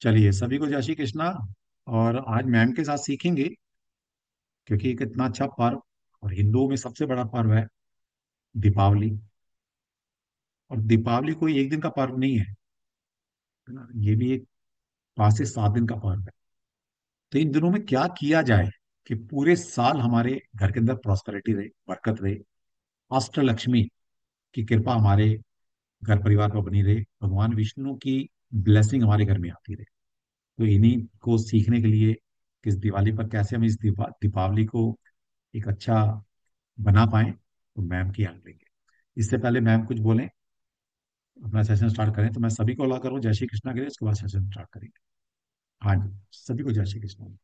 चलिए, सभी को जय श्री कृष्णा। और आज मैम के साथ सीखेंगे, क्योंकि एक इतना अच्छा पर्व और हिंदुओं में सबसे बड़ा पर्व है दीपावली। और दीपावली कोई एक दिन का पर्व नहीं है ना, ये भी एक 5 से 7 दिन का पर्व है। तो इन दिनों में क्या किया जाए कि पूरे साल हमारे घर के अंदर प्रॉस्पेरिटी रहे, बरकत रहे, अष्टलक्ष्मी की कृपा हमारे घर परिवार पर बनी रहे, भगवान विष्णु की ब्लेसिंग हमारे घर में आती रहे। तो इन्हीं को सीखने के लिए कि इस दिवाली पर कैसे हम इस दीपावली को एक अच्छा बना पाए, तो मैम की हेल्प लेंगे। इससे पहले मैम कुछ बोलें, अपना सेशन स्टार्ट करें, तो मैं सभी को अला करूँ जय श्री कृष्णा के लिए, उसके बाद सेशन स्टार्ट करेंगे। हाँ जी, सभी को जय श्री कृष्णा।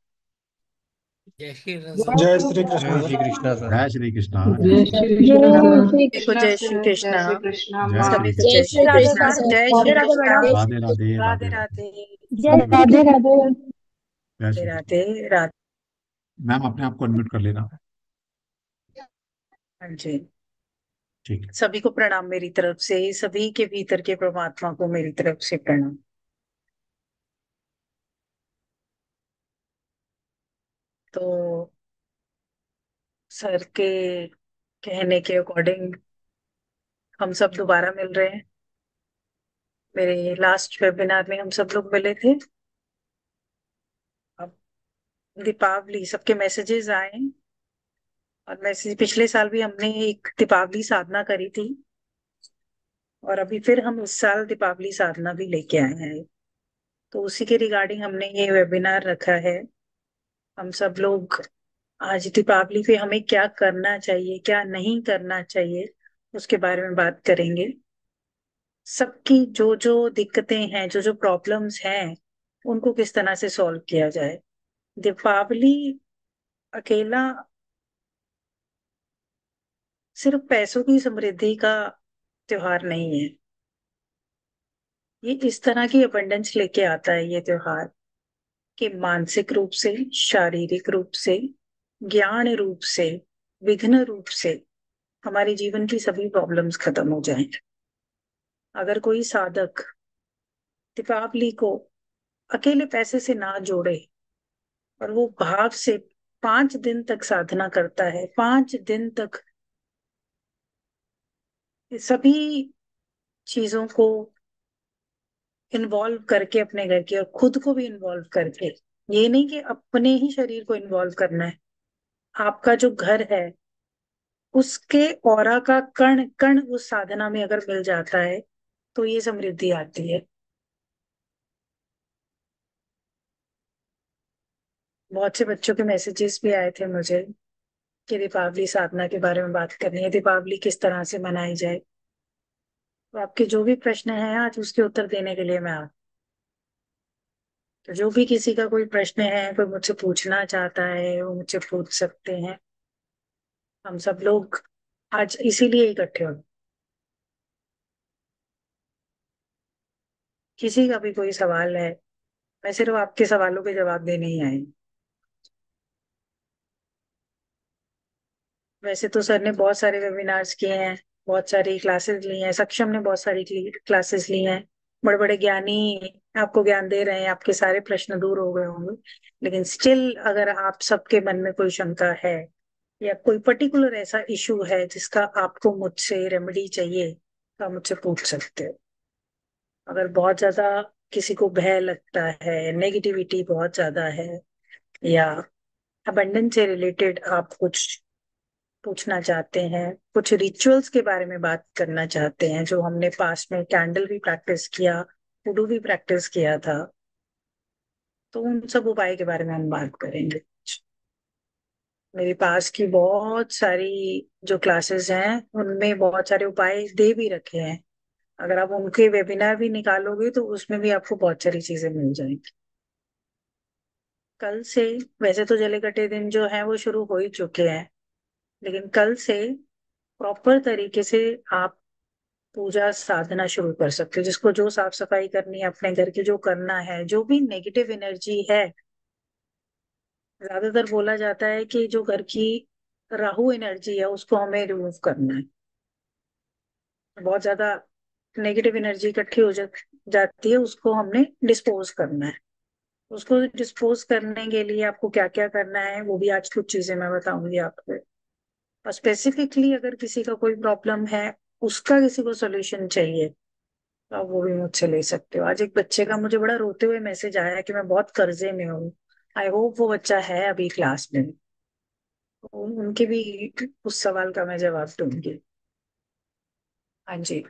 जय श्री कृष्ण सर। जय श्री जय कृष्ण श्री सर। कृष्णा सर। जय श्री कृष्णा, जय जय श्री श्री कृष्णा। कृष्ण। जय श्री देखो कृष्णा जय श्री सर। जय कृष्णा। श्री कृष्णा जय माँ। श्री सभी को कृष्ण। जय जय श्री श्री जय राधे कृष्णा। श्री सर। जय राधे श्री कृष्ण। राधे कृष्णा। मैडम। राधे राधे, राधे राधे राधे। राधे। जय सभी को राधे राधे। जय राधे श्री कृष्ण। राधे राधे। मैम अपने आप को अनम्यूट कर लेना। हाँ जी। ठीक है। सभी को प्रणाम मेरी तरफ से, सभी के भीतर के परमात्मा को मेरी तरफ से प्रणाम। तो सर के कहने के अकॉर्डिंग हम सब दोबारा मिल रहे हैं। मेरे लास्ट वेबिनार में हम सब लोग मिले थे। अब दीपावली सबके मैसेजेस आए, और मैसेज पिछले साल भी हमने एक दीपावली साधना करी थी, और अभी फिर हम इस साल दीपावली साधना भी लेके आए हैं। तो उसी के रिगार्डिंग हमने ये वेबिनार रखा है। हम सब लोग आज दीपावली पे हमें क्या करना चाहिए, क्या नहीं करना चाहिए, उसके बारे में बात करेंगे। सबकी जो जो दिक्कतें हैं, जो जो प्रॉब्लम्स हैं, उनको किस तरह से सॉल्व किया जाए। दीपावली अकेला सिर्फ पैसों की समृद्धि का त्योहार नहीं है। ये इस तरह की अबंडेंस लेके आता है ये त्योहार, कि मानसिक रूप से, शारीरिक रूप से, ज्ञान रूप से, विघ्न रूप से हमारे जीवन की सभी प्रॉब्लम्स खत्म हो जाएं। अगर कोई साधक दीपावली को अकेले पैसे से ना जोड़े, और वो भाव से 5 दिन तक साधना करता है, 5 दिन तक सभी चीजों को इन्वॉल्व करके, अपने घर की और खुद को भी इन्वॉल्व करके, ये नहीं कि अपने ही शरीर को इन्वॉल्व करना है, आपका जो घर है उसके ऑरा का कण कण उस साधना में अगर मिल जाता है, तो ये समृद्धि आती है। बहुत से बच्चों के मैसेजेस भी आए थे मुझे कि दीपावली साधना के बारे में बात करनी है, दीपावली किस तरह से मनाई जाए। तो आपके जो भी प्रश्न हैं आज उसके उत्तर देने के लिए मैं आ, तो जो भी किसी का कोई प्रश्न है, कोई मुझसे पूछना चाहता है, वो मुझसे पूछ सकते हैं। हम सब लोग आज इसीलिए इकट्ठे हो। किसी का भी कोई सवाल है, मैं सिर्फ आपके सवालों के जवाब देने ही आई। वैसे तो सर ने बहुत सारे वेबिनार्स किए हैं, बहुत सारी क्लासेस ली हैं, सक्षम ने बहुत सारी क्लासेस ली हैं, बड़े बड़े ज्ञानी आपको ज्ञान दे रहे हैं, आपके सारे प्रश्न दूर हो गए होंगे। लेकिन स्टिल अगर आप सबके मन में कोई शंका है, या कोई पर्टिकुलर ऐसा इशू है जिसका आपको मुझसे रेमेडी चाहिए, तो आप मुझसे पूछ सकते हो। अगर बहुत ज्यादा किसी को भय लगता है, नेगेटिविटी बहुत ज्यादा है, या अबंडेंस से रिलेटेड आप कुछ पूछना चाहते हैं, कुछ रिचुअल्स के बारे में बात करना चाहते हैं, जो हमने पास्ट में कैंडल भी प्रैक्टिस किया, वुडू भी प्रैक्टिस किया था, तो उन सब उपाय के बारे में हम बात करेंगे। मेरे पास की बहुत सारी जो क्लासेस हैं, उनमें बहुत सारे उपाय दे भी रखे हैं। अगर आप उनके वेबिनार भी निकालोगे तो उसमें भी आपको बहुत सारी चीजें मिल जाएंगी। कल से, वैसे तो जले कटे दिन जो है वो शुरू हो ही चुके हैं, लेकिन कल से प्रॉपर तरीके से आप पूजा साधना शुरू कर सकते हो। जिसको जो साफ सफाई करनी है अपने घर की, जो करना है, जो भी नेगेटिव एनर्जी है, ज्यादातर बोला जाता है कि जो घर की राहु एनर्जी है उसको हमें रिमूव करना है। बहुत ज्यादा नेगेटिव एनर्जी इकट्ठी हो जाती है, उसको हमने डिस्पोज करना है। उसको डिस्पोज करने के लिए आपको क्या क्या करना है वो भी आज कुछ चीजें मैं बताऊंगी आपको। और स्पेसिफिकली अगर किसी का कोई प्रॉब्लम है, उसका किसी को सोल्यूशन चाहिए, तो आप वो भी मुझसे ले सकते हो। आज एक बच्चे का मुझे बड़ा रोते हुए मैसेज आया कि मैं बहुत कर्जे में हूँ। आई होप वो बच्चा है अभी क्लास में, तो उनके भी उस सवाल का मैं जवाब दूंगी। हाँ जी।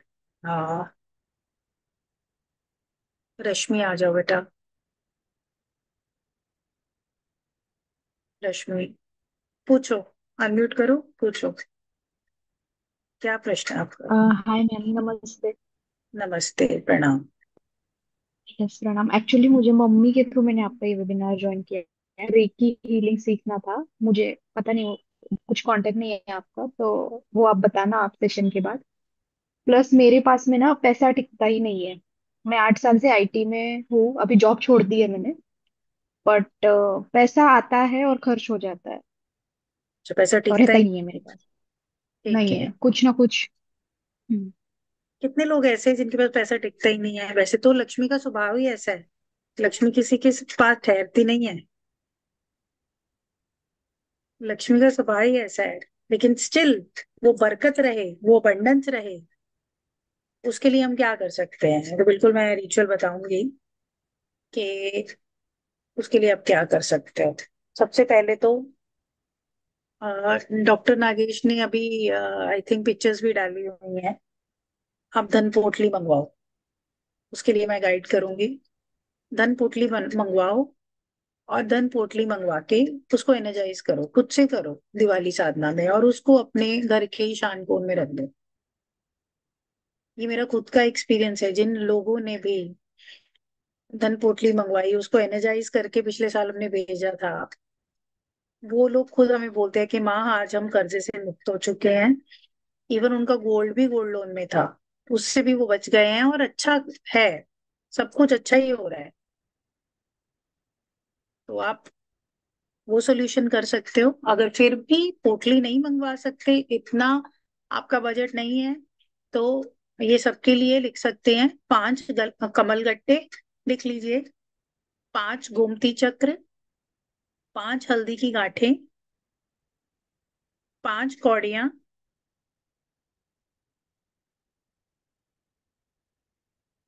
हाँ, रश्मि आ जाओ बेटा। रश्मि, पूछो, अनम्यूट करो, पूछो, क्या प्रश्न है आपका? हाय मैम, नमस्ते। नमस्ते, प्रणाम। यस प्रणाम। एक्चुअली मुझे मम्मी के थ्रू मैंने आपका ये वेबिनार ज्वाइन किया है। रेकी हीलिंग सीखना था मुझे। पता नहीं, कुछ कांटेक्ट नहीं है आपका, तो वो आप बताना आप सेशन के बाद। प्लस मेरे पास में ना पैसा टिकता ही नहीं है। मैं 8 साल से आईटी में हूँ, अभी जॉब छोड़ दी है मैंने। बट पैसा आता है और खर्च हो जाता है, जो पैसा और टिकता रहता ही, ही नहीं है मेरे पास। ठीक नहीं है। है, कुछ ना कुछ। हम्म। कितने लोग ऐसे हैं जिनके पास पैसा टिकता ही नहीं है? वैसे तो लक्ष्मी का स्वभाव ही ऐसा है, लक्ष्मी किसी के पास ठहरती नहीं है। लक्ष्मी का स्वभाव ही ऐसा है। लेकिन स्टिल वो बरकत रहे, वो अबंडेंस रहे, उसके लिए हम क्या कर सकते हैं? तो बिल्कुल मैं रिचुअल बताऊंगी कि उसके लिए आप क्या कर सकते हो। सबसे पहले तो डॉक्टर नागेश ने अभी आई थिंक पिक्चर्स भी डाली हुई हैं। आप धन पोटली मंगवाओ, उसके लिए मैं गाइड करूंगी। धन पोटली मंगवाओ, और धन पोटली मंगवा के उसको एनर्जाइज करो, खुद से करो दिवाली साधना में, और उसको अपने घर के ईशान कोण में रख दो। ये मेरा खुद का एक्सपीरियंस है। जिन लोगों ने भी धन पोटली मंगवाई, उसको एनर्जाइज करके पिछले साल हमने भेजा था, वो लोग खुद हमें बोलते हैं कि माँ आज हम कर्जे से मुक्त हो चुके हैं। इवन उनका गोल्ड भी गोल्ड लोन में था, उससे भी वो बच गए हैं, और अच्छा है, सब कुछ अच्छा ही हो रहा है। तो आप वो सोल्यूशन कर सकते हो। अगर फिर भी पोटली नहीं मंगवा सकते, इतना आपका बजट नहीं है, तो ये सबके लिए लिख सकते हैं। 5 कमल गट्टे लिख लीजिए, 5 गोमती चक्र, 5 हल्दी की गांठें, 5 कौड़ियां,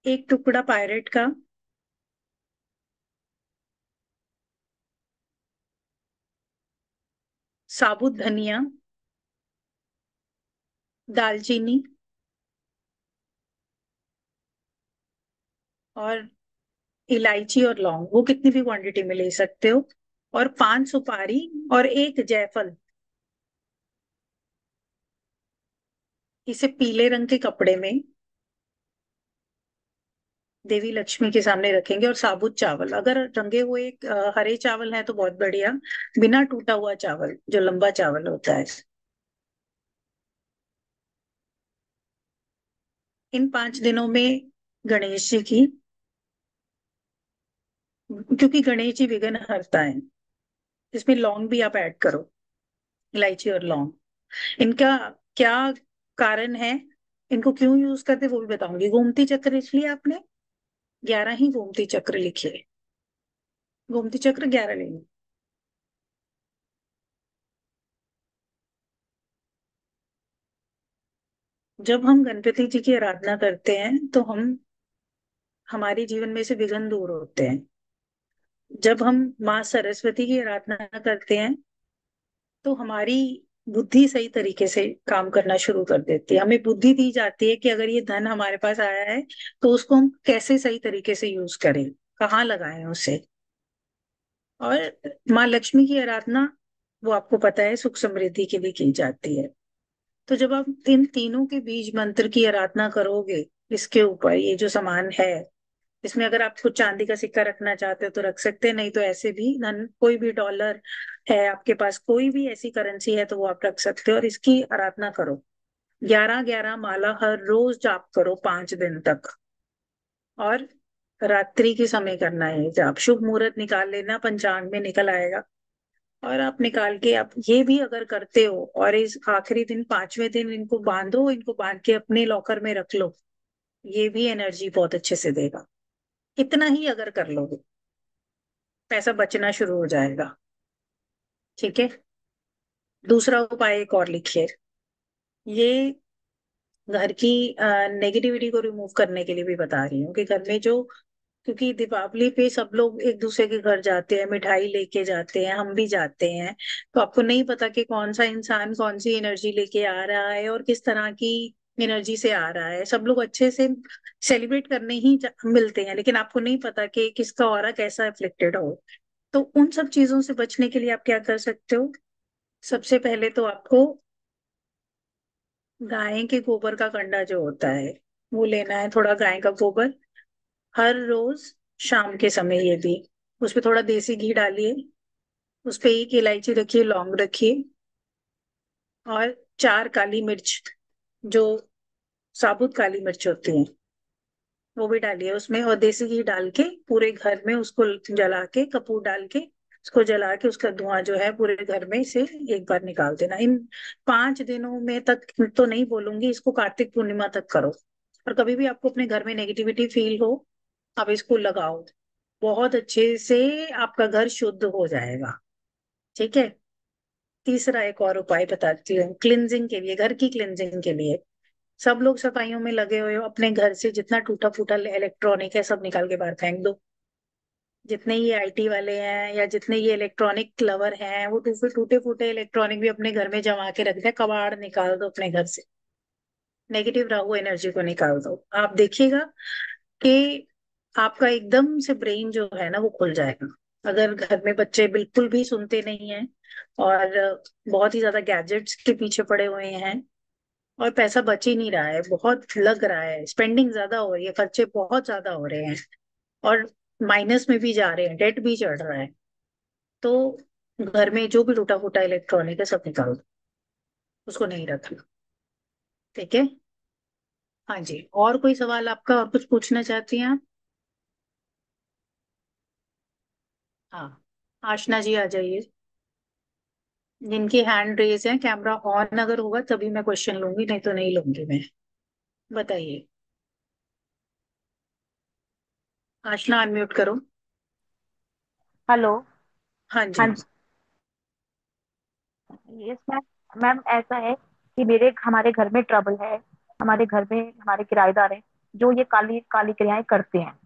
एक टुकड़ा पायरेट का, साबुत धनिया, दालचीनी, और इलायची और लौंग, वो कितनी भी क्वांटिटी में ले सकते हो। और 5 सुपारी, और एक जायफल। इसे पीले रंग के कपड़े में देवी लक्ष्मी के सामने रखेंगे। और साबुत चावल, अगर रंगे हुए हरे चावल हैं तो बहुत बढ़िया, बिना टूटा हुआ चावल जो लंबा चावल होता है। इन 5 दिनों में गणेश जी की, क्योंकि गणेश जी विघ्न हरता है, इसमें लौंग भी आप ऐड करो, इलायची और लौंग। इनका क्या कारण है, इनको क्यों यूज करते वो भी बताऊंगी। गोमती चक्र इसलिए आपने 11 ही गोमती चक्र लिखिए, गोमती चक्र 11 लेंगे। जब हम गणपति जी की आराधना करते हैं तो हम, हमारे जीवन में से विघ्न दूर होते हैं। जब हम माँ सरस्वती की आराधना करते हैं तो हमारी बुद्धि सही तरीके से काम करना शुरू कर देती है। हमें बुद्धि दी जाती है कि अगर ये धन हमारे पास आया है तो उसको हम कैसे सही तरीके से यूज करें, कहाँ लगाएं उसे। और माँ लक्ष्मी की आराधना, वो आपको पता है, सुख समृद्धि के लिए की जाती है। तो जब आप इन तीनों के बीज मंत्र की आराधना करोगे, इसके ऊपर ये जो सामान है, इसमें अगर आप कुछ चांदी का सिक्का रखना चाहते हो तो रख सकते हैं, नहीं तो ऐसे भी धन, कोई भी डॉलर है आपके पास, कोई भी ऐसी करेंसी है तो वो आप रख सकते हो, और इसकी आराधना करो। 11-11 माला हर रोज जाप करो 5 दिन तक। और रात्रि के समय करना है जाप, शुभ मुहूर्त निकाल लेना, पंचांग में निकल आएगा। और आप निकाल के, आप ये भी अगर करते हो और इस आखिरी दिन 5वें दिन इनको बांधो, इनको बांध के अपने लॉकर में रख लो, ये भी एनर्जी बहुत अच्छे से देगा। इतना ही अगर कर लोगे पैसा बचना शुरू हो जाएगा। ठीक है। दूसरा उपाय एक और लिखिए। ये घर की नेगेटिविटी को रिमूव करने के लिए भी बता रही हूँ कि घर में जो, क्योंकि दीपावली पे सब लोग एक दूसरे के घर जाते हैं, मिठाई लेके जाते हैं, हम भी जाते हैं। तो आपको नहीं पता कि कौन सा इंसान कौन सी एनर्जी लेके आ रहा है और किस तरह की एनर्जी से आ रहा है। सब लोग अच्छे से सेलिब्रेट करने ही मिलते हैं, लेकिन आपको नहीं पता कि किसका ऑरा कैसा अफेक्टेड हो। तो उन सब चीजों से बचने के लिए आप क्या कर सकते हो। सबसे पहले तो आपको गाय के गोबर का कंडा जो होता है वो लेना है, थोड़ा गाय का गोबर। हर रोज शाम के समय ये भी, उस पे थोड़ा देसी घी डालिए। उस पे एक इलायची रखिए, लौंग रखिए, और 4 काली मिर्च, जो साबुत काली मिर्च होती है, वो भी डालिए उसमें। और देसी घी डाल के पूरे घर में उसको जला के, कपूर डाल के उसको जला के, उसका धुआं जो है पूरे घर में से एक बार निकाल देना। इन 5 दिनों में तक तो नहीं बोलूंगी, इसको कार्तिक पूर्णिमा तक करो। और कभी भी आपको अपने घर में नेगेटिविटी फील हो, आप इसको लगाओ, बहुत अच्छे से आपका घर शुद्ध हो जाएगा। ठीक है। तीसरा एक और उपाय बताती हूँ क्लिनजिंग के लिए, घर की क्लिनजिंग के लिए। सब लोग सफाइयों में लगे हुए हो, अपने घर से जितना टूटा फूटा इलेक्ट्रॉनिक है सब निकाल के बाहर फेंक दो। जितने ये आईटी वाले हैं या जितने ये इलेक्ट्रॉनिक लवर हैं, वो टूटे फूटे इलेक्ट्रॉनिक भी अपने घर में जमा के रख दे, कबाड़ निकाल दो अपने घर से। नेगेटिव राहु एनर्जी को निकाल दो। आप देखिएगा कि आपका एकदम से ब्रेन जो है ना वो खुल जाएगा। अगर घर में बच्चे बिल्कुल भी सुनते नहीं हैं और बहुत ही ज्यादा गैजेट्स के पीछे पड़े हुए हैं, और पैसा बच ही नहीं रहा है, बहुत लग रहा है, स्पेंडिंग ज्यादा हो रही है, खर्चे बहुत ज्यादा हो रहे हैं, और माइनस में भी जा रहे हैं, डेट भी चढ़ रहा है, तो घर में जो भी टूटा फूटा इलेक्ट्रॉनिक है सब निकाल दो, उसको नहीं रखना। ठीक है। हाँ जी, और कोई सवाल आपका, और कुछ पूछना चाहती हैं आप? हाँ, आशना जी आ जाइए। जिनकी हैंड रेज है, कैमरा ऑन अगर होगा तभी मैं क्वेश्चन लूंगी, नहीं तो नहीं लूंगी मैं। बताइए। आशना अनम्यूट करो। हेलो। हाँ हाँ जी। जी, यस मैम। मैम ऐसा है कि मेरे हमारे घर में ट्रबल है। हमारे घर में हमारे किराएदार हैं जो ये काली काली क्रियाएं करते हैं,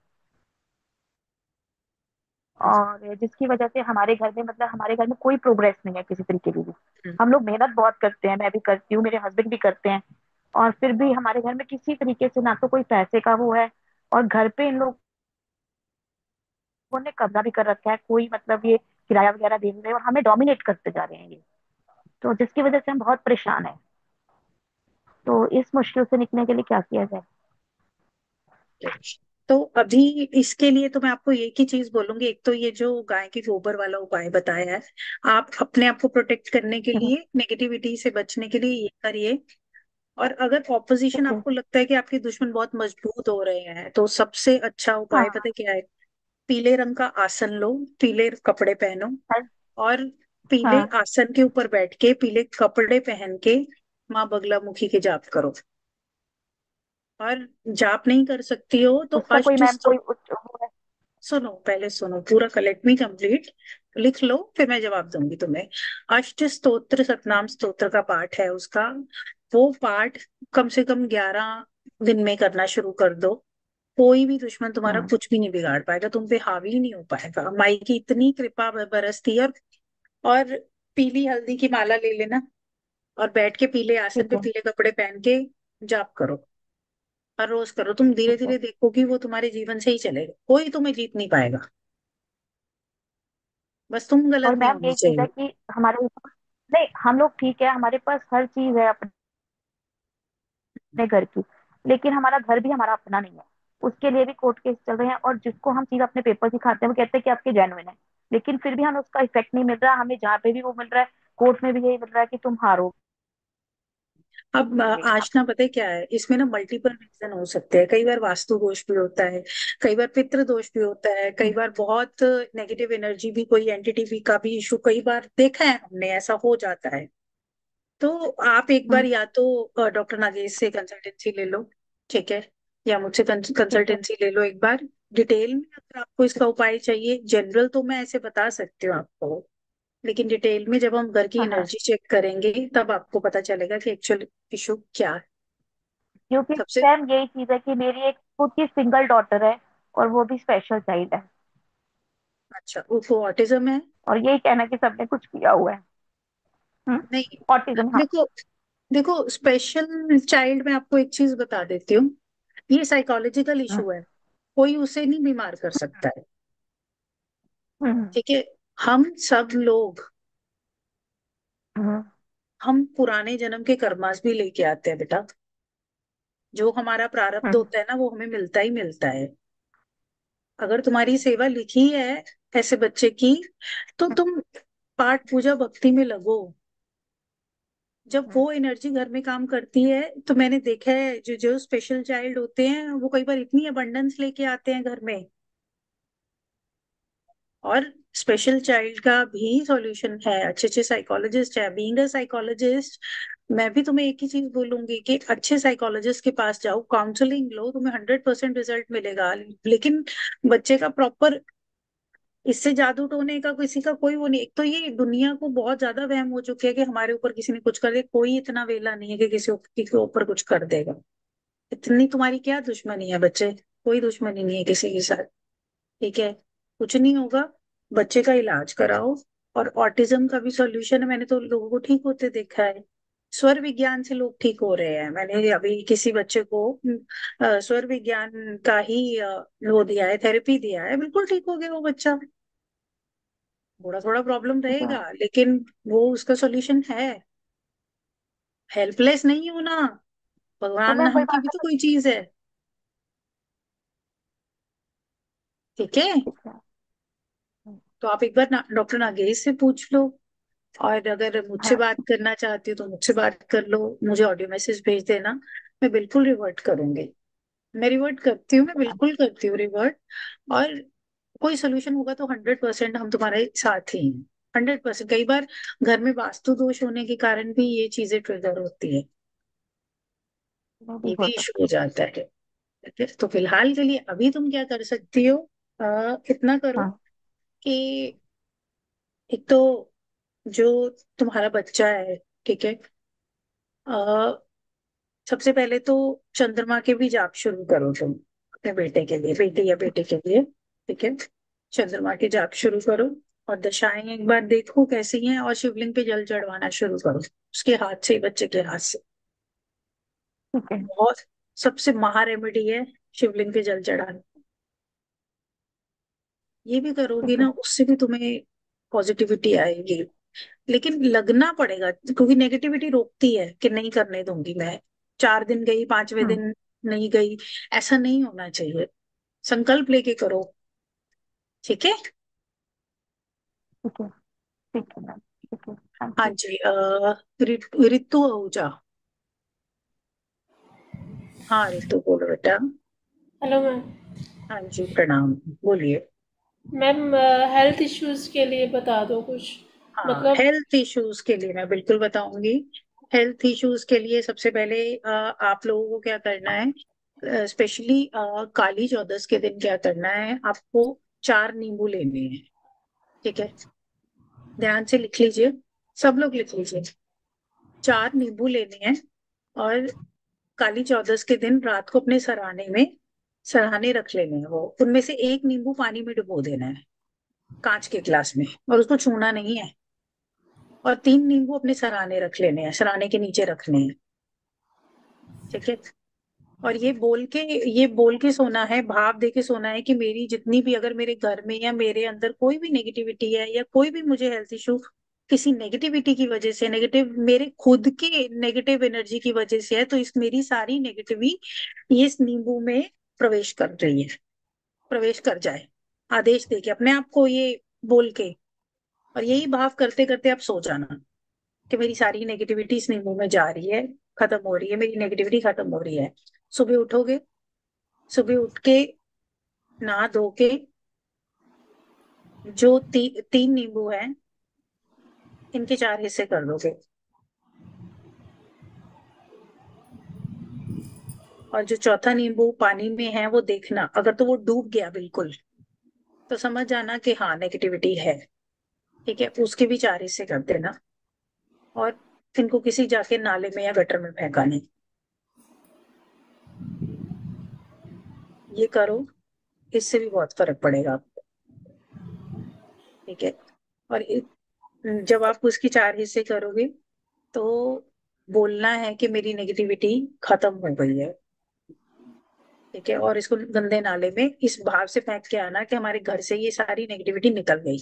और जिसकी वजह से हमारे घर में मतलब हमारे घर में कोई प्रोग्रेस नहीं है किसी तरीके की भी। हम्म। हम लोग मेहनत बहुत करते हैं, मैं भी करती हूँ, मेरे हस्बैंड भी करते हैं, और फिर भी हमारे घर में किसी तरीके से ना तो कोई पैसे का वो है, और घर पे इन लोगों ने कब्जा भी कर रखा है, कोई मतलब ये किराया वगैरह दे नहीं रहे और हमें डोमिनेट करते जा रहे हैं ये। तो जिसकी वजह से हम बहुत परेशान है। तो इस मुश्किल से निकलने के लिए क्या किया जाए? तो अभी इसके लिए तो मैं आपको एक ही चीज बोलूंगी। एक तो ये जो गाय के गोबर वाला उपाय बताया है, आप अपने आप को प्रोटेक्ट करने के लिए, नेगेटिविटी से बचने के लिए ये करिए। और अगर ऑपोजिशन ओके। आपको लगता है कि आपके दुश्मन बहुत मजबूत हो रहे हैं, तो सबसे अच्छा उपाय हाँ। पता है क्या है। पीले रंग का आसन लो, पीले कपड़े पहनो, और पीले हाँ। आसन के ऊपर बैठ के पीले कपड़े पहन के माँ बगलामुखी के जाप करो। और जाप नहीं कर सकती हो तो उसका कोई अष्ट, मैम कोई वो है? सुनो पहले सुनो पूरा, लेट मी कंप्लीट। लिख लो, फिर मैं जवाब दूंगी तुम्हें। अष्ट स्तोत्र सतनाम स्तोत्र का पाठ है उसका, वो पाठ कम से कम 11 दिन में करना शुरू कर दो। कोई भी दुश्मन तुम्हारा हम्म। कुछ भी नहीं बिगाड़ पाएगा, तुम पे हावी नहीं हो पाएगा, माई की इतनी कृपा बरसती है। और पीली हल्दी की माला ले लेना, और बैठ के पीले आसन ठीक पे है। पीले कपड़े पहन के जाप करो। हर रोज करो, तुम धीरे ठीक है। धीरे देखोगी वो तुम्हारे जीवन से ही चलेगा, कोई तुम्हें जीत नहीं पाएगा। बस तुम और गलत नहीं मैम होनी एक चीज है चाहिए। कि हमारे ऊपर, नहीं हम लोग ठीक है, हमारे पास हर चीज है अपने घर की, लेकिन हमारा घर भी हमारा अपना नहीं है। उसके लिए भी कोर्ट केस चल रहे हैं, और जिसको हम चीज अपने पेपर दिखाते हैं वो कहते हैं कि आपके जेन्युइन है, लेकिन फिर भी हमें उसका इफेक्ट नहीं मिल रहा। हमें जहाँ पे भी वो मिल रहा है, कोर्ट में भी यही मिल रहा है कि तुम हारोगे। अब आज ना पता है क्या है, इसमें ना मल्टीपल रीजन हो सकते हैं। कई बार वास्तु दोष भी होता है, कई बार पितृ दोष भी होता है, कई बार बहुत नेगेटिव एनर्जी भी, कोई एंटिटी भी का भी इशू कई बार देखा है हमने, ऐसा हो जाता है। तो आप एक बार हम्म। या तो डॉक्टर नागेश से कंसल्टेंसी ले लो। ठीक है। या मुझसे ठीक है। कंसल्टेंसी ले लो एक बार। डिटेल में अगर आपको इसका उपाय चाहिए, जनरल तो मैं ऐसे बता सकती हूँ आपको, लेकिन डिटेल में जब हम घर की हाँ हाँ। एनर्जी चेक करेंगे तब आपको पता चलेगा कि एक्चुअल इशू क्या है। क्योंकि सबसे मैम यही चीज है कि मेरी एक खुद की सिंगल डॉटर है और वो भी स्पेशल चाइल्ड है। अच्छा, उसको ऑटिज्म है? और यही कहना कि सबने कुछ किया हुआ है। नहीं, ऑटिज्म, हाँ। देखो देखो, स्पेशल चाइल्ड में आपको एक चीज बता देती हूँ, ये साइकोलॉजिकल हम्म, इशू है, कोई उसे नहीं बीमार कर सकता है। हम्म, ठीक है, हम सब लोग, हम्म, हम पुराने जन्म के कर्मास भी लेके आते हैं बेटा। जो हमारा प्रारब्ध हम्म, होता है ना, वो हमें मिलता ही मिलता है। अगर तुम्हारी सेवा लिखी है ऐसे बच्चे की, तो तुम पाठ पूजा भक्ति में लगो। जब हम्म, वो एनर्जी घर में काम करती है, तो मैंने देखा है जो जो स्पेशल चाइल्ड होते हैं वो कई बार इतनी अबंडेंस लेके आते हैं घर में। और स्पेशल चाइल्ड का भी सॉल्यूशन है, अच्छे अच्छे साइकोलॉजिस्ट है। बीइंग अ साइकोलॉजिस्ट, मैं भी तुम्हें एक ही चीज बोलूंगी कि अच्छे साइकोलॉजिस्ट के पास जाओ, काउंसलिंग लो, तुम्हें 100% रिजल्ट मिलेगा। लेकिन बच्चे का प्रॉपर, इससे जादू टोने का किसी का कोई वो नहीं। एक तो ये दुनिया को बहुत ज्यादा वहम हो चुकी है कि हमारे ऊपर किसी ने कुछ कर दिया। कोई इतना वेला नहीं है कि किसी के ऊपर कुछ कर देगा। इतनी तुम्हारी क्या दुश्मनी है बच्चे? कोई दुश्मनी नहीं है किसी के साथ। ठीक है, कुछ नहीं होगा, बच्चे का इलाज कराओ। और ऑटिज्म का भी सॉल्यूशन है, मैंने तो लोगों को ठीक होते देखा है। स्वर विज्ञान से लोग ठीक हो रहे हैं। मैंने अभी किसी बच्चे को स्वर विज्ञान का ही वो दिया है, थेरेपी दिया है, बिल्कुल ठीक हो गया वो बच्चा। थोड़ा थोड़ा प्रॉब्लम ठीक है। रहेगा, लेकिन वो उसका सॉल्यूशन है। हेल्पलेस नहीं होना, तो भगवान मैम नाम वही की बात भी है तो ना। कोई चीज है। ठीक है, ठीक है। तो आप एक बार डॉक्टर नागेश से पूछ लो। और अगर मुझसे हाँ। बात करना चाहती हो तो मुझसे बात कर लो, मुझे ऑडियो मैसेज भेज देना, मैं बिल्कुल रिवर्ट करूंगी। मैं रिवर्ट करती हूँ, मैं बिल्कुल करती हूँ रिवर्ट। और कोई सोल्यूशन होगा तो 100% हम तुम्हारे साथ ही हैं। 100%। कई बार घर में वास्तु दोष होने के कारण भी ये चीजें ट्रिगर होती है, वो भी ये हो भी इशू हो सकता जाता है। ठीक है? तो फिलहाल के लिए अभी तुम क्या कर सकती हो, इतना है। करो हाँ। कि एक तो जो तुम्हारा बच्चा है, ठीक है, सबसे पहले तो चंद्रमा के भी जाप शुरू करो तुम, अपने बेटे के लिए, बेटी या बेटे के लिए। ठीक है, चंद्रमा के जाप शुरू करो। और दशाएं एक बार देखो कैसी हैं, और शिवलिंग पे जल चढ़वाना शुरू करो, उसके हाथ से, बच्चे के हाथ से। ठीक है। बहुत, सबसे महा रेमेडी है शिवलिंग पे जल चढ़ाना। ये भी करोगी ठीक है। ना, उससे भी तुम्हें पॉजिटिविटी आएगी। लेकिन लगना पड़ेगा, क्योंकि नेगेटिविटी रोकती है कि नहीं करने दूंगी मैं। 4 दिन गई, 5वें हम्म। दिन नहीं गई, ऐसा नहीं होना चाहिए। संकल्प लेके करो। ठीक है? ठीक है। ठीक है मैम। ठीक है, थैंक हाँ यू। जी, ऋतु आहूजा। हाँ ऋतु, बोलो बेटा। Hello ma'am. हाँ जी, प्रणाम, बोलिए। मैम, हेल्थ इश्यूज के लिए बता दो कुछ। हाँ, मतलब हेल्थ इश्यूज के लिए मैं बिल्कुल बताऊंगी। हेल्थ इश्यूज के लिए सबसे पहले आप लोगों को क्या करना है, स्पेशली काली चौदस के दिन क्या करना है आपको, 4 नींबू लेने हैं। ठीक है, ध्यान से लिख लीजिए, सब लोग लिख लीजिए। 4 नींबू लेने हैं, और काली चौदस के दिन रात को अपने सराहने में, सराहने रख लेने हैं वो। उनमें से एक नींबू पानी में डुबो देना है, कांच के ग्लास में, और उसको छूना नहीं है। और 3 नींबू अपने सराहने रख लेने हैं, सराहने के नीचे रखने हैं। ठीक है, और ये बोल के सोना है, भाव दे के सोना है कि मेरी जितनी भी, अगर मेरे घर में या मेरे अंदर कोई भी नेगेटिविटी है, या कोई भी मुझे हेल्थ इशू किसी नेगेटिविटी की वजह से, नेगेटिव मेरे खुद के नेगेटिव एनर्जी की वजह से है, तो इस मेरी सारी नेगेटिविटी इस नींबू में प्रवेश कर रही है, प्रवेश कर जाए। आदेश दे के अपने आप को ये बोल के, और यही भाव करते करते आप सो जाना कि मेरी सारी नेगेटिविटी इस नींबू में जा रही है, खत्म हो रही है, मेरी नेगेटिविटी खत्म हो रही है। सुबह उठोगे, सुबह उठ के नहा धो के, जो 3 नींबू हैं, इनके 4 हिस्से कर दोगे। और जो चौथा नींबू पानी में है वो देखना, अगर तो वो डूब गया बिल्कुल तो समझ जाना कि हाँ नेगेटिविटी है। ठीक है, उसके भी 4 हिस्से कर देना और इनको किसी जाके नाले में या गटर में फेंका नहीं। ये करो, इससे भी बहुत फर्क पड़ेगा आपको। ठीक है। और जब आप उसकी 4 हिस्से करोगे तो बोलना है कि मेरी नेगेटिविटी खत्म हो गई है। ठीक है, और इसको गंदे नाले में इस भाव से फेंक के आना कि हमारे घर से ये सारी नेगेटिविटी निकल गई।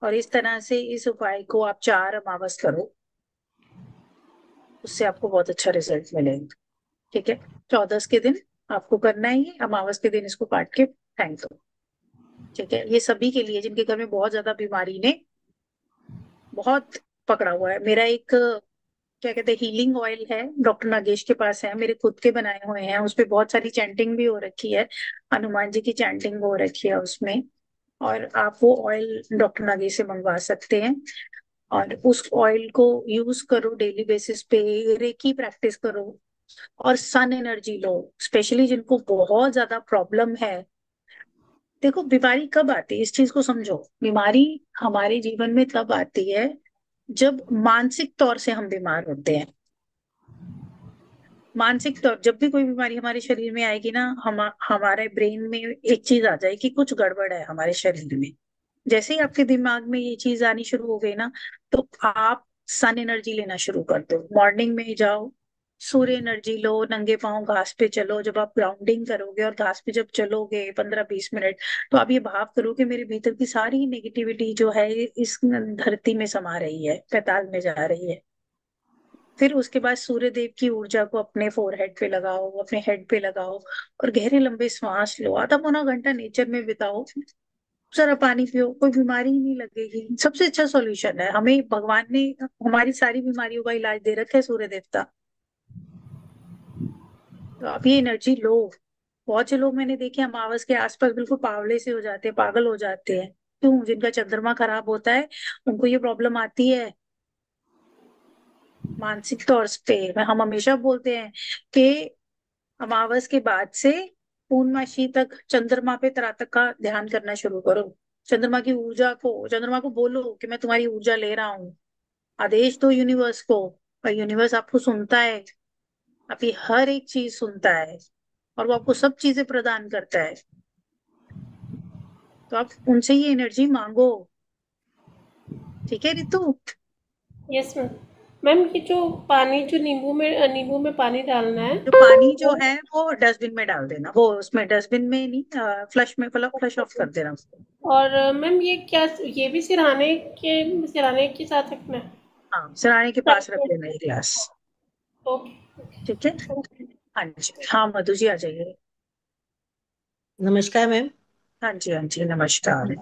और इस तरह से इस उपाय को आप 4 अमावस करो, उससे आपको बहुत अच्छा रिजल्ट मिलेगा। ठीक है, 14 के दिन आपको करना है, ये अमावस के दिन इसको काट के फेंक दो। ठीक है, ये सभी के लिए जिनके घर में बहुत ज्यादा बीमारी ने बहुत पकड़ा हुआ है। मेरा एक क्या कहते हैं हीलिंग ऑयल है, डॉक्टर नागेश के पास है, मेरे खुद के बनाए हुए हैं, उस पे बहुत सारी चैंटिंग भी हो रखी है, हनुमान जी की चैंटिंग हो रखी है उसमें। और आप वो ऑयल डॉक्टर नागेश से मंगवा सकते हैं और उस ऑयल को यूज करो डेली बेसिस पे, रेकी प्रैक्टिस करो और सन एनर्जी लो, स्पेशली जिनको बहुत ज्यादा प्रॉब्लम है। देखो बीमारी कब आती है इस चीज को समझो, बीमारी हमारे जीवन में तब आती है जब मानसिक तौर से हम बीमार होते हैं। मानसिक तौर जब भी कोई बीमारी हमारे शरीर में आएगी ना, हमारे ब्रेन में एक चीज आ जाएगी, कुछ गड़बड़ है हमारे शरीर में। जैसे ही आपके दिमाग में ये चीज आनी शुरू हो गई ना, तो आप सन एनर्जी लेना शुरू कर दो। मॉर्निंग में जाओ, सूर्य एनर्जी लो, नंगे पांव घास पे चलो। जब आप ग्राउंडिंग करोगे और घास पे जब चलोगे 15-20 मिनट, तो आप ये भाव करो कि मेरे भीतर की सारी नेगेटिविटी जो है इस धरती में समा रही है, पैताल में जा रही है। फिर उसके बाद सूर्य देव की ऊर्जा को अपने फोरहेड पे लगाओ, अपने हेड पे लगाओ और गहरे लंबे श्वास लो। आधा पौना घंटा नेचर में बिताओ, जरा पानी पियो, कोई बीमारी ही नहीं लगेगी। सबसे अच्छा सॉल्यूशन है, हमें भगवान ने हमारी सारी बीमारियों का इलाज दे रखा है, सूर्य देवता। तो आप ये एनर्जी लो। बहुत से लोग मैंने देखे अमावस के आसपास बिल्कुल पावले से हो जाते हैं, पागल हो जाते हैं। क्यों? जिनका चंद्रमा खराब होता है उनको ये प्रॉब्लम आती है मानसिक तौर पे। हम हमेशा बोलते हैं कि अमावस के बाद से पूर्णमासी तक चंद्रमा पे त्राटक का ध्यान करना शुरू करो। चंद्रमा को बोलो कि मैं तुम्हारी ऊर्जा ले रहा हूँ। आदेश दो यूनिवर्स को, और यूनिवर्स आपको सुनता है, आपकी हर एक चीज सुनता है और वो आपको सब चीजें प्रदान करता है। तो आप उनसे ये एनर्जी मांगो। ठीक है रितु? Yes ma'am. मैम ये जो पानी जो नींबू में पानी डालना है जो पानी जो वो, है वो डस्टबिन में डाल देना, वो उसमें डस्टबिन में नहीं, फ्लश में, फ्लश ऑफ कर देना उसको। और मैम ये क्या, ये भी सिरहाने के साथ रखना है? हाँ, सिराने के पास रख देना ये गिलास। ओके। ठीक है। हाँ जी, हाँ मधु जी आ जाइए। नमस्कार मैम। हाँ जी, हाँ जी, नमस्कार।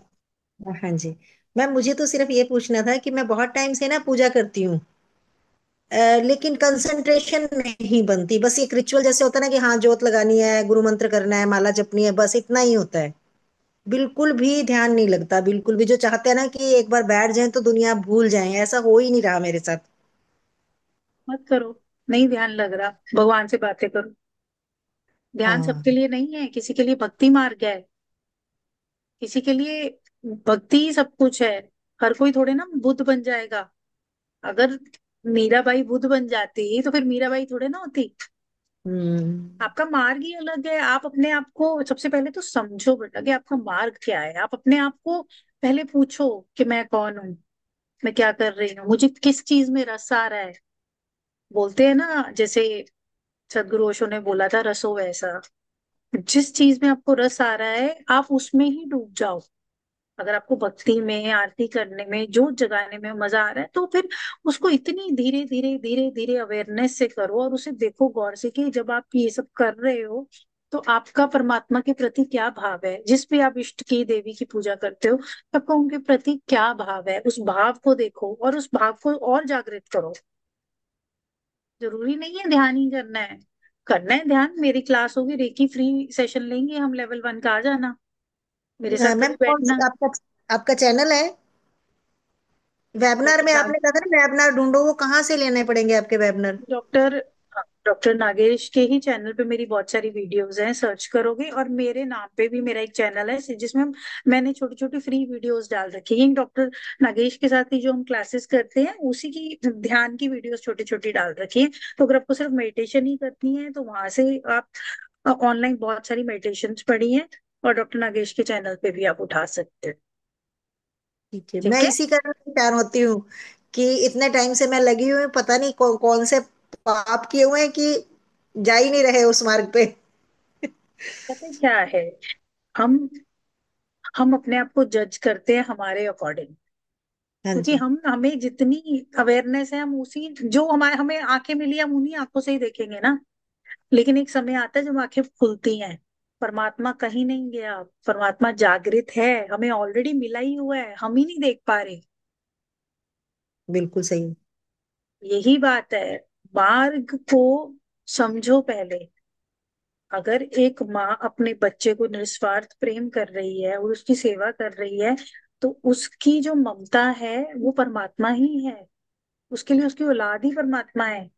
हाँ जी मैम, मुझे तो सिर्फ ये पूछना था कि मैं बहुत टाइम से ना पूजा करती हूँ, लेकिन कंसंट्रेशन नहीं बनती। बस एक रिचुअल जैसे होता है ना कि हाँ जोत लगानी है, गुरु मंत्र करना है, माला जपनी है, बस इतना ही होता है। बिल्कुल भी ध्यान नहीं लगता, बिल्कुल भी। जो चाहते हैं ना कि एक बार बैठ जाएं तो दुनिया भूल जाएं, ऐसा हो ही नहीं रहा मेरे साथ। मत करो, नहीं ध्यान लग रहा, भगवान से बातें करो। ध्यान हाँ। सबके लिए नहीं है, किसी के लिए भक्ति मार्ग है, किसी के लिए भक्ति ही सब कुछ है। हर कोई थोड़े ना बुद्ध बन जाएगा। अगर मीराबाई बुद्ध बन जाती तो फिर मीराबाई थोड़े ना होती। हम्म। आपका मार्ग ही अलग है। आप अपने आप को सबसे पहले तो समझो बेटा कि आपका मार्ग क्या है। आप अपने आप को पहले पूछो कि मैं कौन हूँ, मैं क्या कर रही हूँ, मुझे किस चीज में रस आ रहा है। बोलते हैं ना, जैसे सदगुरु ओशो ने बोला था, रसो वैसा। जिस चीज में आपको रस आ रहा है आप उसमें ही डूब जाओ। अगर आपको भक्ति में, आरती करने में, जोत जगाने में मजा आ रहा है तो फिर उसको इतनी धीरे धीरे धीरे धीरे अवेयरनेस से करो और उसे देखो गौर से कि जब आप ये सब कर रहे हो तो आपका परमात्मा के प्रति क्या भाव है। जिस भी आप इष्ट की, देवी की पूजा करते हो, आपका उनके प्रति क्या भाव है, उस भाव को देखो और उस भाव को और जागृत करो। जरूरी नहीं है ध्यान ही करना है। करना है ध्यान, मेरी क्लास होगी, रेकी फ्री सेशन लेंगे हम, लेवल 1 का। आ जाना, मेरे साथ मैम कभी कौन सी बैठना। आपका आपका चैनल है? वेबिनार में आपने कहा था ना, वेबिनार ढूंढो, वो कहाँ से लेने पड़ेंगे आपके वेबिनार? डॉक्टर डॉक्टर नागेश के ही चैनल पे मेरी बहुत सारी वीडियोस हैं, सर्च करोगे, और मेरे नाम पे भी मेरा एक चैनल है जिसमें मैंने छोटी छोटी फ्री वीडियोस डाल रखी है। डॉक्टर नागेश के साथ ही जो हम क्लासेस करते हैं उसी की ध्यान की वीडियोस छोटी छोटी डाल रखी है। तो अगर आपको सिर्फ मेडिटेशन ही करनी है तो वहां से आप ऑनलाइन बहुत सारी मेडिटेशंस पढ़ी हैं, और डॉक्टर नागेश के चैनल पे भी आप उठा सकते हैं। ठीक है, मैं ठीक है। इसी कारण परेशान होती हूँ कि इतने टाइम से मैं लगी हुई हूँ, पता नहीं कौन से पाप किए हुए हैं कि जा ही नहीं रहे उस मार्ग पे। पता है क्या है, हम हम अपने आप को जज करते हैं हमारे अकॉर्डिंग, हाँ क्योंकि जी। हम हमें जितनी अवेयरनेस है हम उसी जो हमारे हमें आंखें मिली हम उन्हीं आंखों से ही देखेंगे ना। लेकिन एक समय आता है जब आंखें खुलती हैं, परमात्मा कहीं नहीं गया, परमात्मा जागृत है, हमें ऑलरेडी मिला ही हुआ है, हम ही नहीं देख पा रहे। बिल्कुल सही। यही बात है, मार्ग को समझो पहले। अगर एक माँ अपने बच्चे को निस्वार्थ प्रेम कर रही है और उसकी सेवा कर रही है, तो उसकी जो ममता है वो परमात्मा ही है, उसके लिए उसकी औलाद ही परमात्मा है।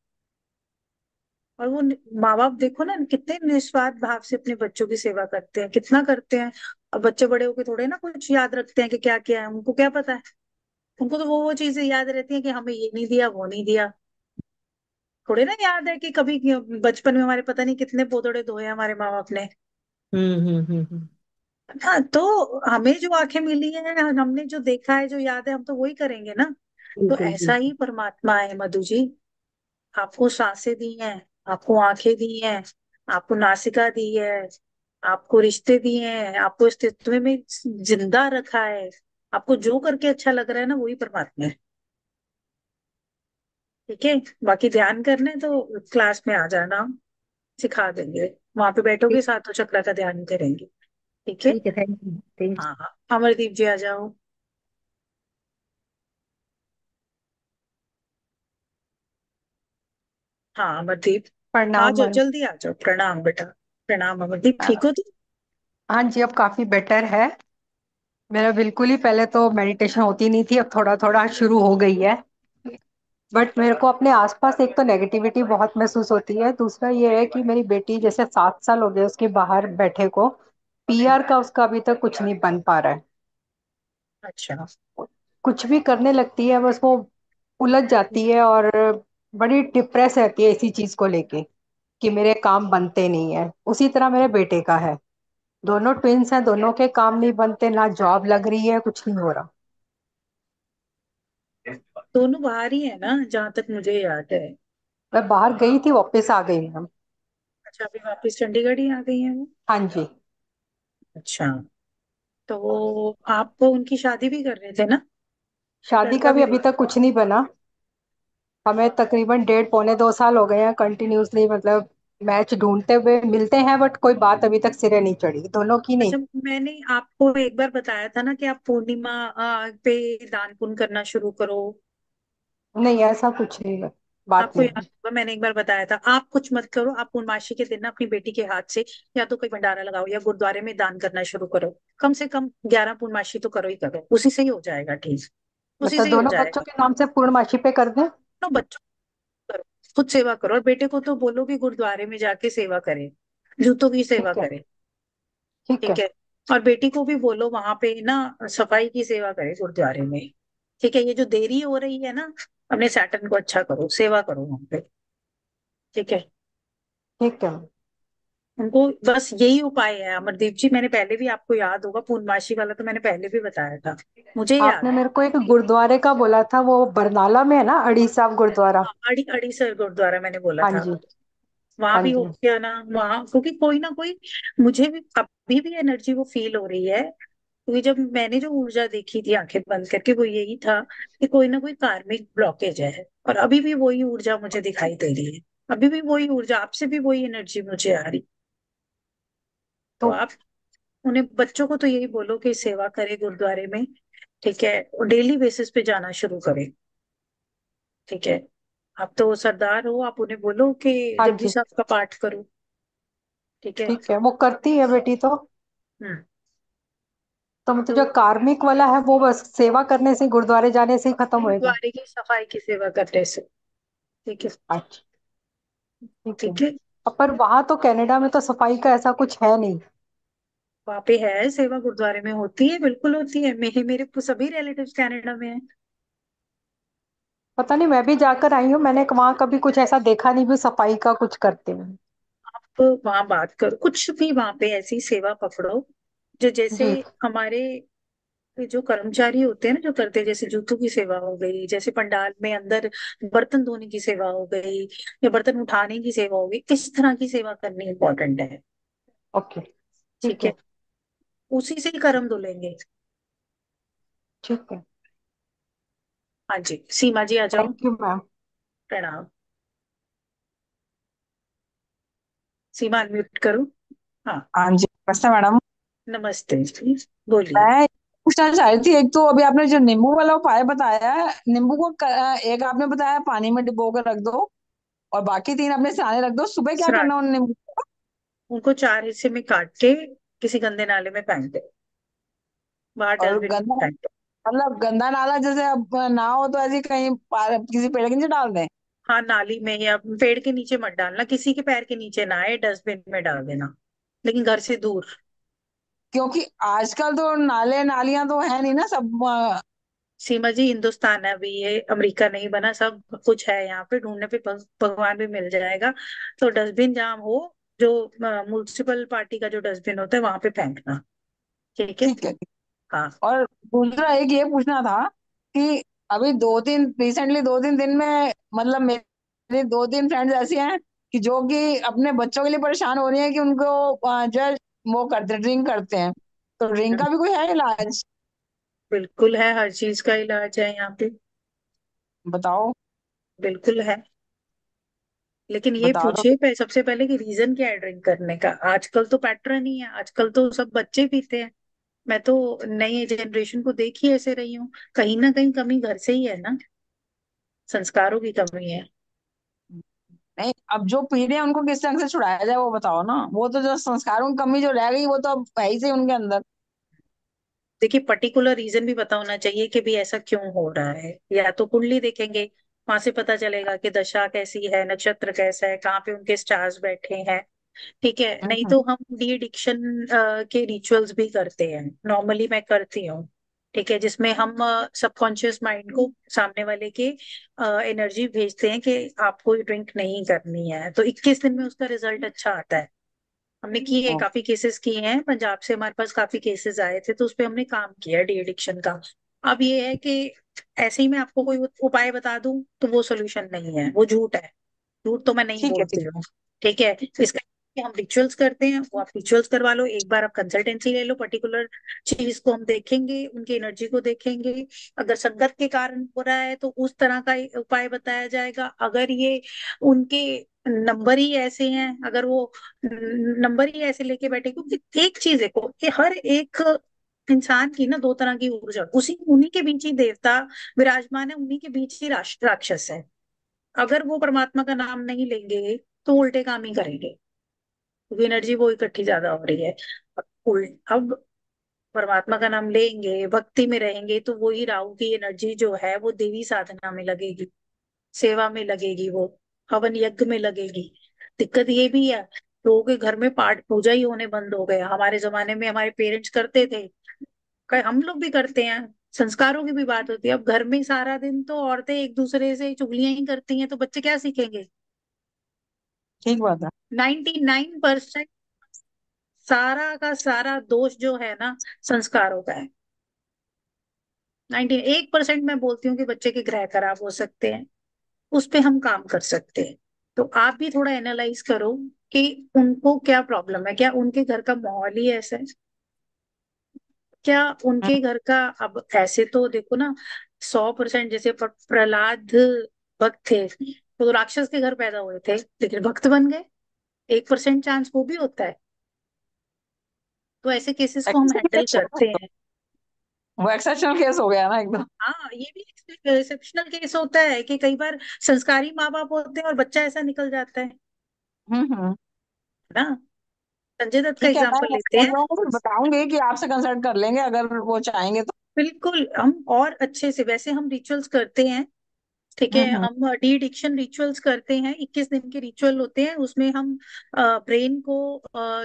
और वो माँ बाप देखो ना कितने निस्वार्थ भाव से अपने बच्चों की सेवा करते हैं, कितना करते हैं। अब बच्चे बड़े होके थोड़े ना कुछ याद रखते हैं कि क्या किया है, उनको क्या पता है। उनको तो वो चीजें याद रहती हैं कि हमें ये नहीं दिया वो नहीं दिया। थोड़े ना याद है कि कभी बचपन में हमारे पता नहीं कितने पोतड़े धोए हैं हमारे माँ बाप ने। हम्म। हाँ, तो हमें जो आंखें मिली है, हमने जो देखा है, जो याद है, हम तो वही करेंगे ना। तो बिल्कुल ऐसा ही बिल्कुल। परमात्मा है मधु जी। आपको सांसें दी हैं, आपको आंखें दी हैं, आपको नासिका दी है, आपको रिश्ते दिए हैं, आपको अस्तित्व में जिंदा रखा है। आपको जो करके अच्छा लग रहा है ना वही परमात्मा है। ठीक है। बाकी ध्यान करना है तो क्लास में आ जाना, सिखा देंगे। वहां पे बैठोगे, ठीक। सातों चक्र का ध्यान करेंगे। ठीक है। ठीक है, थैंक यू थैंक हाँ हाँ, अमरदीप जी आ जाओ। हाँ अमरदीप, आ प्रणाम जाओ मैम। जल्दी आ जाओ। प्रणाम बेटा। प्रणाम अमरदीप, ठीक हो तुम? हाँ जी, अब काफी बेटर है। मेरा बिल्कुल ही पहले तो मेडिटेशन होती नहीं थी, अब थोड़ा थोड़ा शुरू हो गई है। बट मेरे को अपने आसपास एक तो नेगेटिविटी बहुत महसूस होती है, दूसरा ये है कि मेरी बेटी जैसे 7 साल हो गए उसके बाहर बैठे को, पीआर का उसका अभी तक कुछ नहीं बन पा रहा है। अच्छा। कुछ भी करने लगती है बस वो उलझ जाती है, और बड़ी डिप्रेस रहती है इसी चीज को लेके कि मेरे काम बनते नहीं है। उसी तरह मेरे बेटे का है, दोनों ट्विंस हैं, दोनों के काम नहीं बनते, ना जॉब लग रही है, कुछ नहीं हो रहा। दोनों बाहर ही है ना जहां तक मुझे याद है। मैं बाहर गई थी, वापस आ गई मैम। अच्छा, अभी वापस चंडीगढ़ ही आ गई है वो? हाँ जी। अच्छा। तो आप तो उनकी शादी भी कर रहे थे ना? शादी लड़का का भी भी अभी देख। तक कुछ नहीं बना। हमें तकरीबन 1.5 पौने 2 साल हो गए हैं कंटिन्यूसली, मतलब मैच ढूंढते हुए मिलते हैं, बट कोई बात अभी तक सिरे नहीं चढ़ी, दोनों की नहीं। अच्छा, मैंने आपको एक बार बताया था ना कि आप पूर्णिमा पे दान पुण्य करना शुरू करो। नहीं, ऐसा कुछ नहीं, बात आपको नहीं याद है। होगा मैंने एक बार बताया था। आप कुछ मत करो, आप पूर्णमासी के दिन ना अपनी बेटी के हाथ से या तो कोई भंडारा लगाओ या गुरुद्वारे में दान करना शुरू करो। कम से कम 11 पूर्णमासी तो करो ही करो, उसी से ही हो जाएगा ठीक। उसी अच्छा, से ही हो दोनों बच्चों जाएगा। के नाम से पूर्णमासी पे कर दें? तो बच्चों को करो, खुद सेवा करो, और बेटे को तो बोलो कि गुरुद्वारे में जाके सेवा करे, जूतों की सेवा ठीक है। करे। ठीक ठीक है। है। और बेटी को भी बोलो वहां पे ना सफाई की सेवा करे गुरुद्वारे में। ठीक है। ये जो देरी हो रही है ना, अपने सैटर्न को अच्छा करो, सेवा करो वहां पे। ठीक है। ठीक है। उनको बस यही उपाय है अमरदीप जी। मैंने पहले भी, आपको याद होगा, पूर्णमासी वाला तो मैंने पहले भी बताया था, मुझे याद आपने है। मेरे को एक गुरुद्वारे का बोला था, वो बरनाला में है ना, अड़ी साहब गुरुद्वारा? हाँ, अड़ीसर गुरुद्वारा मैंने बोला हाँ था जी। आपको। वहां हाँ भी हो जी। गया ना वहां, क्योंकि कोई ना कोई, मुझे भी अभी भी एनर्जी वो फील हो रही है, क्योंकि जब मैंने जो ऊर्जा देखी थी आंखें बंद करके वो यही था कि कोई ना कोई कार्मिक ब्लॉकेज है। और अभी भी वही ऊर्जा मुझे दिखाई दे रही है, अभी भी वही ऊर्जा, आपसे भी वही एनर्जी मुझे आ रही। तो तो आप उन्हें, बच्चों को तो यही बोलो कि सेवा करे गुरुद्वारे में। ठीक है। और डेली बेसिस पे जाना शुरू करें। ठीक है। आप तो सरदार हो, आप उन्हें बोलो कि हाँ जपजी जी। साहब का पाठ करो। ठीक है। ठीक है, वो करती है बेटी तो। हम्म। तो मतलब जो तो कार्मिक वाला है वो बस सेवा करने से, गुरुद्वारे जाने से ही खत्म होएगा? गुरुद्वारे की सफाई की सेवा करने से। ठीक है। अच्छा। ठीक है। ठीक है। अब पर वहां तो कनाडा में तो सफाई का ऐसा कुछ है नहीं। वहां पे है सेवा, गुरुद्वारे में होती है, बिल्कुल होती है। मेरे सभी रिलेटिव्स कनाडा में है। पता नहीं, मैं भी जाकर आई हूँ, मैंने वहां कभी कुछ ऐसा देखा नहीं भी सफाई का कुछ करते हैं। आप वहां बात करो, कुछ भी वहां पे ऐसी सेवा पकड़ो जो जैसे जी। हमारे जो कर्मचारी होते हैं ना, जो करते हैं, जैसे जूतों की सेवा हो गई, जैसे पंडाल में अंदर बर्तन धोने की सेवा हो गई, या बर्तन उठाने की सेवा हो गई, इस तरह की सेवा करनी इंपॉर्टेंट है। ओके। ठीक ठीक है। है। उसी से ही कर्म धुलेंगे। ठीक है। हाँ जी, सीमा जी आ जाओ। Thank you ma'am. प्रणाम। सीमा अनम्यूट करो। हाँ। हाँ जी, नमस्ते मैडम। नमस्ते जी, बोलिए। मैं पूछना चाह रही थी, एक तो अभी आपने जो नींबू वाला उपाय बताया है, नींबू को एक आपने बताया पानी में डुबो कर रख दो, और बाकी तीन अपने सराने रख दो, सुबह क्या श्राद्ध। करना उन नींबू को? उनको 4 हिस्से में काट के किसी गंदे नाले में फेंक दे, बाहर और डस्टबिन गंदा, में फेंक दे। मतलब गंदा नाला जैसे अब ना हो तो ऐसे ही कहीं किसी पेड़ के नीचे डाल दें? हाँ, नाली में या पेड़ के नीचे मत डालना, किसी के पैर के नीचे ना आए, डस्टबिन में डाल देना, लेकिन घर से दूर। क्योंकि आजकल तो नाले नालियां तो है नहीं ना सब। सीमा जी, हिंदुस्तान है अभी, ये अमेरिका नहीं बना, सब कुछ है यहाँ पे, ढूंढने पे भगवान भी मिल जाएगा। तो डस्टबिन जहाँ हो, जो म्युनिसिपल पार्टी का जो डस्टबिन होता है वहां पे फेंकना। ठीक है। ठीक है। हाँ। और दूसरा एक ये पूछना था कि अभी दो तीन रिसेंटली 2-3 दिन में, मतलब मेरे 2-3 फ्रेंड्स ऐसी हैं कि जो कि अपने बच्चों के लिए परेशान हो रही हैं कि उनको जो है वो करते ड्रिंक करते हैं, तो ड्रिंक का भी कोई है इलाज? बिल्कुल है, हर चीज का इलाज है यहाँ पे। बताओ। बिल्कुल है। लेकिन ये बता दो। पूछिए सबसे पहले कि रीजन क्या है ड्रिंक करने का। आजकल तो पैटर्न ही है, आजकल तो सब बच्चे पीते हैं। मैं तो नई जनरेशन को देख ही ऐसे रही हूँ। कहीं ना कहीं कमी घर से ही है ना, संस्कारों की कमी है। नहीं, अब जो पी रहे हैं उनको किस ढंग से छुड़ाया जाए वो बताओ ना। वो तो जो संस्कारों की कमी जो रह गई वो तो अब है ही से उनके अंदर। देखिए, पर्टिकुलर रीजन भी पता होना चाहिए कि भी ऐसा क्यों हो रहा है। या तो कुंडली देखेंगे, वहां से पता चलेगा कि दशा कैसी है, नक्षत्र कैसा है, कहाँ पे उनके स्टार्स बैठे हैं। ठीक है। नहीं हम्म। तो हम डी एडिक्शन के रिचुअल्स भी करते हैं, नॉर्मली मैं करती हूँ। ठीक है, जिसमें हम सबकॉन्शियस माइंड को सामने वाले के एनर्जी भेजते हैं कि आपको ड्रिंक नहीं करनी है, तो 21 दिन में उसका रिजल्ट अच्छा आता है। हमने किए हैं, ओ, काफी केसेस किए हैं, पंजाब से हमारे पास काफी केसेस आए थे, तो उस पे हमने काम किया डी एडिक्शन का। अब ये है कि ऐसे ही मैं आपको कोई उपाय बता दूं तो वो सोल्यूशन नहीं है, वो झूठ है। झूठ तो मैं नहीं ठीक है। बोलती हूँ। ठीक है। तो इसका कि हम रिचुअल्स करते हैं, वो आप रिचुअल्स करवा लो, एक बार आप कंसल्टेंसी ले लो, पर्टिकुलर चीज को हम देखेंगे, उनकी एनर्जी को देखेंगे। अगर संगत के कारण हो रहा है तो उस तरह का उपाय बताया जाएगा। अगर ये उनके नंबर ही ऐसे हैं, अगर वो नंबर ही ऐसे लेके बैठे, क्योंकि एक चीज देखो कि हर एक इंसान की ना दो तरह की ऊर्जा, उसी उन्हीं के बीच ही देवता विराजमान है, उन्हीं के बीच ही राक्षस है। अगर वो परमात्मा का नाम नहीं लेंगे तो उल्टे काम ही करेंगे, क्योंकि एनर्जी वो इकट्ठी ज्यादा हो रही है। अब परमात्मा का नाम लेंगे, भक्ति में रहेंगे, तो वही राहु की एनर्जी जो है वो देवी साधना में लगेगी, सेवा में लगेगी, वो हवन यज्ञ में लगेगी। दिक्कत ये भी है, लोगों के घर में पाठ पूजा ही होने बंद हो गया। हमारे जमाने में हमारे पेरेंट्स करते थे, हम लोग भी करते हैं, संस्कारों की भी बात होती है। अब घर में सारा दिन तो औरतें एक दूसरे से चुगलियां ही करती हैं, तो बच्चे क्या सीखेंगे। ठीक बात है। 99% सारा का सारा दोष जो है ना, संस्कारों का है। 1% मैं बोलती हूँ कि बच्चे के ग्रह खराब हो सकते हैं, उस पे हम काम कर सकते हैं। तो आप भी थोड़ा एनालाइज करो कि उनको क्या प्रॉब्लम है, क्या उनके घर का माहौल ही ऐसा है, क्या उनके घर का। अब ऐसे तो देखो ना, 100% जैसे प्रहलाद भक्त थे, तो राक्षस के घर पैदा हुए थे लेकिन भक्त बन गए। 1% चांस वो भी होता है। तो ऐसे केसेस को हम एक्सेप्शनल हैंडल केस हो गया करते तो। हैं। वो एक्सेप्शनल केस हो गया ना एकदम। हाँ, ये भी एक्सेप्शनल केस होता है कि कई बार संस्कारी माँ बाप होते हैं और बच्चा ऐसा निकल जाता है हम्म। ना। संजय दत्त का ठीक है, मैं एग्जाम्पल लेते उन हैं। लोगों को भी बताऊंगी कि आपसे कंसल्ट कर लेंगे अगर वो चाहेंगे तो। बिल्कुल, हम और अच्छे से, वैसे हम रिचुअल्स करते हैं ठीक है। हम डी एडिक्शन रिचुअल्स करते हैं, 21 दिन के रिचुअल होते हैं। उसमें हम ब्रेन को,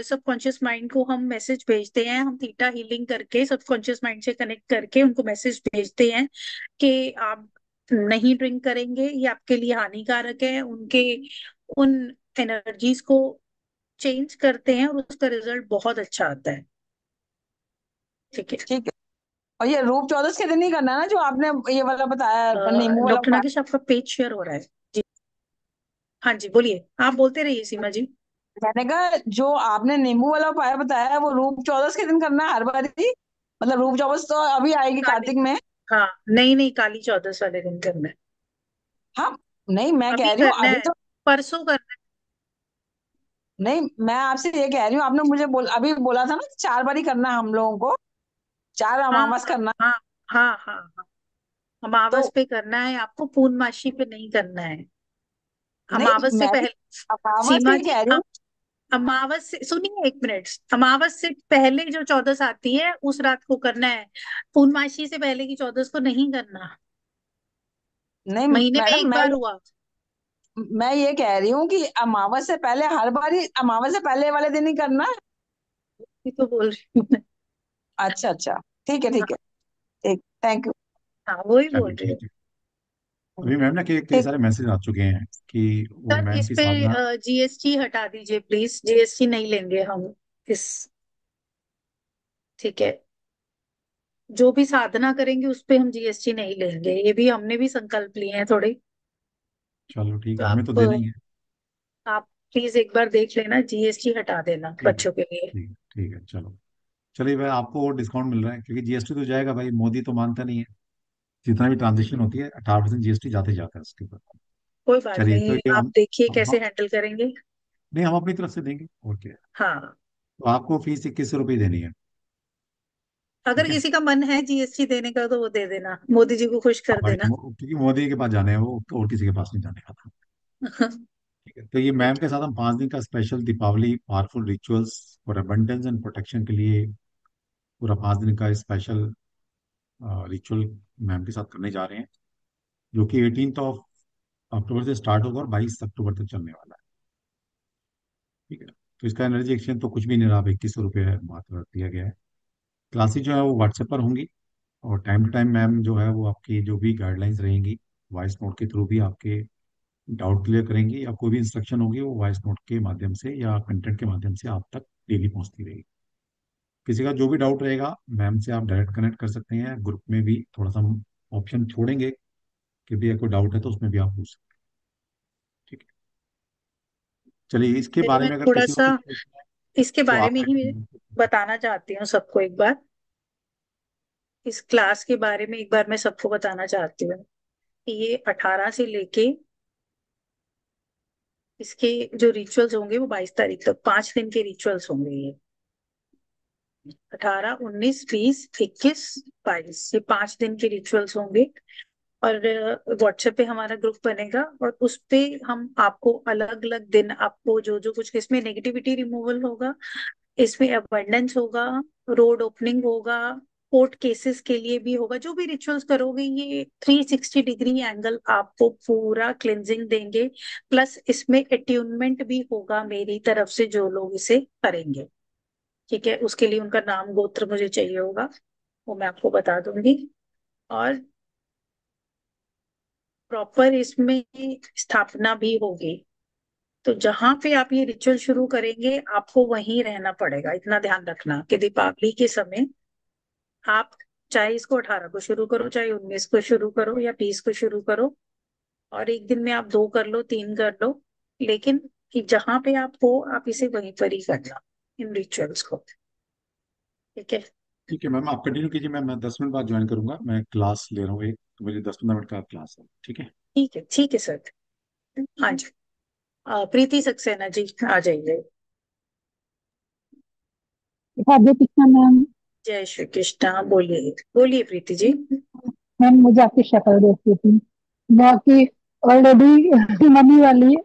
सबकॉन्शियस माइंड को हम मैसेज भेजते हैं। हम थीटा हीलिंग करके सबकॉन्शियस माइंड से कनेक्ट करके उनको मैसेज भेजते हैं कि आप नहीं ड्रिंक करेंगे, ये आपके लिए हानिकारक है। उनके उन एनर्जीज को चेंज करते हैं और उसका रिजल्ट बहुत अच्छा आता है। ठीक है। ठीक है। और ये रूप चौदस के दिन ही करना है ना, जो आपने ये वाला बताया, नींबू वाला डॉक्टर उपाय? नागेश, आपका पेज शेयर हो रहा है जी। हाँ जी, बोलिए, आप बोलते रहिए सीमा जी। मैंने कहा जो आपने नींबू वाला उपाय बताया है वो रूप चौदस के दिन करना है हर बार ही? मतलब रूप चौदस तो अभी आएगी काली, कार्तिक में। हाँ, नहीं नहीं, काली चौदस वाले दिन करना है। हाँ, नहीं मैं अभी कह रही हूँ करना अभी है, तो। परसों करना नहीं, मैं आपसे ये कह रही हूँ, आपने मुझे अभी बोला था ना कि 4 बार ही करना है हम लोगों को, 4 है। हाँ अमावस हाँ करना। हाँ हाँ हाँ हाँ। अमावस तो पे करना है आपको, पूर्णमासी पे नहीं करना है। नहीं, अमावस से मैं भी पहले। अमावस सीमा ही जी, कह रही हूँ। अमावस से सुनिए, एक मिनट। अमावस से पहले जो चौदस आती है उस रात को करना है। पूर्णमासी से पहले की चौदस को नहीं करना। नहीं महीने में मैडम, एक बार हुआ। मैं ये कह रही हूँ कि अमावस से पहले हर बार ही, अमावस से पहले वाले दिन ही करना है। ये तो बोल रही हूँ मैं। अच्छा अच्छा, ठीक है ठीक है, ठीक, थैंक यू। हाँ, वही बोल चलिए रही हूँ। ठीक है। अभी मैम ना कई ठीक। सारे मैसेज आ चुके हैं कि वो सर, मैम इस की पे साधना। जीएसटी हटा दीजिए प्लीज, जीएसटी नहीं लेंगे हम इस। ठीक है। जो भी साधना करेंगे उस पे हम जीएसटी नहीं लेंगे, ये भी हमने भी संकल्प लिए हैं थोड़े। चलो ठीक तो है, हमें तो देना ही है। आप प्लीज एक बार देख लेना, जीएसटी हटा देना ठीक है बच्चों के लिए। ठीक है ठीक है, चलो। चलिए भाई, आपको और डिस्काउंट मिल रहा है क्योंकि जीएसटी तो जाएगा भाई, मोदी तो मानता नहीं है। जितना भी ट्रांजेक्शन होती है 18% जीएसटी जाते जाता है उसके ऊपर। कोई बात चलिए तो नहीं, ये आप देखिए हम कैसे हैंडल करेंगे। नहीं, हम अपनी तरफ से देंगे और क्या है। हाँ। तो आपको फीस 2100 रुपये देनी है। अगर ठीक है। किसी का मन है जीएसटी देने का तो वो दे देना, मोदी जी को खुश कर भाई देना। क्योंकि मोदी के पास जाने हैं वो, तो और किसी के पास नहीं जाने का था। ठीक है, तो ये मैम ठीक के साथ हम 5 दिन का special Deepavali powerful rituals for abundance and protection के लिए पूरा 5 दिन का स्पेशल रिचुअल मैम के साथ करने जा रहे हैं, जो कि 18 अक्टूबर से स्टार्ट होगा और 22 अक्टूबर तक चलने वाला है। ठीक है। तो इसका एनर्जी एक्सचेंज तो कुछ भी नहीं रहा, 2100 रुपये मात्र रख दिया गया है। क्लासेज जो है वो व्हाट्सएप पर होंगी, और टाइम टू टाइम मैम जो है वो आपकी जो भी गाइडलाइंस रहेंगी वॉइस नोट के थ्रू भी आपके डाउट क्लियर करेंगी, या कोई भी इंस्ट्रक्शन होगी वो वॉइस नोट के माध्यम से या कंटेंट के माध्यम से आप तक डेली पहुंचती रहेगी। किसी का जो भी डाउट रहेगा मैम से आप डायरेक्ट कनेक्ट कर सकते हैं। ग्रुप में भी थोड़ा सा हम ऑप्शन छोड़ेंगे कि भी कोई डाउट है तो उसमें भी आप पूछ सकते हैं। ठीक है। चलिए, इसके है। बारे मैं में अगर थोड़ा किसी को सा कुछ पूछना है इसके तो बारे आप में ही बताना चाहती हूँ सबको एक बार। इस क्लास के बारे में एक बार मैं सबको बताना चाहती हूँ कि ये 18 से लेके इसके जो रिचुअल्स होंगे वो 22 तारीख तक, 5 दिन के रिचुअल्स होंगे ये। 18, 19, 20, 21, 22, ये 5 दिन के रिचुअल्स होंगे। और व्हाट्सएप पे हमारा ग्रुप बनेगा और उस पे हम आपको अलग अलग दिन, आपको जो जो कुछ, इसमें नेगेटिविटी रिमूवल होगा, इसमें अबंडेंस होगा, रोड ओपनिंग होगा, कोर्ट केसेस के लिए भी होगा। जो भी रिचुअल्स करोगे ये 360 डिग्री एंगल आपको पूरा क्लिनजिंग देंगे। प्लस इसमें अट्यूनमेंट भी होगा मेरी तरफ से जो लोग इसे करेंगे। ठीक है, उसके लिए उनका नाम गोत्र मुझे चाहिए होगा, वो मैं आपको बता दूंगी। और प्रॉपर इसमें स्थापना भी होगी। तो जहां पे आप ये रिचुअल शुरू करेंगे आपको वहीं रहना पड़ेगा। इतना ध्यान रखना कि दीपावली के समय आप चाहे इसको 18 को शुरू करो, चाहे 19 को शुरू करो, या 20 को शुरू करो, और एक दिन में आप 2 कर लो, 3 कर लो, लेकिन कि जहां पे आप हो आप इसे वहीं पर ही करना, इन रिचुअल्स को। ठीक है। ठीक है मैम, आप कंटिन्यू कीजिए। मैं 10 मिनट बाद ज्वाइन करूंगा, मैं क्लास ले रहा हूँ एक, तो मुझे 10-15 मिनट का क्लास है। ठीक है। ठीक है, ठीक है सर। हाँ जी। प्रीति सक्सेना जी आ जाइए। राधे कृष्णा मैम। जय श्री कृष्णा। बोलिए बोलिए प्रीति जी। मैम मुझे आपकी शक्ल देखी थी, मैं आपकी ऑलरेडी मनी वाली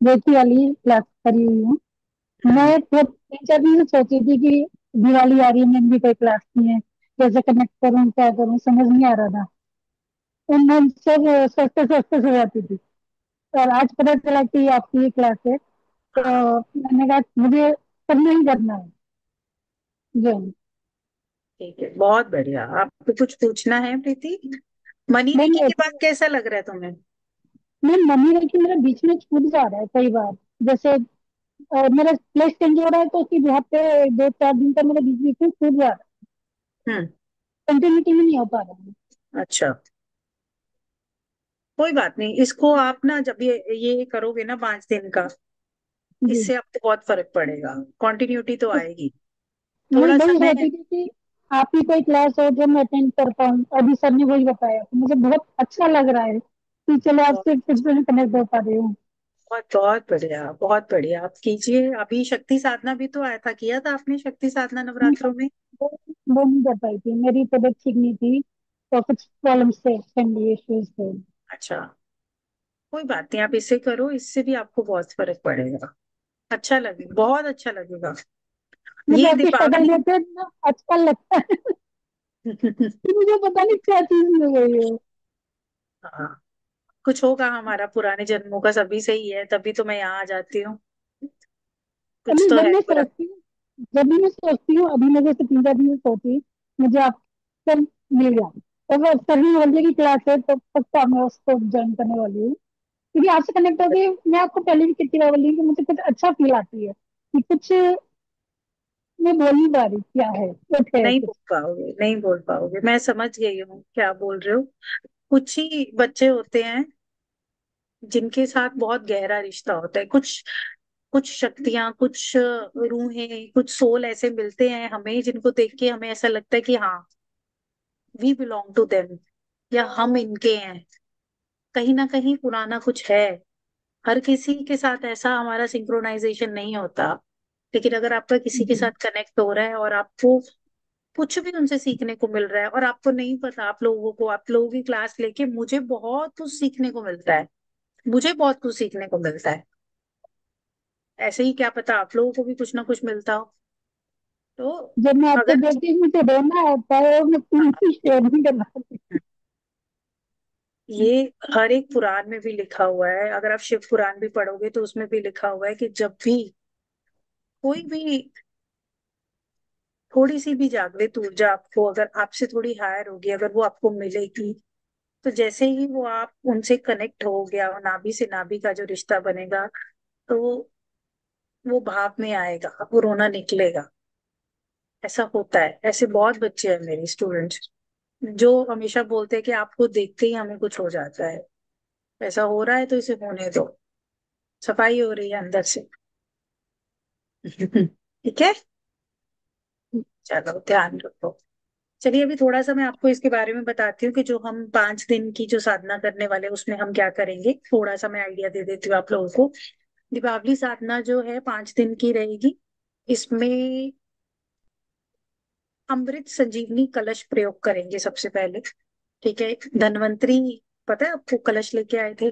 बेटी वाली क्लास करी हुई हूँ। मैं तो 3-4 दिन से सोची थी कि दिवाली आ रही है, मैंने भी कोई क्लास नहीं है, कैसे कनेक्ट करूँ क्या करूँ समझ नहीं आ रहा था। उन हम सब सस्ते सस्ते से जाती थी। और आज पता चला कि आपकी ये क्लास है, तो हाँ मैंने कहा मुझे करना ही करना है। जी। ठीक है, बहुत बढ़िया। आपको कुछ पूछना है प्रीति? मनी मैम रेकी के बाद ऐसे, कैसा लग रहा है तुम्हें? मैम मनी रखी मेरा बीच में छूट जा रहा है कई बार। जैसे मेरा प्लेस चेंज हो रहा है, तो फिर यहाँ पे 2-4 दिन तक मेरा बीच बीच में छूट जा रहा है, हम्म। कंटिन्यूटी में नहीं हो पा रहा है। अच्छा, कोई बात नहीं। इसको आप ना जब ये करोगे ना 5 दिन का, जी। इससे आपको बहुत फर्क पड़ेगा, कंटिन्यूटी तो बस आएगी। मैं थोड़ा वही समय। सोची थी कि आप ही कोई क्लास हो जो मैं अटेंड कर पाऊँ। अभी सर ने वही बताया, तो मुझे बहुत अच्छा लग रहा है कि चलो आपसे फिर से कनेक्ट हो पा रही हूँ। बहुत बहुत बढ़िया, बहुत बढ़िया। आप कीजिए। अभी शक्ति साधना भी तो आया था, किया था आपने शक्ति साधना नवरात्रों में? वो वो नहीं कर पाई थी, मेरी तबीयत ठीक नहीं थी, तो कुछ प्रॉब्लम से, फैमिली इश्यूज थे। अच्छा, कोई बात नहीं, आप इसे करो, इससे भी आपको बहुत फर्क पड़ेगा। अच्छा लगेगा, बहुत अच्छा लगेगा। मुझे ये आपकी शक्ल दीपावली। देख के ना अच्छा लगता है कि मुझे पता नहीं क्या चीज मिल गई है। हाँ, कुछ होगा, हमारा पुराने जन्मों का सभी सही है, तभी तो मैं यहाँ आ जाती हूँ। कुछ अभी तो जब है मैं पूरा। सोचती हूँ, जब भी मैं सोचती हूँ, अभी मैं जैसे 3-4 दिन में सोची, मुझे आपसे मिल गया, तो मैं सर ने बोलिए की क्लास है, तो पक्का मैं उसको ज्वाइन करने वाली हूँ। क्योंकि आपसे कनेक्ट होके मैं आपको पहले भी कितनी बार बोली हूँ कि मुझे कुछ अच्छा फील आती है कि कुछ मैं बोल नहीं पा रही क्या है, कुछ है नहीं कुछ। बोल पाओगे, नहीं बोल पाओगे, मैं समझ गई हूँ क्या बोल रहे हो। कुछ ही बच्चे होते हैं जिनके साथ बहुत गहरा रिश्ता होता है। कुछ कुछ शक्तियां, कुछ रूहें, कुछ सोल ऐसे मिलते हैं हमें, जिनको देख के हमें ऐसा लगता है कि हाँ, वी बिलोंग टू देम, या हम इनके हैं। कहीं ना कहीं पुराना कुछ है। हर किसी के साथ ऐसा हमारा सिंक्रोनाइजेशन नहीं होता। लेकिन अगर आपका किसी के जी। साथ कनेक्ट हो रहा है और आपको कुछ भी उनसे सीखने को मिल रहा है, और आपको नहीं पता, आप लोगों की क्लास लेके मुझे बहुत कुछ सीखने को मिलता है। मुझे बहुत कुछ सीखने को मिलता है। ऐसे ही क्या पता आप लोगों को भी कुछ ना कुछ मिलता हो। तो जब मैं आपको अगर देखती हूँ मुझे रोना आता है, और मैं पूरी शेयर नहीं कर पाती। ये हर एक पुराण में भी लिखा हुआ है, अगर आप शिव पुराण भी पढ़ोगे तो उसमें भी लिखा हुआ है कि जब भी कोई भी थोड़ी सी भी जागृत ऊर्जा आपको, अगर आपसे थोड़ी हायर होगी, अगर वो आपको मिलेगी, तो जैसे ही वो आप उनसे कनेक्ट हो गया, नाभि से नाभि का जो रिश्ता बनेगा, तो वो भाव में आएगा, वो रोना निकलेगा। ऐसा होता है। ऐसे बहुत बच्चे हैं मेरे स्टूडेंट्स जो हमेशा बोलते हैं कि आपको देखते ही हमें कुछ हो जाता है। ऐसा हो रहा है तो इसे होने दो, सफाई हो रही है अंदर से। ठीक है, चलो ध्यान रखो। चलिए, अभी थोड़ा सा मैं आपको इसके बारे में बताती हूँ कि जो हम 5 दिन की जो साधना करने वाले हैं उसमें हम क्या करेंगे। थोड़ा सा मैं आइडिया दे देती हूँ आप लोगों को। दीपावली साधना जो है 5 दिन की रहेगी। इसमें अमृत संजीवनी कलश प्रयोग करेंगे सबसे पहले। ठीक है, धन्वंतरी, पता है आपको, कलश लेके आए थे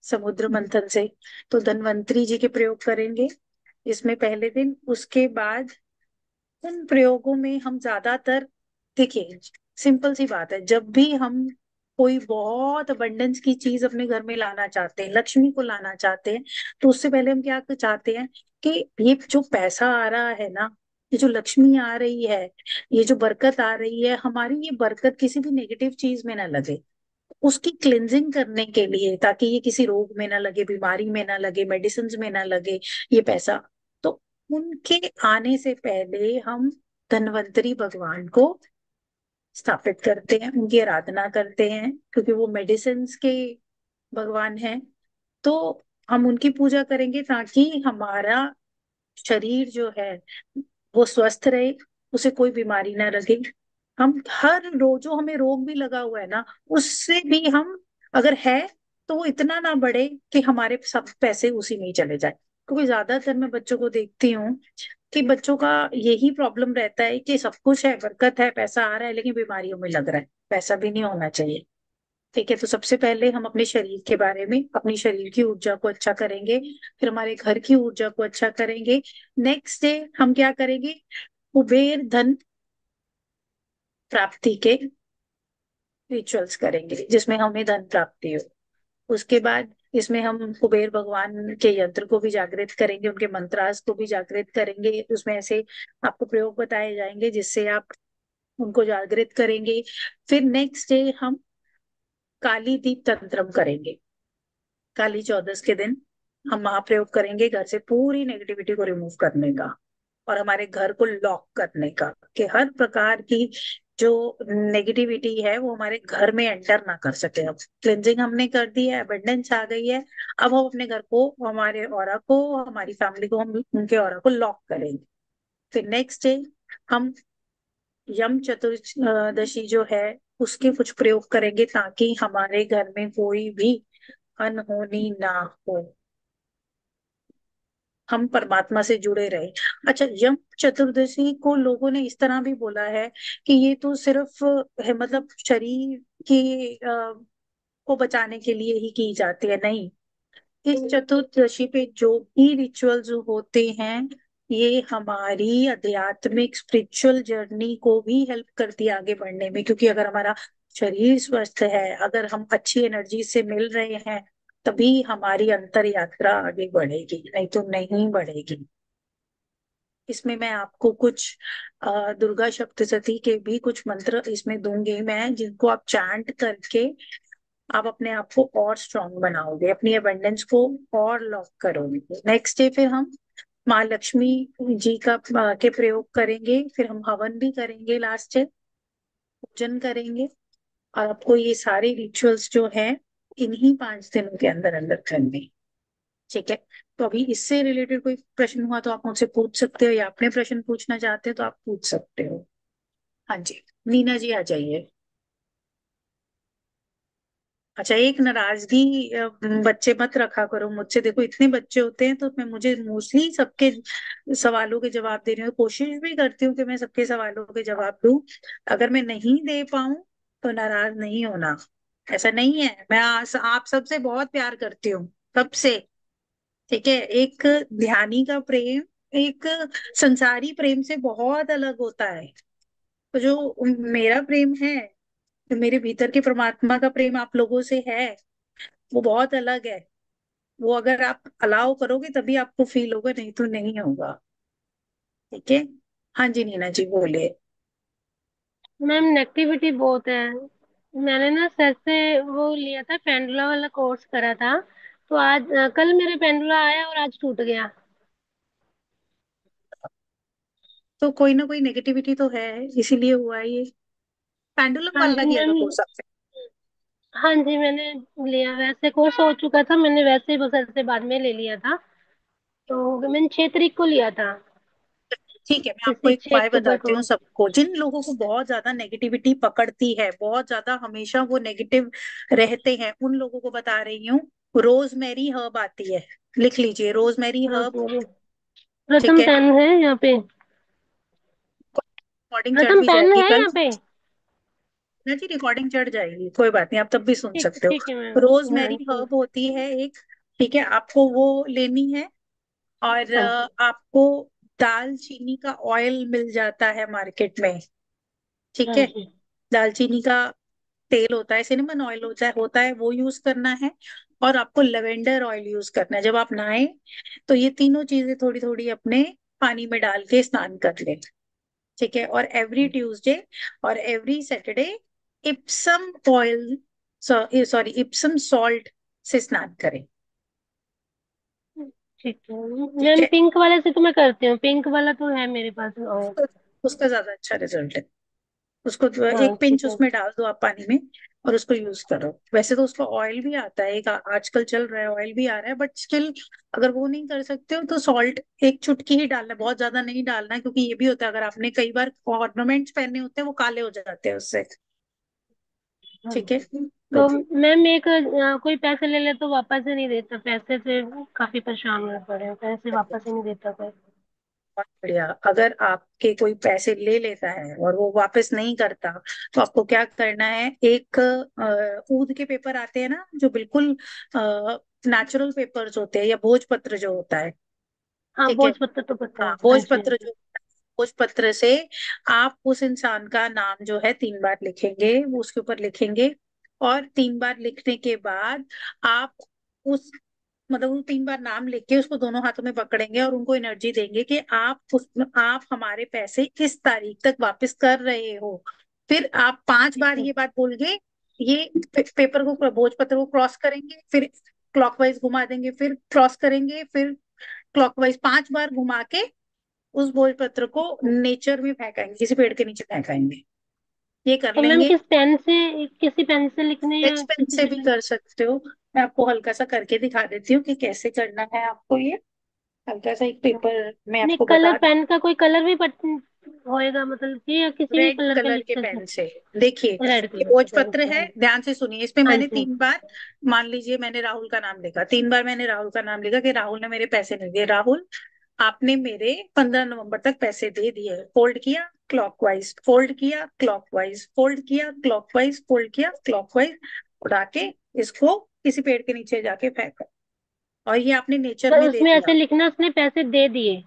समुद्र मंथन से। तो धन्वंतरी जी के प्रयोग करेंगे इसमें पहले दिन। उसके बाद उन प्रयोगों में हम ज्यादातर, देखिए, सिंपल सी बात है, जब भी हम कोई बहुत अबंडेंस की चीज अपने घर में लाना चाहते हैं, लक्ष्मी को लाना चाहते हैं, तो उससे पहले हम क्या चाहते हैं कि ये जो पैसा आ रहा है ना, ये जो लक्ष्मी आ रही है, ये जो बरकत आ रही है हमारी, ये बरकत किसी भी नेगेटिव चीज में ना लगे। उसकी क्लिनजिंग करने के लिए, ताकि ये किसी रोग में ना लगे, बीमारी में ना लगे, मेडिसिन में ना लगे ये पैसा। तो उनके आने से पहले हम धन्वंतरी भगवान को स्थापित करते हैं, उनकी आराधना करते हैं, क्योंकि वो मेडिसिन के भगवान हैं। तो हम उनकी पूजा करेंगे ताकि हमारा शरीर जो है वो स्वस्थ रहे, उसे कोई बीमारी ना लगे। हम हर रोज जो हमें रोग भी लगा हुआ है ना, उससे भी हम, अगर है, तो वो इतना ना बढ़े कि हमारे सब पैसे उसी में ही चले जाए। क्योंकि ज्यादातर मैं बच्चों को देखती हूँ कि बच्चों का यही प्रॉब्लम रहता है कि सब कुछ है, बरकत है, पैसा आ रहा है, लेकिन बीमारियों में लग रहा है। पैसा भी नहीं होना चाहिए। ठीक है, तो सबसे पहले हम अपने शरीर के बारे में, अपनी शरीर की ऊर्जा को अच्छा करेंगे। फिर हमारे घर की ऊर्जा को अच्छा करेंगे। नेक्स्ट डे हम क्या करेंगे, कुबेर धन प्राप्ति के रिचुअल्स करेंगे जिसमें हमें धन प्राप्ति हो। उसके बाद इसमें हम कुबेर भगवान के यंत्र को भी जागृत करेंगे, उनके मंत्रास को भी जागृत करेंगे। उसमें ऐसे आपको प्रयोग बताए जाएंगे जिससे आप उनको जागृत करेंगे। फिर नेक्स्ट डे हम काली दीप तंत्रम करेंगे। काली चौदस के दिन हम महाप्रयोग करेंगे घर से पूरी नेगेटिविटी को रिमूव करने का और हमारे घर को लॉक करने का, कि हर प्रकार की जो नेगेटिविटी है वो हमारे घर में एंटर ना कर सके। अब क्लिनजिंग हमने कर दी है, एबंडेंस आ गई है। अब हम अपने घर को, हमारे ऑरा को, हमारी फैमिली को, हम उनके ऑरा को लॉक करेंगे। फिर नेक्स्ट डे हम यम चतुर्दशी जो है उसके कुछ प्रयोग करेंगे ताकि हमारे घर में कोई भी अनहोनी ना हो, हम परमात्मा से जुड़े रहे। अच्छा, यम चतुर्दशी को लोगों ने इस तरह भी बोला है कि ये तो सिर्फ है, मतलब शरीर की को बचाने के लिए ही की जाती है। नहीं, इस चतुर्दशी पे जो भी रिचुअल्स होते हैं ये हमारी आध्यात्मिक स्पिरिचुअल जर्नी को भी हेल्प करती है आगे बढ़ने में। क्योंकि अगर हमारा शरीर स्वस्थ है, अगर हम अच्छी एनर्जी से मिल रहे हैं, तभी हमारी अंतर यात्रा आगे बढ़ेगी, नहीं तो नहीं बढ़ेगी। इसमें मैं आपको कुछ दुर्गा सप्तशती के भी कुछ मंत्र इसमें दूंगी मैं, जिनको आप चैंट करके आप अपने आप को और स्ट्रांग बनाओगे, अपनी एबंडेंस को और लॉक करोगे। नेक्स्ट डे फिर हम माँ लक्ष्मी जी का के प्रयोग करेंगे। फिर हम हवन भी करेंगे, लास्ट डे पूजन करेंगे। और आपको ये सारे रिचुअल्स जो है इन्हीं 5 दिनों के अंदर अंदर करने। ठीक है, तो अभी इससे रिलेटेड कोई प्रश्न हुआ तो आप मुझसे पूछ सकते हो, या अपने प्रश्न पूछना चाहते हो तो आप पूछ सकते हो। हाँ जी, नीना जी आ जाइए। अच्छा, एक नाराजगी बच्चे मत रखा करो मुझसे। देखो इतने बच्चे होते हैं तो मैं मुझे मोस्टली सबके सवालों के जवाब दे रही हूँ, कोशिश भी करती हूँ कि मैं सबके सवालों के जवाब दूं। अगर मैं नहीं दे पाऊं तो नाराज नहीं होना, ऐसा नहीं है। मैं आप सबसे बहुत प्यार करती हूँ, सबसे। ठीक है, एक ध्यानी का प्रेम एक संसारी प्रेम से बहुत अलग होता है। तो जो मेरा प्रेम है, जो मेरे भीतर के परमात्मा का प्रेम आप लोगों से है, वो बहुत अलग है। वो अगर आप अलाउ करोगे तभी आपको फील होगा, नहीं तो नहीं होगा। ठीक है। हाँ जी नीना जी बोलिए। मैम नेगेटिविटी बहुत है। मैंने ना सर से वो लिया था, पेंडुला वाला कोर्स करा था। तो आज कल मेरे पेंडुला आया और आज टूट गया। तो कोई ना कोई नेगेटिविटी तो है, इसीलिए हुआ है ये। पेंडुलम हाँ वाला जी किया था मैम। कोर्स आपने? हाँ जी मैंने लिया, वैसे कोर्स हो चुका था, मैंने वैसे ही बस सर से बाद में ले लिया था। तो मैंने 6 तारीख को लिया था। ठीक है, मैं आपको इसी एक छह उपाय अक्टूबर बताती को। हूँ। सबको, जिन लोगों को बहुत ज्यादा नेगेटिविटी पकड़ती है, बहुत ज्यादा हमेशा वो नेगेटिव रहते हैं, उन लोगों को बता रही हूँ। रोजमेरी हर्ब आती है, लिख लीजिए रोजमेरी हर्ब। रोजमेरी। ठीक प्रथम है, पेन है यहाँ पे। रिकॉर्डिंग चढ़ प्रथम भी पेन जाएगी है कल। यहाँ पे। ना जी, रिकॉर्डिंग चढ़ जाएगी, कोई बात नहीं, आप तब भी सुन ठीक सकते ठीक है हो। मैम। हाँ रोजमेरी ठीक। हर्ब होती है एक। ठीक है, आपको वो लेनी है। और हाँ जी। आपको दालचीनी का ऑयल मिल जाता है मार्केट में। ठीक हाँ है, जी। दालचीनी का तेल होता है, सिनेमन ऑयल होता है वो यूज करना है। और आपको लेवेंडर ऑयल यूज करना है। जब आप नहाए तो ये तीनों चीजें थोड़ी थोड़ी अपने पानी में डाल के स्नान कर ले। ठीक है, और एवरी ट्यूसडे और every Saturday Epson oil, sorry Epsom salt से स्नान करें। ठीक है ठीक मैम, है, पिंक वाले से तो मैं करती हूँ, पिंक वाला तो है मेरे पास और। उसका उसका ज्यादा अच्छा रिजल्ट है। उसको तो हाँ एक पिंच ठीक है। उसमें डाल दो आप पानी में, और उसको यूज करो। वैसे तो उसका ऑयल भी आता है, एक आजकल चल रहा है, ऑयल भी आ रहा है, बट स्टिल अगर वो नहीं कर सकते हो तो सॉल्ट एक चुटकी ही डालना है, बहुत ज्यादा नहीं डालना, क्योंकि ये भी होता है, अगर आपने कई बार ऑर्नामेंट्स पहने होते हैं वो काले हो जाते हैं उससे। हाँ ठीक है, जी। तो मैम एक कोई पैसे ले ले तो वापस ही नहीं देता, पैसे से काफी परेशान हुए पड़े हैं, पैसे वापस ही नहीं देता कोई। बहुत बढ़िया। अगर आपके कोई पैसे ले लेता है और वो वापस नहीं करता, तो आपको क्या करना है, एक ऊद के पेपर आते हैं ना, जो बिल्कुल नेचुरल पेपर्स होते हैं, या भोजपत्र जो होता है। हाँ ठीक है, भोजपत्र तो पता हाँ है, हाँ जी हाँ भोजपत्र जी। जो भोजपत्र से आप उस इंसान का नाम जो है 3 बार लिखेंगे, वो उसके ऊपर लिखेंगे। और 3 बार लिखने के बाद आप उस मतलब वो 3 बार नाम लिख के उसको दोनों हाथों में पकड़ेंगे और उनको एनर्जी देंगे कि आप हमारे पैसे इस तारीख तक वापस कर रहे हो। फिर आप 5 बार ये बात बोल के ये पेपर को भोजपत्र को क्रॉस करेंगे, फिर क्लॉकवाइज घुमा देंगे, फिर क्रॉस करेंगे, फिर क्लॉकवाइज 5 बार घुमा के उस भोजपत्र को नेचर में फेंकाएंगे, किसी पेड़ के नीचे फेंकाएंगे। ये कर तो मैम लेंगे। किसी पेन से लिखने या स्केच पेन किसी से भी कलर? कर सकते हो। मैं आपको हल्का सा करके दिखा देती हूँ कि कैसे करना है आपको ये। हल्का सा एक पेपर में नहीं, आपको कलर बता। पेन का कोई कलर भी होएगा मतलब कि, या किसी भी रेड कलर का कलर लिख के सकते पेन से। देखिए, हैं? रेड ये कलर के पेन भोजपत्र से, है, हाँ। ध्यान से सुनिए। इसमें हाँ मैंने जी। 3 बार, मान लीजिए मैंने राहुल का नाम लिखा, 3 बार मैंने राहुल का नाम लिखा कि राहुल ने मेरे पैसे नहीं दिए। राहुल, आपने मेरे 15 नवंबर तक पैसे दे दिए। फोल्ड किया क्लॉकवाइज, फोल्ड किया क्लॉकवाइज, फोल्ड किया क्लॉकवाइज, फोल्ड किया क्लॉकवाइज, उड़ा के इसको किसी पेड़ के नीचे जाके फेंका। और ये आपने नेचर तो में दे उसमें दिया। ऐसे लिखना उसने पैसे दे दिए?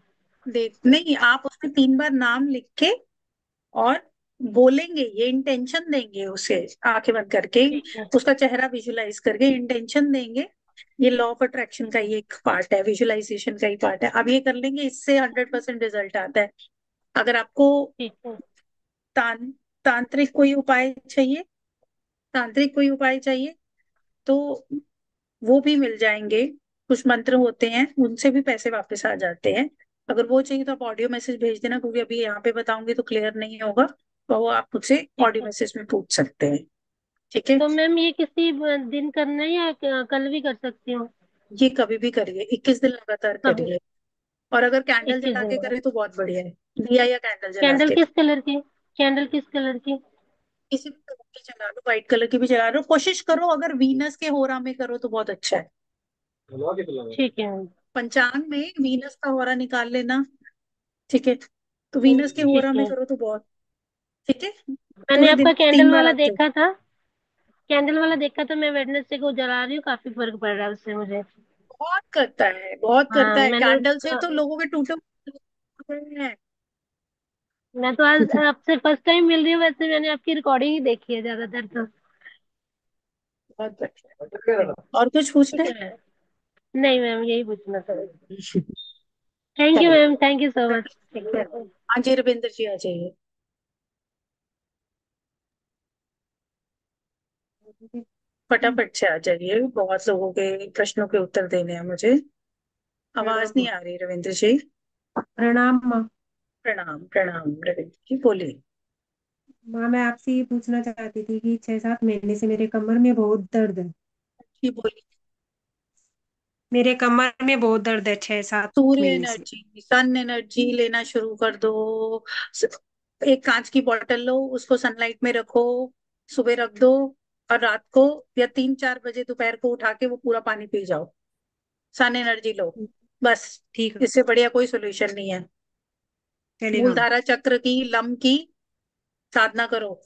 देख नहीं, आप उसमें 3 बार नाम लिख के और बोलेंगे, ये इंटेंशन देंगे उसे, आंखें बंद करके ठीक है। उसका चेहरा विजुलाइज करके इंटेंशन देंगे। ये लॉ ऑफ अट्रैक्शन का ही एक पार्ट है, विजुलाइजेशन का ही पार्ट है। अब ये कर लेंगे, इससे 100% रिजल्ट आता है। अगर आपको ठीक है। तान तांत्रिक कोई उपाय चाहिए, तांत्रिक कोई उपाय चाहिए तो वो भी मिल जाएंगे। कुछ मंत्र होते हैं, उनसे भी पैसे वापस आ जाते हैं। अगर वो चाहिए तो आप ऑडियो मैसेज भेज देना, क्योंकि अभी यहाँ पे बताऊंगी तो क्लियर नहीं होगा। तो वो आप मुझसे ठीक ऑडियो है। मैसेज में पूछ सकते हैं। ठीक है। तो मैम ये किसी दिन करना है या कल भी कर सकती हूँ? ये कभी भी करिए, 21 दिन लगातार कभी? करिए। और अगर कैंडल 21 जला दिन के बाद? करें तो बहुत बढ़िया है, दिया या कैंडल जला कैंडल के। किस कलर की? कैंडल किस कलर की? किसी भी कलर की जला लो, व्हाइट कलर की भी जला लो। कोशिश करो अगर वीनस के होरा में करो तो बहुत अच्छा है। ठीक है मैम। पंचांग में वीनस का होरा निकाल लेना। ठीक है, तो वीनस के ठीक होरा में है। करो तो बहुत। ठीक है। मैंने पूरे दिन आपका में तीन कैंडल बार वाला आप दो। देखा था। कैंडल वाला देखा था, मैं वेडनेसडे को जला रही हूँ, काफी फर्क पड़ रहा है उससे मुझे। बहुत करता है, बहुत हाँ, करता है, मैंने कैंडल से उसका। तो लोगों के टूटे हुए हैं। मैं तो आज आपसे फर्स्ट टाइम मिल रही हूँ, वैसे मैंने आपकी रिकॉर्डिंग ही देखी है ज्यादातर तो। बहुत बढ़िया। और कुछ पूछना ठीक है है? मैम। नहीं मैम, यही पूछना था। थैंक यू चलिए। Ma'am, thank you so much. ठीक है। हाँ जी, रविंद्र जी आ जाइए। फटाफट से आ जाइए, बहुत लोगों के प्रश्नों के उत्तर देने हैं मुझे। आवाज नहीं आ रही रविंद्र जी। प्रणाम माँ। प्रणाम प्रणाम रविंद्र जी, बोलिए। माँ, मैं आपसे ये पूछना चाहती थी कि 6-7 महीने से मेरे कमर में बहुत दर्द है। जी बोलिए। मेरे कमर में बहुत दर्द है 6-7 सूर्य महीने से। एनर्जी, सन एनर्जी लेना शुरू कर दो। स- एक कांच की बोतल लो, उसको सनलाइट में रखो, सुबह रख दो, और रात को या 3-4 बजे दोपहर को उठा के वो पूरा पानी पी जाओ। सन एनर्जी लो। बस, ठीक है। इससे बढ़िया कोई सोल्यूशन नहीं है। चलेगा माँ। मूलधारा चक्र की, लम की साधना करो।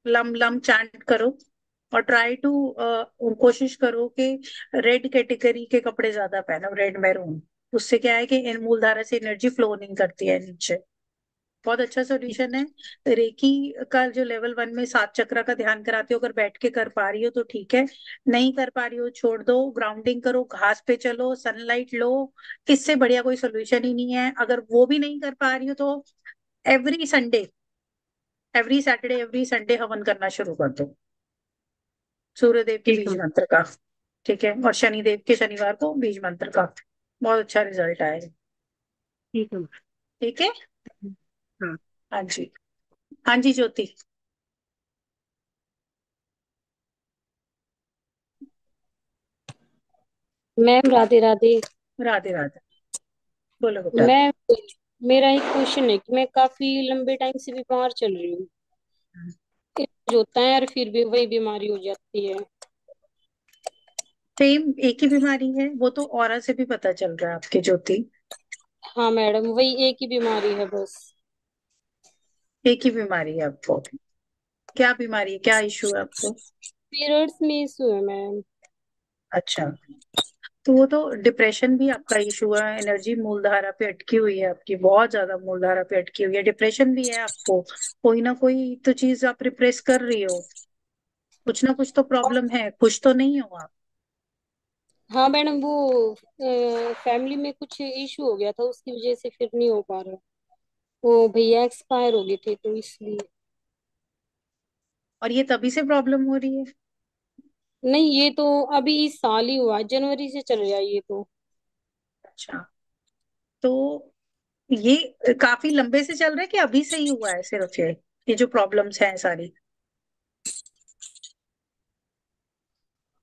लम लम चैंट करो। और ट्राई टू, कोशिश करो कि रेड कैटेगरी के कपड़े ज्यादा पहनो, रेड मैरून। उससे क्या है कि इन मूलधारा से एनर्जी फ्लो नहीं करती है नीचे। बहुत अच्छा ठीक सोल्यूशन है। रेकी का जो लेवल 1 में 7 चक्र का ध्यान कराते हो, अगर बैठ के कर पा रही हो तो ठीक है, नहीं कर पा रही हो छोड़ दो। ग्राउंडिंग करो, घास पे चलो, सनलाइट लो। इससे बढ़िया कोई सोल्यूशन ही नहीं है। अगर वो भी नहीं कर पा रही हो तो every Sunday, every Saturday, every Sunday हवन करना शुरू कर दो, सूर्यदेव के ठीक है बीज माँ। मंत्र का। ठीक है, और शनिदेव के शनिवार को बीज मंत्र का। बहुत अच्छा रिजल्ट आएगा। ठीक है माँ। ठीक है। हाँ। हाँ जी। हाँ जी ज्योति। मैम राधे राधे। राधे राधे। बोलो बेटा। मैं मेरा एक क्वेश्चन है कि मैं काफी लंबे टाइम से बीमार चल रही हूँ। इलाज होता है और फिर भी वही बीमारी हो जाती है। सेम एक ही बीमारी है, वो तो ऑरा से भी पता चल रहा है आपके ज्योति। हाँ मैडम, वही एक ही बीमारी है बस। एक ही बीमारी है आपको। क्या बीमारी है, क्या इशू है आपको? पीरियड्स में इशू है मैम। अच्छा। तो वो तो डिप्रेशन भी आपका इशू है, एनर्जी मूलधारा पे अटकी हुई है आपकी, बहुत ज्यादा मूलधारा पे अटकी हुई है, डिप्रेशन भी है आपको, कोई ना कोई तो चीज आप रिप्रेस कर रही हो, कुछ ना कुछ तो प्रॉब्लम है, खुश तो नहीं हो आप। हाँ मैडम, वो फैमिली में कुछ इशू हो गया था, उसकी वजह से फिर नहीं हो पा रहा। वो भैया एक्सपायर हो गए थे तो इसलिए। और ये तभी से प्रॉब्लम हो रही है? नहीं, ये तो अभी इस साल ही हुआ, जनवरी से चल रहा है ये तो। अच्छा, तो ये काफी लंबे से चल रहा है कि अभी से ही हुआ है सिर्फ ये जो प्रॉब्लम्स हैं सारी?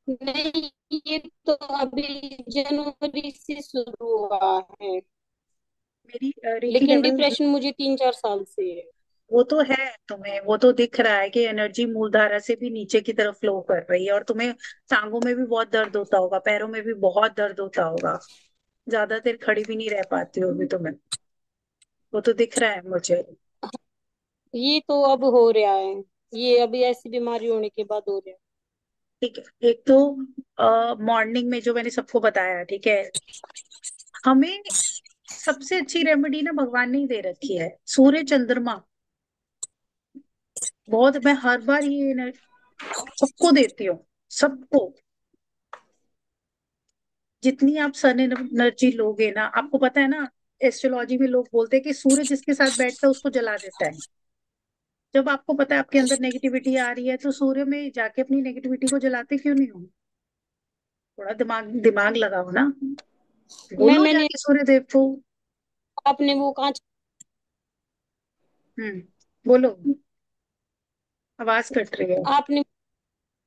नहीं, ये तो अभी जनवरी से शुरू हुआ है। मेरी रेकी लेकिन लेवल, डिप्रेशन मुझे 3-4 साल से है। वो तो है, तुम्हें वो तो दिख रहा है कि एनर्जी मूलधारा से भी नीचे की तरफ फ्लो कर रही है, और तुम्हें टांगों में भी बहुत दर्द होता होगा, पैरों में भी बहुत दर्द होता होगा, ज्यादा देर खड़ी भी नहीं रह पाती होगी तुम्हें, वो तो दिख रहा है मुझे। ये तो अब हो रहा है, ये अभी ऐसी बीमारी होने के बाद हो रहा है। ठीक है, एक तो मॉर्निंग में जो मैंने सबको बताया, ठीक है, हमें सबसे अच्छी रेमेडी ना भगवान ने ही दे रखी है, सूर्य चंद्रमा। बहुत, मैं हर बार ये सबको देती हूँ, सबको, जितनी आप सन एनर्जी लोगे ना, आपको पता है ना, एस्ट्रोलॉजी में लोग बोलते हैं कि सूर्य जिसके साथ बैठता है उसको जला देता है। जब आपको पता है आपके अंदर नेगेटिविटी आ रही है, तो सूर्य में जाके अपनी नेगेटिविटी को जलाते क्यों नहीं हो? थोड़ा दिमाग दिमाग लगाओ ना, बोलो मैंने जाके सूर्य देव को। आपने वो कांच हम्म, बोलो, आवाज कट रही है। आपने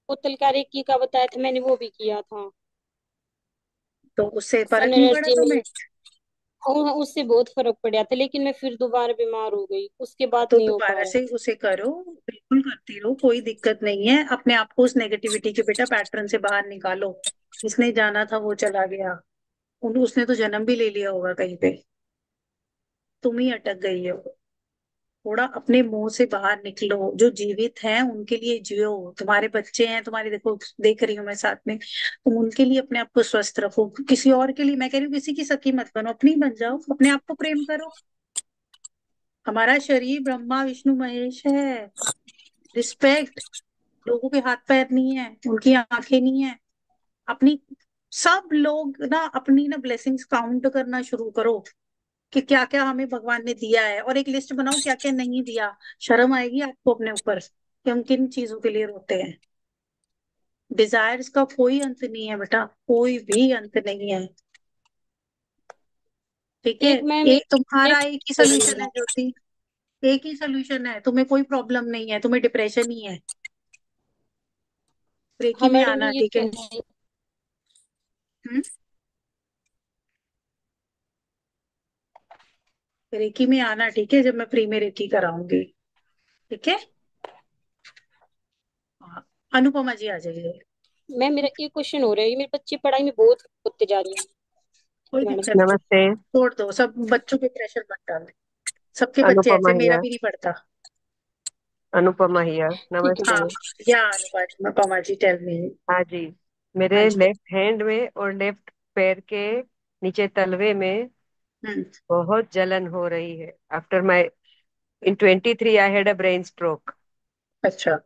बोतल का रेकी का बताया था, मैंने वो भी किया था। तो उससे सन फर्क नहीं पड़ा एनर्जी में, तुम्हें? और उससे बहुत फर्क पड़ा था, लेकिन मैं फिर दोबारा बीमार हो गई, उसके बाद तो नहीं हो दोबारा पाया। से उसे करो, बिल्कुल करती रहो, कोई दिक्कत नहीं है, अपने आप को उस नेगेटिविटी के बेटा पैटर्न से बाहर निकालो। जिसने जाना था वो चला गया, उसने तो जन्म भी ले लिया होगा कहीं पे, तुम ही अटक गई हो। थोड़ा अपने मुंह से बाहर निकलो, जो जीवित हैं उनके लिए जियो, तुम्हारे बच्चे हैं तुम्हारे, देखो देख रही हूँ मैं साथ में, तुम उनके लिए अपने आप को स्वस्थ रखो, किसी और के लिए, मैं कह रही हूँ किसी की सखी मत बनो, अपनी बन जाओ, अपने आप को प्रेम करो। हमारा शरीर ब्रह्मा विष्णु महेश है, रिस्पेक्ट। लोगों के हाथ पैर नहीं है, उनकी आंखें नहीं है, अपनी, सब लोग ना अपनी ना ब्लेसिंग्स काउंट करना शुरू करो, कि क्या क्या हमें भगवान ने दिया है, और एक लिस्ट बनाओ क्या क्या नहीं दिया। शर्म आएगी आपको अपने ऊपर कि हम किन चीजों के लिए रोते हैं। डिजायर्स का कोई अंत नहीं है बेटा, कोई भी अंत नहीं है, ठीक है। एक मैम, एक तुम्हारा एक एक ही सोल्यूशन है ज्योति, एक ही सोल्यूशन है, तुम्हें कोई प्रॉब्लम नहीं है, तुम्हें डिप्रेशन ही है। रेकी हाँ में मैडम, आना, ये ठीक तो है। है। हम्म, रेकी में आना, ठीक है, जब मैं फ्री में रेकी कराऊंगी, ठीक है। हाँ, अनुपमा जी आ जाइए। मैम, मेरा एक क्वेश्चन हो रहा है, ये मेरे बच्चे पढ़ाई में बहुत होते जा रहे कोई हैं मैडम। दिक्कत नहीं, नमस्ते। छोड़ दो, सब बच्चों पे प्रेशर मत डालो, सबके बच्चे अनुपमा ऐसे, मेरा हियर। भी नहीं पढ़ता। अनुपमा हियर, ठीक है नमस्ते। हाँ, मैम। या अनुपमा जी टेल मी। हाँ जी। हाँ मेरे जी। लेफ्ट हैंड में और लेफ्ट पैर के नीचे तलवे में हम्म। बहुत जलन हो रही है। After my in 23 I had a brain stroke. अच्छा।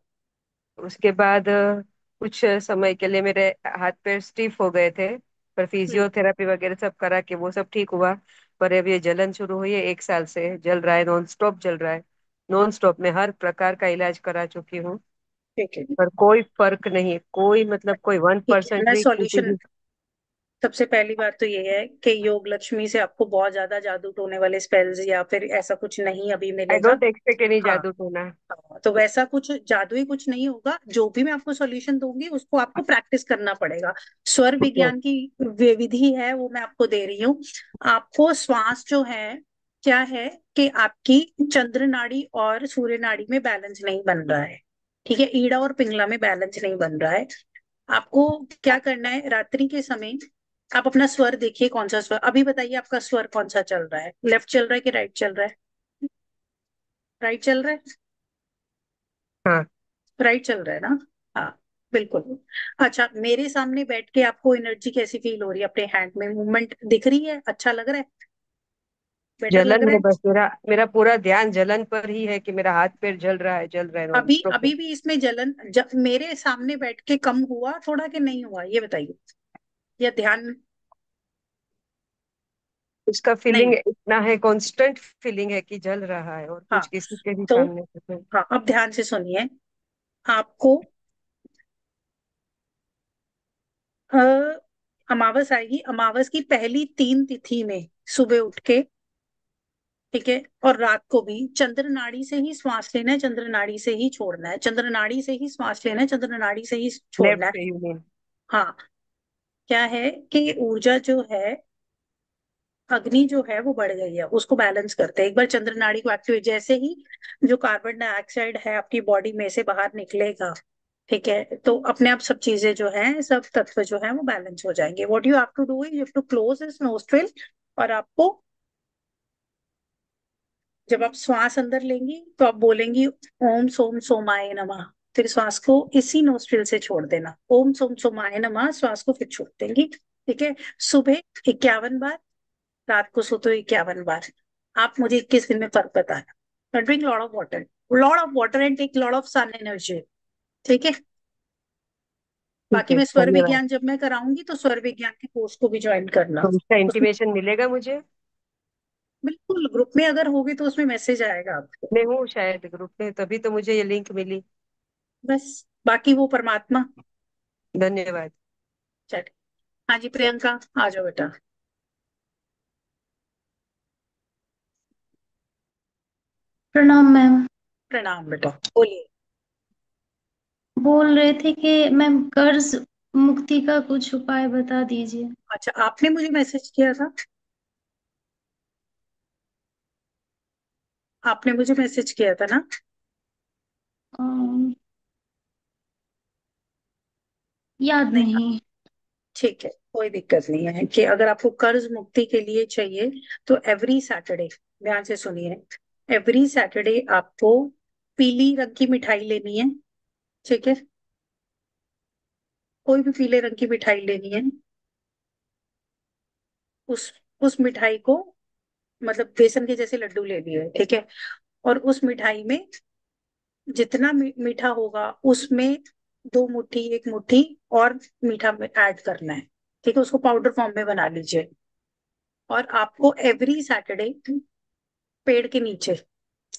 उसके बाद कुछ समय के लिए मेरे हाथ पैर स्टिफ हो गए थे, पर हम्म। फिजियोथेरेपी वगैरह सब करा के वो सब ठीक हुआ। पर अब ये जलन शुरू हुई है, 1 साल से जल रहा है, नॉन स्टॉप जल रहा है। नॉन स्टॉप में हर प्रकार का इलाज करा चुकी हूँ, ठीक है, पर कोई फर्क नहीं, कोई मतलब कोई वन ठीक है, परसेंट मैं भी किसी सॉल्यूशन, भी। सबसे पहली बात तो ये है कि योग लक्ष्मी से आपको बहुत ज्यादा जादू टोने वाले स्पेल्स या फिर ऐसा कुछ नहीं अभी आई मिलेगा। डोंट एक्सपेक्ट एनी हाँ, जादू टोना। हाँ, तो वैसा कुछ जादुई कुछ नहीं होगा, जो भी मैं आपको सॉल्यूशन दूंगी उसको आपको प्रैक्टिस करना पड़ेगा। स्वर ठीक है। विज्ञान की विधि है वो मैं आपको दे रही हूँ। आपको श्वास जो है, क्या है कि आपकी चंद्र नाड़ी और सूर्य नाड़ी में बैलेंस नहीं बन रहा है, ठीक है, ईड़ा और पिंगला में बैलेंस नहीं बन रहा है। आपको क्या करना है, रात्रि के समय आप अपना स्वर देखिए, कौन सा स्वर, अभी बताइए आपका स्वर कौन सा चल रहा है, लेफ्ट चल रहा है कि राइट चल रहा है? राइट चल रहा है, हाँ। राइट चल रहा है ना? हाँ, बिल्कुल। अच्छा, मेरे सामने बैठ के आपको एनर्जी कैसी फील हो रही है? अपने हैंड में मूवमेंट दिख रही है? अच्छा लग रहा है? बेटर लग जलन रहा है है? बस, मेरा मेरा पूरा ध्यान जलन पर ही है कि मेरा हाथ पैर जल रहा है, जल रहा है नॉन अभी स्टॉप। अभी भी इसमें जलन मेरे सामने बैठ के कम हुआ थोड़ा कि नहीं हुआ, ये बताइए। या ध्यान? उसका नहीं। फीलिंग इतना है, कांस्टेंट फीलिंग है कि जल रहा है, और हाँ। कुछ किसी के भी तो सामने से। हाँ, अब ध्यान से सुनिए। आपको अ, अमावस आएगी, अमावस की पहली 3 तिथि में सुबह उठ के, ठीक है, और रात को भी चंद्र नाड़ी से ही श्वास लेना है, चंद्र नाड़ी से ही छोड़ना है, चंद्र नाड़ी से ही श्वास लेना है, चंद्र नाड़ी से ही लेफ्ट छोड़ना है। से यूनियन। हाँ। क्या है कि ऊर्जा जो है, अग्नि जो है वो बढ़ गई है, उसको बैलेंस करते हैं। एक बार चंद्र नाड़ी को एक्टिवेट, जैसे ही जो कार्बन डाइऑक्साइड है आपकी बॉडी में से बाहर निकलेगा, ठीक है, तो अपने आप सब चीजें जो हैं, सब तत्व जो है वो बैलेंस हो जाएंगे। What you have to do is you have to close this nostril, और आपको, जब आप श्वास अंदर लेंगी तो आप बोलेंगी ओम सोम सोमाय नमः, फिर श्वास को इसी नोस्ट्रिल से छोड़ देना, ओम सोम सोमाय नमः, श्वास को फिर छोड़ देंगी। ठीक है। सुबह 51 बार, रात को सोते हुए 51 बार। आप मुझे 21 दिन में फर्क बताना। Drink lot of water, lot of water and take lot of sun energy. ठीक है। ठीक बाकी है, मैं स्वर धन्यवाद। विज्ञान जब मैं कराऊंगी तो स्वर विज्ञान के कोर्स को भी ज्वाइन करना। तो उसका उसमें इंटीमेशन मिलेगा मुझे? बिल्कुल, ग्रुप में अगर होगे तो उसमें मैसेज आएगा आपको। मैं हूँ शायद ग्रुप में, तभी तो मुझे ये लिंक मिली। बस, बाकी वो परमात्मा। धन्यवाद। चल। हाँ जी प्रियंका, आ जाओ बेटा। प्रणाम मैम। प्रणाम बेटा, बोलिए। बोल रहे थे कि मैम कर्ज मुक्ति का कुछ उपाय बता दीजिए। अच्छा, आपने मुझे मैसेज किया था? आपने मुझे मैसेज किया था ना? अम, याद नहीं। नहीं। ठीक है, कोई दिक्कत नहीं है कि अगर आपको कर्ज मुक्ति के लिए चाहिए तो एवरी सैटरडे, ध्यान से सुनिए, एवरी सैटरडे आपको पीली रंग की मिठाई लेनी है। ठीक है। कोई भी पीले रंग की मिठाई लेनी है। उस उस मिठाई को, मतलब बेसन के जैसे लड्डू ले लिए, ठीक है, और उस मिठाई में जितना मीठा होगा उसमें 2 मुट्ठी, 1 मुट्ठी और मीठा ऐड करना है। ठीक है, उसको पाउडर फॉर्म में बना लीजिए। और आपको एवरी सैटरडे पेड़ के नीचे,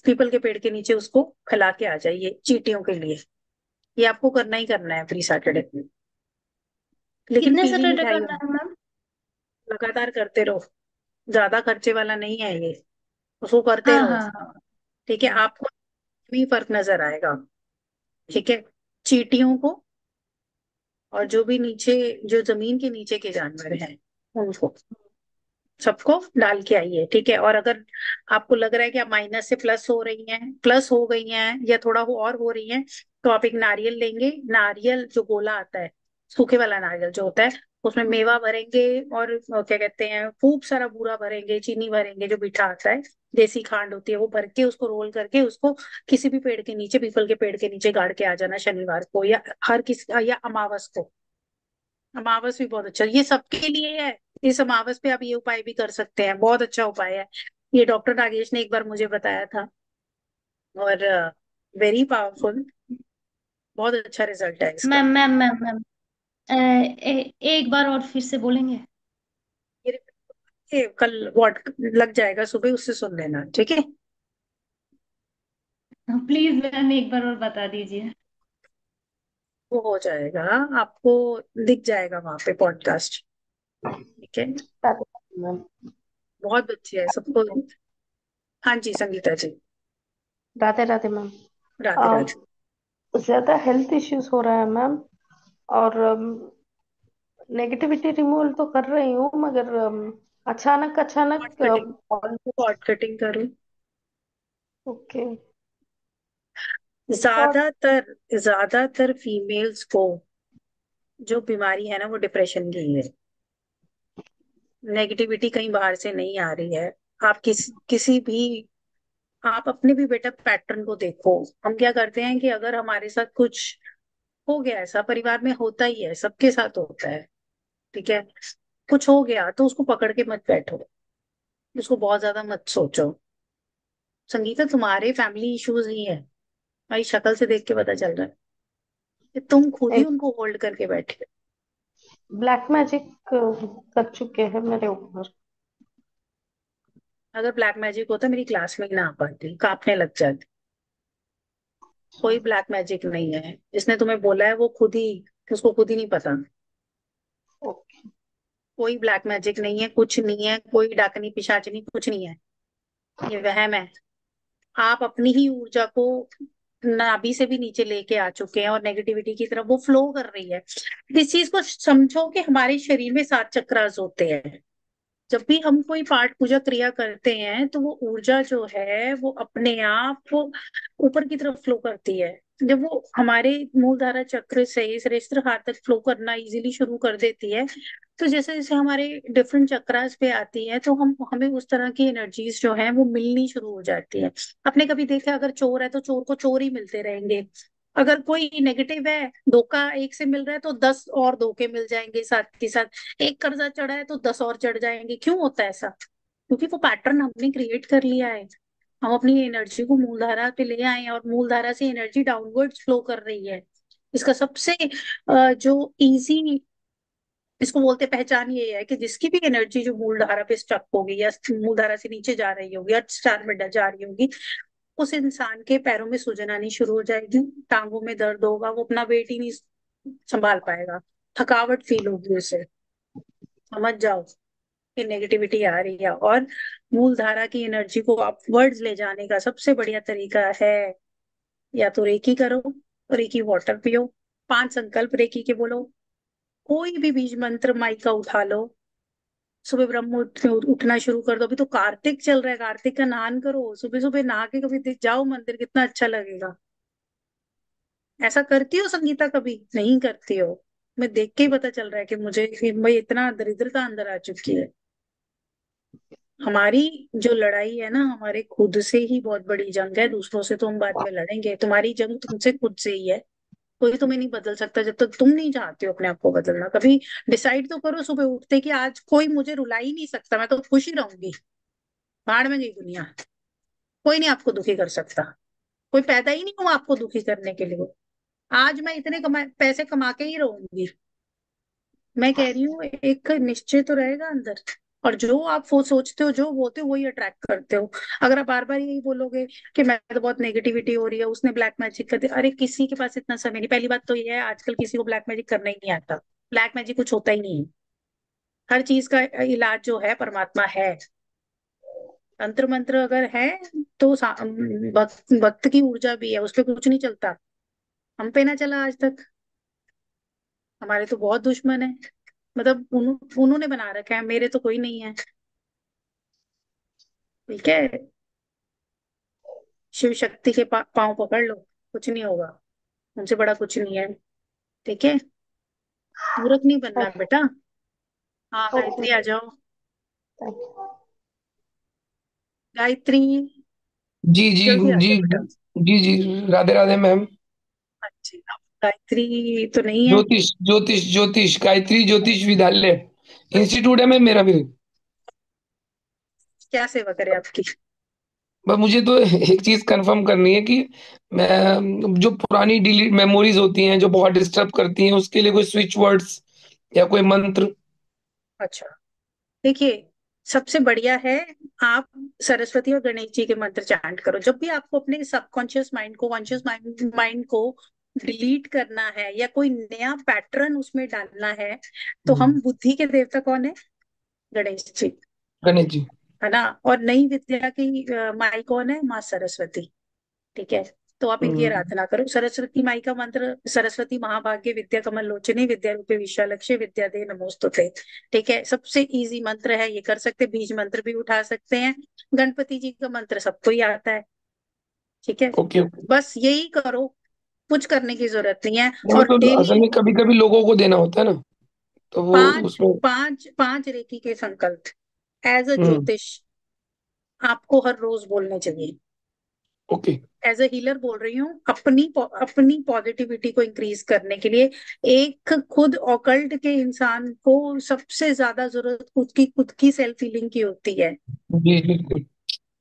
पीपल के पेड़ के नीचे उसको खिला के आ जाइए चींटियों के लिए। ये आपको करना ही करना है एवरी सैटरडे। लेकिन कितने पीली सैटरडे मिठाई करना है मैम? लगातार करते रहो, ज्यादा खर्चे वाला नहीं है ये, उसको करते हाँ रहो। हाँ हाँ। ठीक है, आपको भी फर्क नजर आएगा। ठीक है। चींटियों को, और जो भी नीचे, जो जमीन के नीचे के जानवर हैं, उनको सबको डाल के आइए। ठीक है। और अगर आपको लग रहा है कि आप माइनस से प्लस हो रही हैं, प्लस हो गई हैं, या थोड़ा और हो रही हैं, तो आप एक नारियल लेंगे। नारियल जो गोला आता है, सूखे वाला नारियल जो होता है, उसमें मेवा भरेंगे, और क्या कहते हैं, खूब सारा बूरा भरेंगे, चीनी भरेंगे, जो मीठा आता है, देसी खांड होती है, वो भर के उसको रोल करके उसको किसी भी पेड़ के नीचे, पीपल के पेड़ के नीचे गाड़ के आ जाना शनिवार को, या हर किसी, या अमावस को। अमावस भी बहुत अच्छा, ये सबके लिए है। इस अमावस पे आप ये उपाय भी कर सकते हैं, बहुत अच्छा उपाय है। ये डॉक्टर नागेश ने एक बार मुझे बताया था, और वेरी पावरफुल, बहुत अच्छा रिजल्ट है इसका। मैम मैम मैम मैम एक बार और फिर से बोलेंगे? ये कल व्हाट लग जाएगा सुबह, उससे सुन लेना। ठीक है। प्लीज मैम एक बार और बता दीजिए। वो हो जाएगा, आपको दिख जाएगा वहां पे पॉडकास्ट। ठीक है। मैम। बहुत अच्छी है सबको। हाँ जी संगीता जी। राधे राधे मैम। राधे राधे। ज्यादा हेल्थ इश्यूज हो रहा है मैम, और नेगेटिविटी रिमूवल तो कर रही हूँ, मगर अचानक पॉट अचानक कटिंग, पॉट कटिंग करूँ? ओके। और ज्यादातर ज्यादातर फीमेल्स को जो बीमारी है ना, वो डिप्रेशन की है। नेगेटिविटी कहीं बाहर से नहीं आ रही है। आप किसी भी, आप अपने भी बेटा पैटर्न को देखो। हम क्या करते हैं कि अगर हमारे साथ कुछ हो गया, ऐसा परिवार में होता ही है, सबके साथ होता है। ठीक है, कुछ हो गया तो उसको पकड़ के मत बैठो, उसको बहुत ज्यादा मत सोचो। संगीता, तुम्हारे फैमिली इश्यूज ही है, भाई शक्ल से देख के पता चल रहा है कि तुम खुद ही उनको होल्ड करके बैठे हो। ब्लैक मैजिक कर चुके हैं मेरे ऊपर। अगर ब्लैक मैजिक होता मेरी क्लास में ही ना आ पाती, कांपने लग जाती। कोई ब्लैक मैजिक नहीं है, जिसने तुम्हें बोला है वो खुद ही, उसको खुद ही नहीं पता। कोई ब्लैक मैजिक नहीं है, कुछ नहीं है, कोई डाकनी पिशाचनी कुछ नहीं है, ये वहम है। आप अपनी ही ऊर्जा को नाभि से भी नीचे लेके आ चुके हैं और नेगेटिविटी की तरफ वो फ्लो कर रही है। इस चीज को समझो कि हमारे शरीर में 7 चक्रास होते हैं। जब भी हम कोई पाठ पूजा क्रिया करते हैं तो वो ऊर्जा जो है वो अपने आप वो ऊपर की तरफ फ्लो करती है। जब वो हमारे मूलधारा चक्र से सहस्त्र हाथ तक फ्लो करना इजीली शुरू कर देती है, तो जैसे जैसे हमारे डिफरेंट चक्रास पे आती है तो हम हमें उस तरह की एनर्जीज जो है वो मिलनी शुरू हो जाती है। आपने कभी देखा, अगर चोर है तो चोर को चोर ही मिलते रहेंगे। अगर कोई नेगेटिव है, धोखा एक से मिल रहा है तो 10 और धोखे मिल जाएंगे साथ के साथ। एक कर्जा चढ़ा है तो 10 और चढ़ जाएंगे। क्यों होता है ऐसा? क्योंकि वो पैटर्न हमने क्रिएट कर लिया है। हम अपनी एनर्जी को मूलधारा पे ले आए हैं और मूलधारा से एनर्जी डाउनवर्ड फ्लो कर रही है। इसका सबसे जो इजी, इसको बोलते पहचान ये है कि जिसकी भी एनर्जी जो मूलधारा पे स्टक होगी या मूलधारा से नीचे जा रही होगी या स्टार में जा रही होगी, उस इंसान के पैरों में सूजन आनी शुरू हो जाएगी, टांगों में दर्द होगा, वो अपना वेट ही नहीं संभाल पाएगा, थकावट फील होगी उसे। समझ जाओ कि नेगेटिविटी आ रही है। और मूलधारा की एनर्जी को अपवर्ड्स ले जाने का सबसे बढ़िया तरीका है, या तो रेकी करो, रेकी वाटर पियो, 5 संकल्प रेकी के बोलो, कोई भी बीज मंत्र माई का उठा लो, सुबह ब्रह्म मुहूर्त में उठना शुरू कर दो। अभी तो कार्तिक चल रहा है, कार्तिक का नहान करो, सुबह सुबह नहा के कभी जाओ मंदिर, कितना अच्छा लगेगा। ऐसा करती हो संगीता? कभी नहीं करती हो। मैं देख के ही पता चल रहा है कि मुझे कि भाई इतना दरिद्रता अंदर आ चुकी है। हमारी जो लड़ाई है ना, हमारे खुद से ही बहुत बड़ी जंग है, दूसरों से तो हम बाद में लड़ेंगे। तुम्हारी जंग तुमसे खुद से ही है। कोई तुम्हें नहीं बदल सकता जब तक तुम नहीं चाहते हो अपने आप को बदलना। कभी डिसाइड तो करो सुबह उठते कि आज कोई मुझे रुला ही नहीं सकता, मैं तो खुश ही रहूंगी, भाड़ में गई दुनिया, कोई नहीं आपको दुखी कर सकता। कोई पैदा ही नहीं हुआ आपको दुखी करने के लिए। आज मैं इतने पैसे कमा के ही रहूंगी। मैं कह रही हूँ एक निश्चय तो रहेगा अंदर। और जो आप वो सोचते हो, जो बोलते हो, वही अट्रैक्ट करते हो। अगर आप बार बार यही बोलोगे कि मैं तो बहुत नेगेटिविटी हो रही है, उसने ब्लैक मैजिक कर दिया, अरे किसी के पास इतना समय नहीं। पहली बात तो ये है, आजकल किसी को ब्लैक मैजिक करना ही नहीं आता। ब्लैक मैजिक कुछ होता ही नहीं है। हर चीज का इलाज जो है परमात्मा है। तंत्र मंत्र अगर है तो भक्त की ऊर्जा भी है, उस पर कुछ नहीं चलता। हम पे ना चला आज तक। हमारे तो बहुत दुश्मन है, मतलब उन्होंने बना रखा है, मेरे तो कोई नहीं है। ठीक है, शिव शक्ति के पांव पकड़ लो, कुछ नहीं होगा, उनसे बड़ा कुछ नहीं है। ठीक है, मूर्ख नहीं बनना बेटा। हाँ गायत्री आ जाओ। गायत्री, जी जी जल्दी आ जी जाओ बेटा। जी जी। राधे राधे मैम। अच्छी, गायत्री तो नहीं है। ज्योतिष ज्योतिष ज्योतिष गायत्री ज्योतिष विद्यालय इंस्टीट्यूट है मैम मेरा भी। क्या सेवा करे आपकी? बस मुझे तो एक चीज कंफर्म करनी है कि मैं जो पुरानी डिलीट मेमोरीज होती हैं जो बहुत डिस्टर्ब करती हैं उसके लिए कोई स्विच वर्ड्स या कोई मंत्र। अच्छा, देखिए, सबसे बढ़िया है आप सरस्वती और गणेश जी के मंत्र चांट करो। जब भी आपको अपने सबकॉन्शियस माइंड को कॉन्शियस माइंड को डिलीट करना है या कोई नया पैटर्न उसमें डालना है, तो हम बुद्धि के देवता कौन है? गणेश जी, गणेश जी। है ना। और नई विद्या की माई कौन है? माँ सरस्वती। ठीक है, तो आप इनकी हम्म। आराधना करो। सरस्वती माई का मंत्र, सरस्वती महाभाग्य विद्या कमल लोचने विद्या रूपे विशालक्ष्य विद्या दे नमोस्तुते। ठीक है, सबसे इजी मंत्र है, ये कर सकते। बीज मंत्र भी उठा सकते हैं। गणपति जी का मंत्र सबको ही आता है। ठीक है, ओके। बस यही करो, कुछ करने की जरूरत नहीं है। वो और तो असल डेली में कभी कभी लोगों को देना होता है ना, तो वो पांच उसमें। पांच पांच रेकी के संकल्प एज अ हम्म। ज्योतिष आपको हर रोज बोलने चाहिए। ओके। एज ए हीलर बोल रही हूँ, अपनी पॉजिटिविटी को इंक्रीज करने के लिए। एक खुद ऑकल्ट के इंसान को सबसे ज्यादा जरूरत खुद की सेल्फ हीलिंग की होती है। जी बिल्कुल।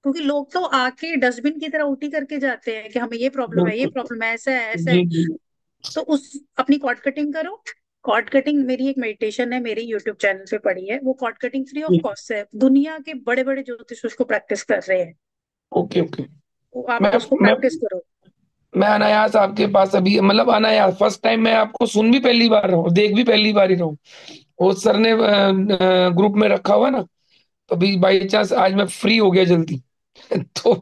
क्योंकि लोग तो आके डस्टबिन की तरह उल्टी करके जाते हैं कि हमें ये प्रॉब्लम है, ये बिल्कुल। प्रॉब्लम है, ऐसा है, ऐसा है। जी जी। तो उस अपनी कॉर्ड कटिंग करो। कॉर्ड कटिंग मेरी एक मेडिटेशन है, मेरी यूट्यूब चैनल पे पड़ी है। वो कॉर्ड कटिंग फ्री ऑफ जी। कॉस्ट है। दुनिया के बड़े बड़े ज्योतिष उसको प्रैक्टिस कर रहे हैं। Okay okay. तो आप मैं उसको मैं प्रैक्टिस करो। मैं अनायास आपके पास अभी, मतलब अनायास फर्स्ट टाइम मैं आपको सुन भी पहली बार रहा हूँ, देख भी पहली बार ही रहा हूँ। वो सर ने ग्रुप में रखा हुआ ना, तो अभी बाई चांस आज मैं फ्री हो गया जल्दी तो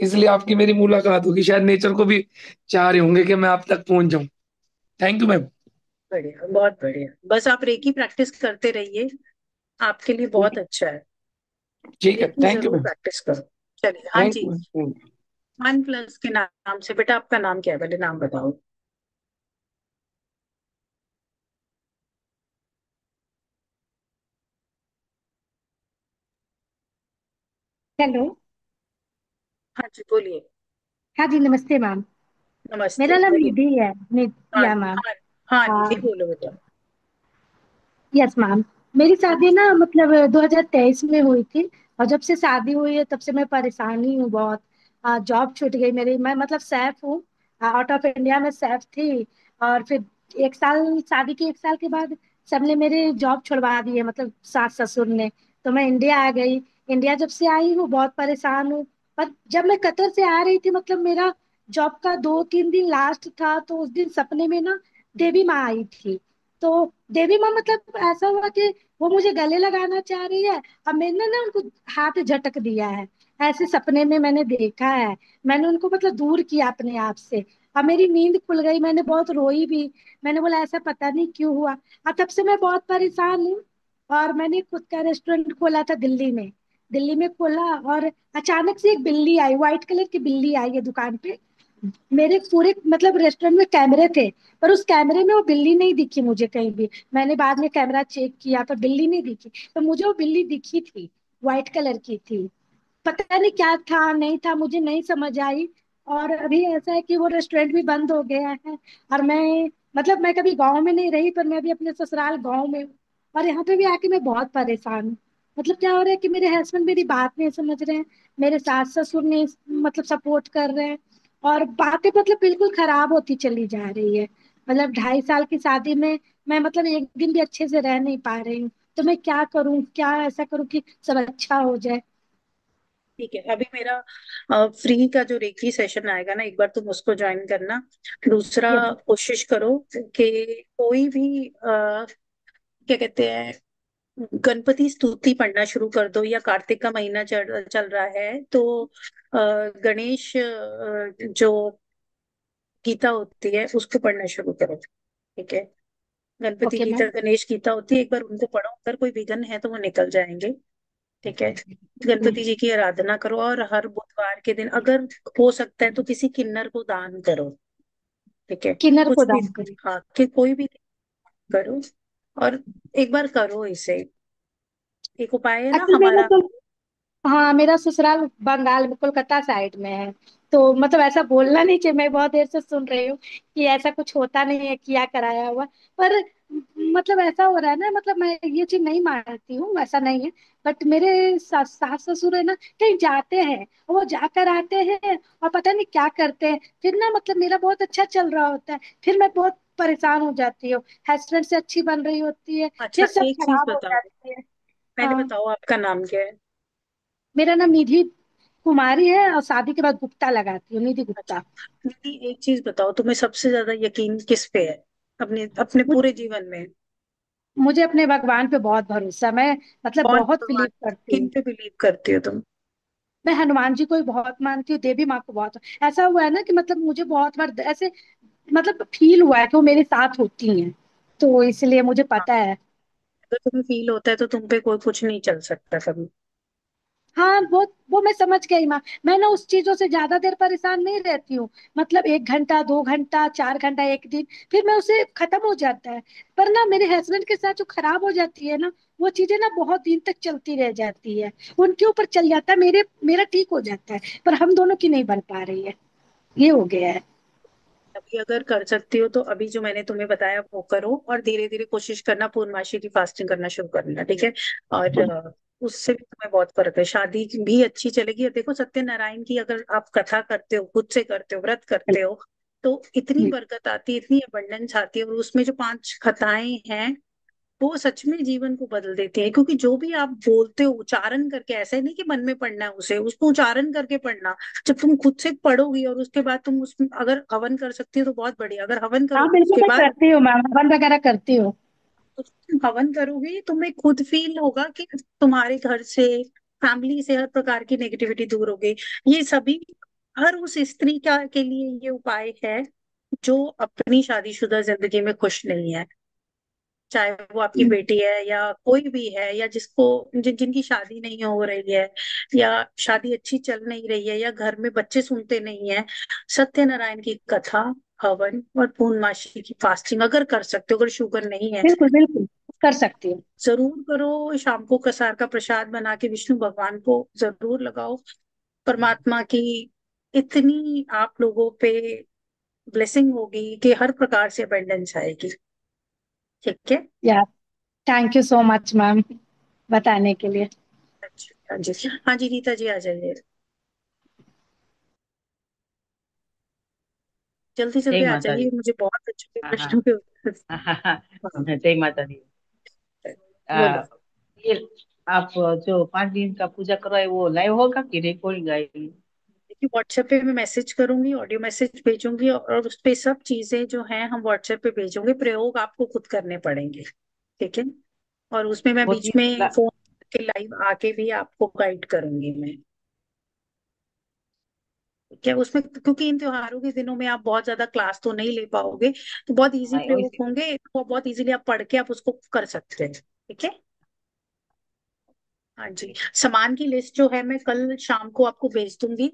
इसलिए आपकी मेरी मुलाकात होगी, शायद नेचर को भी चाह रहे होंगे कि मैं आप तक पहुंच जाऊं। Thank you ma'am. बढ़िया, बहुत बढ़िया। बस आप रेकी प्रैक्टिस करते रहिए, आपके लिए बहुत अच्छा है। ठीक है, रेकी थैंक यू जरूर मैम। प्रैक्टिस करो। चलिए, हाँ थैंक जी। You ma'am. वन प्लस के नाम से बेटा, आपका नाम क्या है, पहले नाम बताओ। हेलो। हाँ जी, बोलिए। हाँ जी, नमस्ते मैम। नमस्ते, मेरा नाम बोलिए। निधि है, हाँ नित्या मैम। हाँ। हाँ हाँ। दीदी, बोलो बेटा। Yes ma'am. मेरी शादी ना मतलब 2023 में हुई थी। और जब से शादी हुई है तब से मैं परेशान ही हूँ बहुत। जॉब छूट गई मेरी। मैं मतलब सैफ हूँ, आउट ऑफ इंडिया में सैफ थी। और फिर एक साल, शादी के एक साल के बाद सबने मेरे जॉब छुड़वा दी है, मतलब सास ससुर ने। तो मैं इंडिया आ गई। इंडिया जब से आई हूँ बहुत परेशान हूँ। पर जब मैं कतर से आ रही थी, मतलब मेरा जॉब का 2-3 दिन लास्ट था, तो उस दिन सपने में ना देवी माँ आई थी। तो देवी माँ मतलब ऐसा हुआ कि वो मुझे गले लगाना चाह रही है, और मैंने ना उनको हाथ झटक दिया है। ऐसे सपने में मैंने देखा है। मैंने उनको मतलब दूर किया अपने आप से। और मेरी नींद खुल गई, मैंने बहुत रोई भी। मैंने बोला ऐसा पता नहीं क्यों हुआ। और तब से मैं बहुत परेशान हूँ। और मैंने खुद का रेस्टोरेंट खोला था दिल्ली में। दिल्ली में खोला, और अचानक से एक बिल्ली आई, व्हाइट कलर की बिल्ली आई है दुकान पे। मेरे पूरे मतलब रेस्टोरेंट में कैमरे थे, पर उस कैमरे में वो बिल्ली नहीं दिखी मुझे कहीं भी। मैंने बाद में कैमरा चेक किया पर बिल्ली नहीं दिखी, तो मुझे वो बिल्ली दिखी थी, व्हाइट कलर की थी। पता नहीं क्या था नहीं था, मुझे नहीं समझ आई। और अभी ऐसा है कि वो रेस्टोरेंट भी बंद हो गया है। और मैं मतलब मैं कभी गांव में नहीं रही, पर मैं भी अपने ससुराल गांव में हूँ। और यहाँ पे भी आके मैं बहुत परेशान हूँ। मतलब क्या हो रहा है कि मेरे हस्बैंड मेरी बात नहीं समझ रहे हैं। मेरे सास ससुर ने मतलब सपोर्ट कर रहे हैं। और बातें मतलब बिल्कुल खराब होती चली जा रही है। मतलब 2.5 साल की शादी में मैं मतलब एक दिन भी अच्छे से रह नहीं पा रही हूँ। तो मैं क्या करूँ, क्या ऐसा करूँ कि सब अच्छा हो जाए। ठीक है, अभी मेरा फ्री का जो रेकी सेशन आएगा ना, एक बार तुम उसको ज्वाइन करना। दूसरा, यस। कोशिश करो कि कोई भी क्या कहते हैं, गणपति स्तुति पढ़ना शुरू कर दो। या कार्तिक का महीना चल चल रहा है तो गणेश जो गीता होती है उसको पढ़ना शुरू करो। ठीक है, गणपति ओके गीता, मैम। गणेश गीता होती है, एक बार उनको पढ़ो। अगर कोई विघ्न है तो वो निकल जाएंगे। ठीक है, गणपति जी की आराधना करो। और हर बुधवार के दिन अगर हो सकता है तो किसी किन्नर को दान करो। ठीक है, किन्नर को कुछ भी। दान करें। हाँ, कि कोई भी करो। और एक बार करो इसे। एक उपाय है ना एक्चुअली मैंने हमारा। तो, हाँ मेरा ससुराल बंगाल में कोलकाता साइड में है। तो मतलब ऐसा बोलना नहीं चाहिए, मैं बहुत देर से सुन रही हूँ कि ऐसा कुछ होता नहीं है, किया कराया हुआ। पर मतलब ऐसा हो रहा है ना, मतलब मैं ये चीज नहीं मानती हूँ, ऐसा नहीं है। बट मेरे सास ससुर है ना, कहीं जाते हैं, वो जाकर आते हैं और पता नहीं क्या करते हैं। फिर ना मतलब मेरा बहुत अच्छा चल रहा होता है, फिर मैं बहुत परेशान हो जाती हूँ। हस्बैंड से अच्छी बन रही होती है, अच्छा, फिर सब एक चीज खराब हो बताओ, जाती है। पहले हाँ। बताओ आपका नाम क्या है। मेरा नाम निधि कुमारी है, और शादी के बाद गुप्ता लगाती हूँ, निधि अच्छा गुप्ता। दीदी, एक चीज बताओ, तुम्हें सबसे ज्यादा यकीन किस पे है अपने अपने मुझ- पूरे जीवन में। मुझे अपने भगवान पे बहुत भरोसा, मैं मतलब कौन बहुत भगवान, बिलीव करती किन हूँ। पे बिलीव करती हो तुम। मैं हनुमान जी को भी बहुत मानती हूँ, देवी माँ को बहुत। ऐसा हुआ है ना कि मतलब मुझे बहुत बार ऐसे मतलब फील हुआ है कि वो मेरे साथ होती हैं, तो इसलिए मुझे हाँ, पता है। अगर तुम्हें फील होता है तो तुम पे कोई कुछ नहीं चल सकता कभी। हाँ वो मैं समझ गई माँ। मैं ना उस चीजों से ज्यादा देर परेशान नहीं रहती हूँ। मतलब 1 घंटा 2 घंटा 4 घंटा एक दिन, फिर मैं उसे खत्म हो जाता है। पर ना मेरे हस्बैंड के साथ जो खराब हो जाती है ना, वो चीजें ना बहुत दिन तक चलती रह जाती है। उनके ऊपर चल जाता है, मेरा ठीक हो जाता है, पर हम दोनों की नहीं बन पा रही है। ये हो गया है। अभी अगर कर सकती हो तो अभी जो मैंने तुम्हें बताया वो करो, और धीरे धीरे कोशिश करना पूर्णमासी की फास्टिंग करना शुरू करना, ठीक है। और उससे भी तुम्हें बहुत फर्क है, शादी भी अच्छी चलेगी। और देखो सत्यनारायण की अगर आप कथा करते हो, खुद से करते हो, व्रत करते हो, तो इतनी बरकत आती है, इतनी अबंडेंस आती है। और उसमें जो 5 कथाएं हैं वो सच में जीवन को बदल देती है। क्योंकि जो भी आप बोलते हो उच्चारण करके, ऐसा नहीं कि मन में पढ़ना है उसे, उसको उच्चारण करके पढ़ना। जब तुम खुद से पढ़ोगी और उसके बाद तुम उसमें अगर हवन कर सकती हो तो बहुत बढ़िया। अगर हवन हाँ करोगी बिल्कुल, उसके मैं बाद, करती हूँ मैम, हवन वगैरह करती हूँ। तुम हवन करोगी तुम्हें खुद फील होगा कि तुम्हारे घर से, फैमिली से हर प्रकार की नेगेटिविटी दूर हो गई। ये सभी हर उस स्त्री का के लिए ये उपाय है जो अपनी शादीशुदा जिंदगी में खुश नहीं है। चाहे वो आपकी बेटी है या कोई भी है, या जिनकी शादी नहीं हो रही है, या शादी अच्छी चल नहीं रही है, या घर में बच्चे सुनते नहीं है। सत्यनारायण की कथा, हवन और पूर्णमासी की फास्टिंग अगर कर सकते हो, अगर शुगर नहीं है, बिल्कुल बिल्कुल कर सकती हूँ। जरूर करो। शाम को कसार का प्रसाद बना के विष्णु भगवान को जरूर लगाओ। परमात्मा की इतनी आप लोगों पे ब्लेसिंग होगी कि हर प्रकार से अबंडेंस आएगी, ठीक है। या thank you so much ma'am, बताने के लिए। अच्छा, हाँ जी, हाँ जी, रीता जी आ जाइए, जल्दी जय जल्दी आ माता दी। जाइए, मुझे बहुत अच्छे हाँ हाँ प्रश्नों के उत्तर। हाँ। हाँ, जय माता दी। बोलो। आ, ये आप जो 5 दिन का पूजा करवाए वो लाइव होगा कि रिकॉर्डिंग आएगी? देखिए व्हाट्सएप पे मैं मैसेज करूंगी, ऑडियो मैसेज भेजूंगी, और उस पे सब चीजें जो हैं हम व्हाट्सएप पे भेजूंगे। प्रयोग आपको खुद करने पड़ेंगे, ठीक है। और उसमें मैं वो बीच दिन में फोन के लाइव आके भी आपको गाइड करूंगी मैं, क्या उसमें, क्योंकि इन त्योहारों के दिनों में आप बहुत ज्यादा क्लास तो नहीं ले पाओगे, तो बहुत इजी प्रयोग वैसे होंगे, तो बहुत इजीली आप पढ़ के आप उसको कर सकते हैं, ठीक है। हाँ जी, सामान की लिस्ट जो है मैं कल शाम को आपको भेज दूंगी।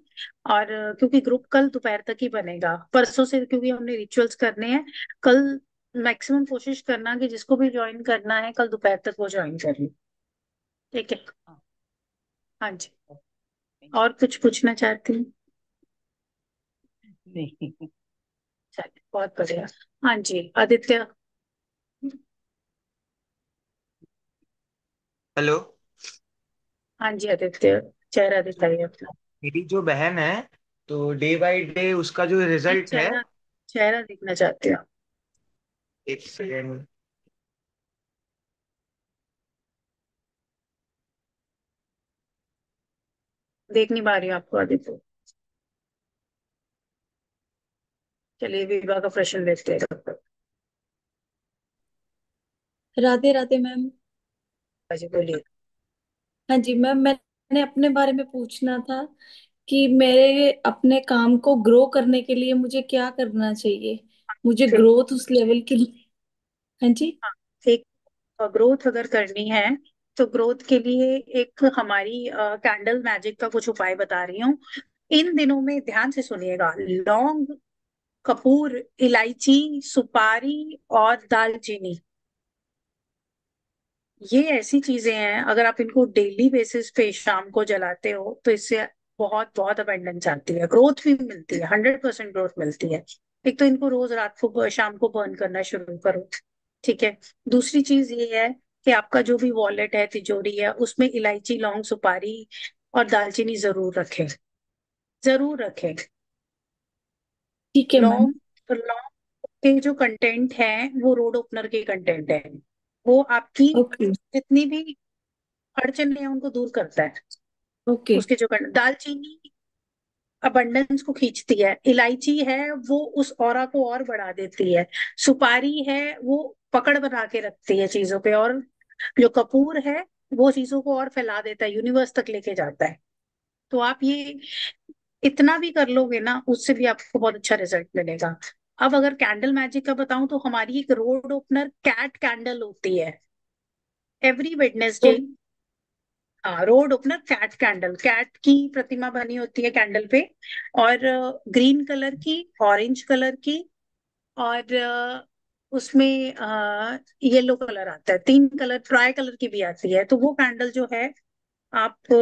और क्योंकि ग्रुप कल दोपहर तक ही बनेगा, परसों से क्योंकि हमने रिचुअल्स करने हैं। कल मैक्सिमम कोशिश करना कि जिसको भी ज्वाइन करना है कल दोपहर तक वो ज्वाइन कर ले, ठीक है। हाँ जी, और कुछ पूछना चाहती हूँ? नहीं। चलिए बहुत बढ़िया। हाँ जी आदित्य। हेलो। हाँ जी आदित्य, चेहरा दिखाइए अपना। मेरी जो बहन है, तो डे बाय डे उसका जो नहीं, रिजल्ट है। चेहरा चेहरा देखना चाहती हूँ। एक सेकेंड। देख नहीं पा रही हूँ आपको आदित्य। चलिए विवाह का प्रश्न देखते हैं तब तक। राधे राधे मैम। हाँ जी बोलिए। हाँ जी मैम, मैंने अपने बारे में पूछना था कि मेरे अपने काम को ग्रो करने के लिए मुझे क्या करना चाहिए। मुझे ठीक। ग्रोथ उस लेवल के लिए। हाँ जी। हाँ, एक ग्रोथ अगर करनी है तो ग्रोथ के लिए एक हमारी कैंडल मैजिक का कुछ उपाय बता रही हूँ। इन दिनों में ध्यान से सुनिएगा, लौंग, कपूर, इलायची, सुपारी और दालचीनी, ये ऐसी चीजें हैं अगर आप इनको डेली बेसिस पे शाम को जलाते हो तो इससे बहुत बहुत अबंडेंस आती है, ग्रोथ भी मिलती है, 100% ग्रोथ मिलती है। एक तो इनको रोज रात को शाम को बर्न करना शुरू करो, ठीक है। दूसरी चीज ये है कि आपका जो भी वॉलेट है, तिजोरी है, उसमें इलायची, लौंग, सुपारी और दालचीनी जरूर रखें, जरूर रखें। ठीक है मैम। लौंग लौंग के जो कंटेंट है वो रोड ओपनर के कंटेंट है, वो आपकी ओके। जितनी भी अड़चन है उनको दूर करता है। ओके। उसके जो दालचीनी अबंडेंस को खींचती है, इलायची है वो उस ऑरा को और बढ़ा देती है, सुपारी है वो पकड़ बना के रखती है चीजों पे, और जो कपूर है वो चीजों को और फैला देता है, यूनिवर्स तक लेके जाता है। तो आप ये इतना भी कर लोगे ना, उससे भी आपको बहुत अच्छा रिजल्ट मिलेगा। अब अगर कैंडल मैजिक का बताऊं तो हमारी एक रोड ओपनर कैट कैंडल होती है, एवरी वेडनेसडे हाँ, road opener cat candle, cat की प्रतिमा बनी होती है कैंडल पे, और ग्रीन कलर की, ऑरेंज कलर की, और उसमें येलो कलर आता है, 3 कलर, ट्राई कलर की भी आती है। तो वो कैंडल जो है, आप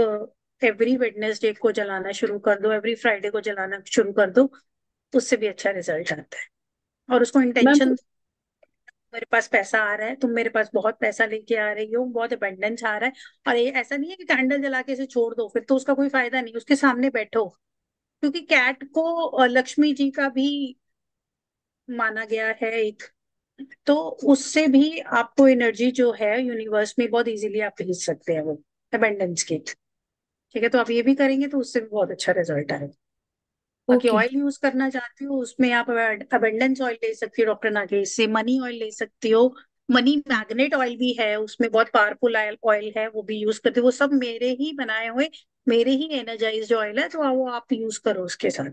एवरी वेडनेसडे को जलाना शुरू कर दो, एवरी फ्राइडे को जलाना शुरू कर दो, उससे भी अच्छा रिजल्ट आता है। और उसको मैम इंटेंशन, मेरे पास पैसा आ रहा है, तुम मेरे पास बहुत पैसा लेके आ रही हो, बहुत अबंडेंस आ रहा है। और ये ऐसा नहीं है कि कैंडल जला के इसे छोड़ दो, फिर तो उसका कोई फायदा नहीं, उसके सामने बैठो। क्योंकि कैट को लक्ष्मी जी का भी माना गया है एक, तो उससे भी आपको एनर्जी जो है यूनिवर्स में बहुत इजीली आप भेज सकते हैं, वो अबंडेंस की। ठीक है, तो आप ये भी करेंगे तो उससे भी बहुत अच्छा रिजल्ट आएगा। बाकी ओके। ऑयल यूज करना चाहती हो, उसमें आप अबंडेंस ऑयल ले सकती हो डॉक्टर नागेश से, मनी ऑयल ले सकती हो, मनी मैग्नेट ऑयल भी है, उसमें बहुत पावरफुल ऑयल है, वो भी यूज करते हो। वो सब मेरे ही बनाए हुए, मेरे ही एनर्जाइज्ड ऑयल है, तो वो आप यूज करो उसके साथ।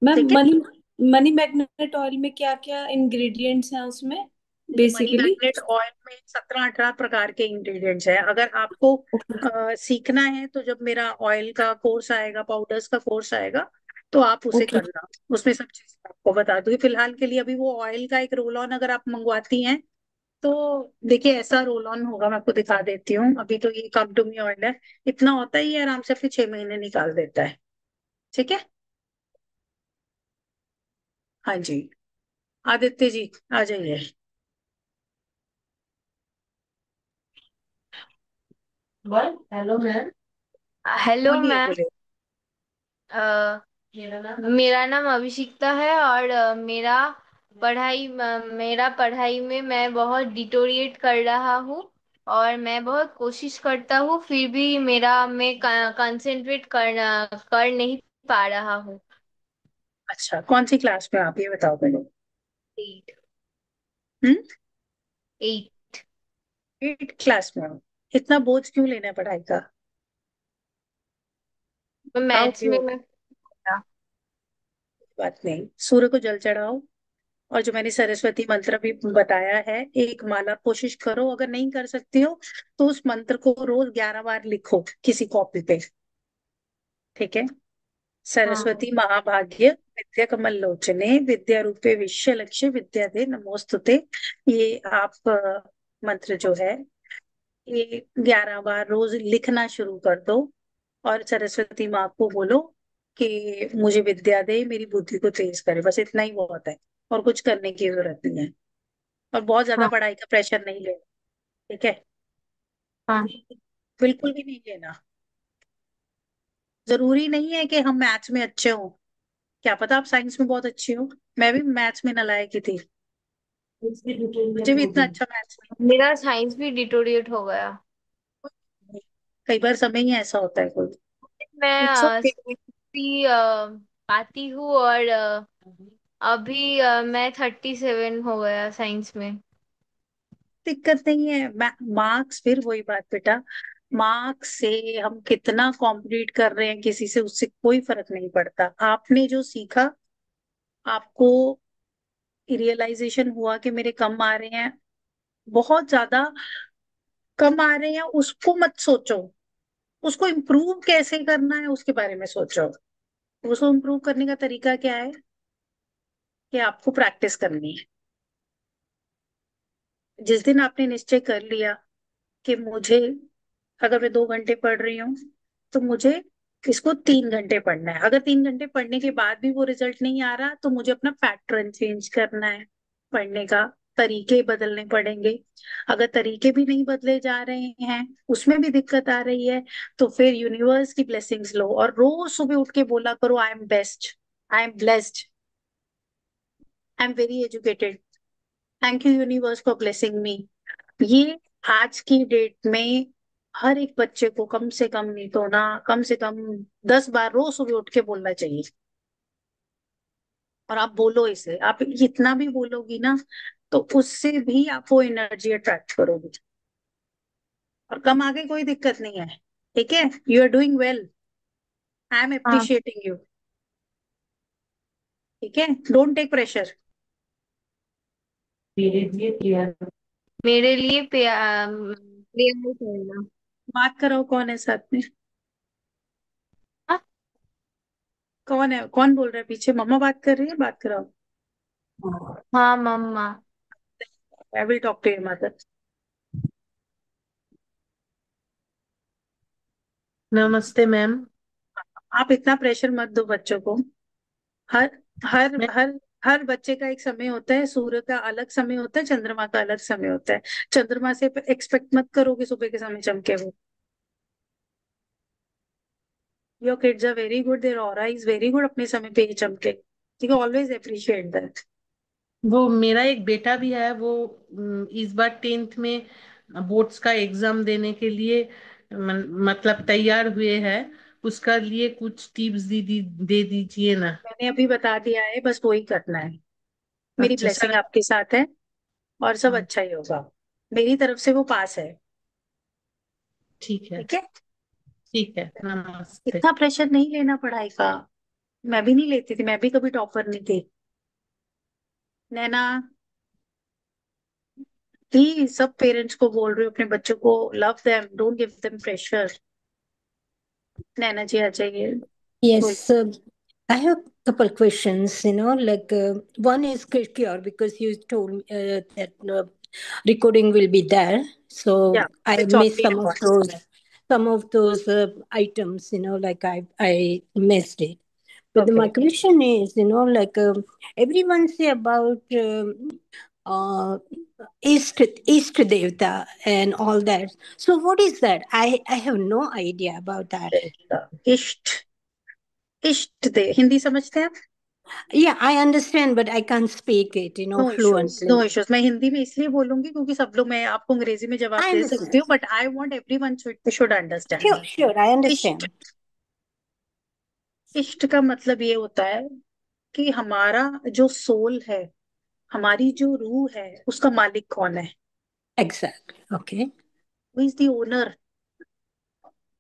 मैम ठीक है, मनी मनी मैग्नेट ऑयल में क्या क्या इंग्रेडिएंट्स हैं उसमें मनी बेसिकली? मैग्नेट ऑयल में 17-18 प्रकार के इंग्रेडिएंट्स है। अगर आपको सीखना है तो जब मेरा ऑयल का कोर्स आएगा, पाउडर्स का कोर्स आएगा, तो आप उसे ओके। करना, उसमें सब चीजें आपको बता दूंगी। फिलहाल के लिए अभी वो ऑयल का एक रोल ऑन अगर आप मंगवाती हैं, तो देखिए ऐसा रोल ऑन होगा, मैं आपको दिखा देती हूँ। अभी तो ये कम टू मी ऑयल है, इतना होता ही है, आराम से फिर 6 महीने निकाल देता है। ठीक है, हाँ जी, आदित्य जी आ जाइए। Hello ma'am. हेलो बोलिए मैम। बोलिए। अ, मेरा नाम अभिषिक्ता है और मेरा पढ़ाई में मैं बहुत डिटोरिएट कर रहा हूँ और मैं बहुत कोशिश करता हूँ, फिर भी मैं कंसंट्रेट कर नहीं पा रहा हूँ। अच्छा, कौन सी क्लास में आप, ये बताओ पहले। 8। हम्म, 8। 8 क्लास में हो? इतना बोझ क्यों लेना है पढ़ाई का? मैथ्स आओगे में हो, मैं। बात नहीं, सूर्य को जल चढ़ाओ, और जो मैंने सरस्वती मंत्र भी बताया है, एक माला कोशिश करो। अगर नहीं कर सकती हो तो उस मंत्र को रोज 11 बार लिखो किसी कॉपी पे। ठीक है, हाँ। सरस्वती महाभाग्य विद्या कमल लोचने विद्या रूपे विश्व लक्ष्य विद्या दे नमोस्तुते। ये आप मंत्र जो है, ये 11 बार रोज लिखना शुरू कर दो, और सरस्वती माँ को बोलो कि मुझे विद्या दे, मेरी बुद्धि को तेज करे, बस इतना ही बहुत है, और कुछ करने की जरूरत नहीं है। और बहुत ज्यादा हाँ। पढ़ाई का प्रेशर नहीं लेना। ठीक है, हाँ। बिल्कुल भी नहीं लेना। जरूरी नहीं है कि हम मैथ्स में अच्छे हों, क्या पता आप साइंस में बहुत अच्छी हो। मैं भी मैथ्स में नालायक ही थी, मुझे भी इतना अच्छा मैथ्स मेरा साइंस भी डिटोरिएट हो गया। नहीं। कई बार समय ही ऐसा होता है कोई। इट्स मैं ओके, साइंस भी पाती हूँ और अभी मैं 37 हो गया साइंस में। दिक्कत नहीं है। मार्क्स, फिर वही बात बेटा, मार्क्स से हम कितना कॉम्पिटिट कर रहे हैं किसी से, उससे कोई फर्क नहीं पड़ता। आपने जो सीखा, आपको रियलाइजेशन हुआ कि मेरे कम आ रहे हैं, बहुत ज्यादा कम आ रहे हैं, उसको मत सोचो, उसको इम्प्रूव कैसे करना है उसके बारे में सोचो। उसको इम्प्रूव करने का तरीका क्या है, कि आपको प्रैक्टिस करनी है। जिस दिन आपने निश्चय कर लिया कि मुझे, अगर मैं 2 घंटे पढ़ रही हूँ, तो मुझे इसको 3 घंटे पढ़ना है। अगर 3 घंटे पढ़ने के बाद भी वो रिजल्ट नहीं आ रहा, तो मुझे अपना पैटर्न चेंज करना है, पढ़ने का तरीके बदलने पड़ेंगे। अगर तरीके भी नहीं बदले जा रहे हैं, उसमें भी दिक्कत आ रही है, तो फिर यूनिवर्स की ब्लेसिंग्स लो, और रोज सुबह उठ के बोला करो, I am best, I am blessed, I am very educated, thank you universe for blessing me. ये आज की डेट में हर एक बच्चे को कम से कम, नहीं तो ना कम से कम 10 बार रोज सुबह उठ के बोलना चाहिए। और आप बोलो इसे, आप इतना भी बोलोगी ना, तो उससे भी आप वो एनर्जी अट्रैक्ट करोगे। और कम आगे कोई दिक्कत नहीं है। ठीक है, you are doing well, I am हाँ। Appreciating you. ठीक है, डोंट टेक प्रेशर। मेरे लिए प्रेयर करना। बात कराओ, कौन है साथ में? कौन है, कौन बोल रहा है पीछे? मम्मा बात कर रही है, बात कराओ। हाँ मम्मा। I will talk to your mother. नमस्ते मैम। आप इतना प्रेशर मत दो बच्चों को। हर हर मैं हर हर बच्चे का एक समय होता है। सूर्य का अलग समय होता है, चंद्रमा का अलग समय होता है। चंद्रमा से एक्सपेक्ट मत करो कि सुबह के समय चमके वो। Your kids are very good, their aura is very good, अपने समय पे ही चमके। ठीक है, ऑलवेज अप्रिशिएट दैट। वो मेरा एक बेटा भी है, वो इस बार 10th में बोर्ड्स का एग्जाम देने के लिए मतलब तैयार हुए हैं। उसका लिए कुछ टिप्स दे दीजिए ना। मैंने अभी बता दिया है, बस वही करना है। मेरी अच्छा ब्लेसिंग सर। आपके साथ है और सब हाँ, अच्छा ही होगा। मेरी तरफ से वो पास है। ठीक है। ठीक है। ठीक है, नमस्ते। इतना प्रेशर नहीं लेना पढ़ाई का। मैं भी नहीं लेती थी, मैं भी कभी टॉपर नहीं थी। नैना, प्लीज, सब पेरेंट्स को बोल रही हूँ, अपने बच्चों को love them, don't give them pressure. Naina ji आ जाइए। बोल। Yes, I have a couple questions, like one is secure because you told me that recording will be there. या, So I it's missed already record. some of those items, like I missed it. But okay. my question is, like everyone say about East Devta and all that. So what is that? I have no idea about that. इष्ट, इष्ट दे हिंदी समझते हैं आप? Yeah, I understand, but I can't speak it, no issues, no fluently. Issues. मैं हिंदी में इसलिए बोलूंगी क्योंकि सब लोग, मैं आपको अंग्रेजी में जवाब I दे सकती understand. हूँ, but I want everyone should understand. Sure, sure, I इष्ट, understand. इष्ट का मतलब ये होता है कि हमारा जो सोल है, हमारी जो रूह है, उसका मालिक कौन है? Exactly. Okay. Who is the owner,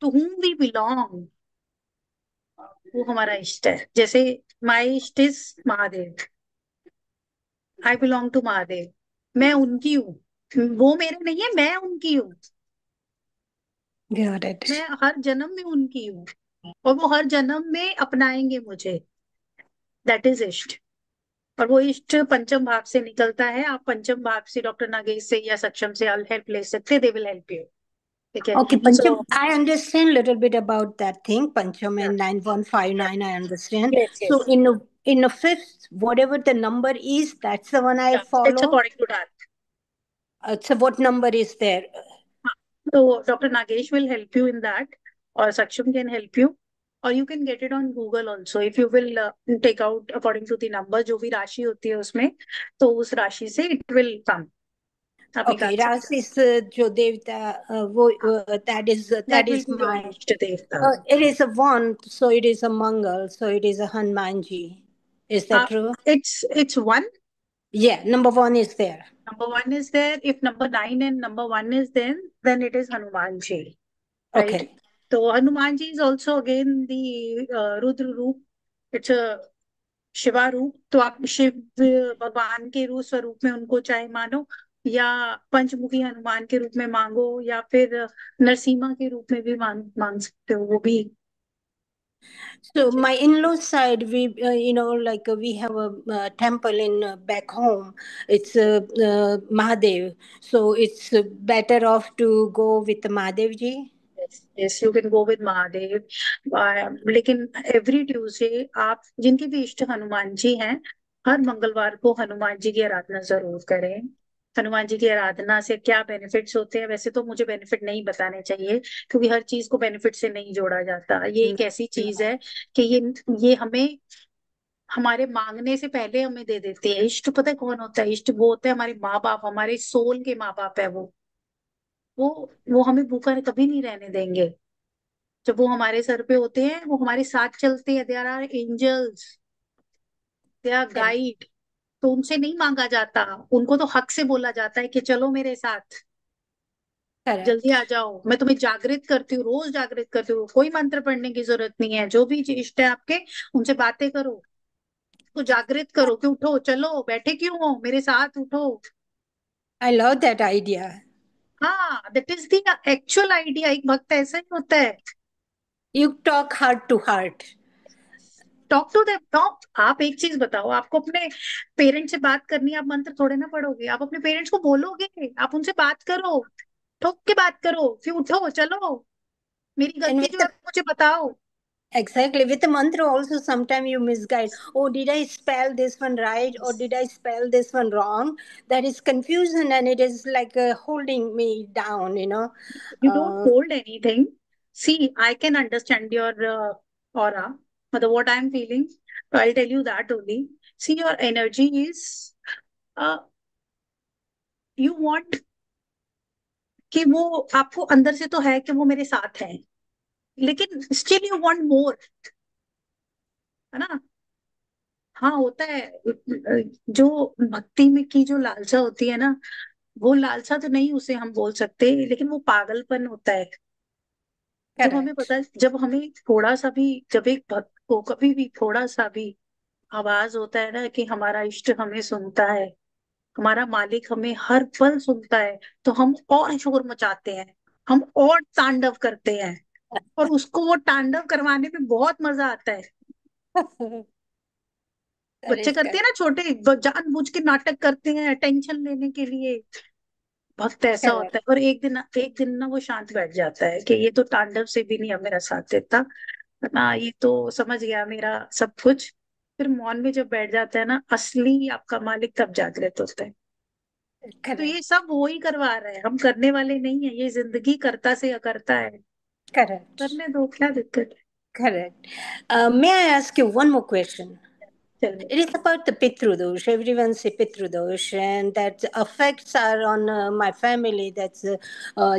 to whom we belong, वो हमारा इष्ट है। जैसे माई इष्ट is Mahadev, I belong to Mahadev. मैं उनकी हूँ, वो मेरे नहीं है, मैं उनकी हूँ। Got it. मैं हर जन्म में उनकी हूँ और वो हर जन्म में अपनाएंगे मुझे। दैट इज इष्ट। और वो इष्ट पंचम भाव से निकलता है। आप पंचम भाव से डॉक्टर नागेश से या सक्षम से हेल्प ले सकते हैं, दे विल हेल्प यू। ठीक है। Okay, so Pancham, I understand a little bit about that thing, Pancham and 9159, I understand. Yes So yes, in the fifth, whatever the number is, that's the one I it's follow. According to dark. So what number is there? तो doctor Nagesh will help you in that, और Saksham can help you. और you can get it on Google also if you will take out according to the number, जो भी राशि होती है उसमें, तो उस राशि से इट विल कम। आप Okay, निकाल सकते Ras is Jo Devta, that that will is be your my, इष्ट देवता। it is a one, so it is a Mangal, so it is a Hanumanji. Is that true? It's one. Yeah, number one is there. Number one is there. If number nine and number one is then it is Hanuman Ji, right? Okay. So Hanuman Ji is also again the Rudra Roop. It's a Shiva रूप। तो आप शिव भगवान के रूप स्वरूप में उनको चाहे मानो, या पंचमुखी हनुमान के रूप में मांगो, या फिर नरसिम्हा के रूप में भी मांग सकते हो, वो भी। So my in-laws side, we like we have a temple in back home. It's Mahadev, so it's better off to go with Mahadev ji. Yes, you can go with Mahadev. लेकिन एवरी ट्यूसडे आप, जिनके भी इष्ट हनुमान जी हैं, हर मंगलवार को हनुमान जी की आराधना जरूर करें। हनुमान जी की आराधना से क्या बेनिफिट्स होते हैं? वैसे तो मुझे बेनिफिट नहीं बताने चाहिए, क्योंकि हर चीज को बेनिफिट से नहीं जोड़ा जाता। ये एक ऐसी चीज है कि ये हमें हमारे मांगने से पहले हमें दे देती है। इष्ट पता है कौन होता है? इष्ट वो होता है हमारे माँ बाप, हमारे सोल के माँ बाप है वो वो हमें भूखा कभी नहीं रहने देंगे। जब वो हमारे सर पे होते हैं, वो हमारे साथ चलते हैं, they are angels, they are guide. तो उनसे नहीं मांगा जाता, उनको तो हक से बोला जाता है कि चलो मेरे साथ, जल्दी Correct. आ जाओ, मैं तुम्हें जागृत करती हूँ, रोज जागृत करती हूँ। कोई मंत्र पढ़ने की जरूरत नहीं है। जो भी इष्ट है आपके, उनसे बातें करो, तो जागृत करो कि उठो, चलो, बैठे क्यों हो, मेरे साथ उठो। I love that idea. हाँ, that is the actual idea. एक भक्त ऐसा ही होता है। You talk heart to heart. Talk to them. Talk. आप एक चीज बताओ, आपको अपने पेरेंट्स से बात करनी है, आप मंत्र थोड़े ना पढ़ोगे, आप अपने पेरेंट्स को बोलोगे, आप उनसे बात करो, ठोक के बात करो, फिर उठो चलो, मेरी And गलती with जो है the मुझे बताओ। exactly with the mantra also sometimes you misguide. Oh, did I spell this one right or did I spell this one wrong? That is confusion and it is like holding me down, you know. You don't hold anything. See, I can understand your aura, what I'm feeling. So I'll tell you that only. See, your energy is, uh, you want कि वो, आपको अंदर से तो है कि वो मेरे साथ है, लेकिन स्टिल यू वांट मोर, है ना। हाँ, होता है। जो भक्ति में की जो लालसा होती है ना, वो लालसा तो नहीं उसे हम बोल सकते, लेकिन वो पागलपन होता है। जब हमें correct. पता, जब हमें थोड़ा सा भी, जब एक भक्त को कभी भी थोड़ा सा भी आवाज होता है ना कि हमारा इष्ट हमें सुनता है, हमारा मालिक हमें हर पल सुनता है, तो हम और शोर मचाते हैं, हम और तांडव करते हैं, और उसको वो तांडव करवाने में बहुत मजा आता है। That बच्चे is करते correct. हैं ना, छोटे जानबूझ के नाटक करते हैं अटेंशन लेने के लिए। भक्त ऐसा Correct. होता है, और एक दिन ना वो शांत बैठ जाता है कि ये तो तांडव से भी नहीं अब मेरा साथ देता ना, ये तो समझ गया मेरा सब कुछ। फिर मौन में जब बैठ जाता है ना, असली आपका मालिक तब जागृत होता है। तो Correct. ये सब वो ही करवा रहा है, हम करने वाले नहीं है, ये जिंदगी करता से अकरता है। Correct. करने दो, क्या दिक्कत Correct. May I ask you one more question? है। चलिए। It is about the Pitrudosh. Everyone say Pitrudosh, and that affects are on my family. That's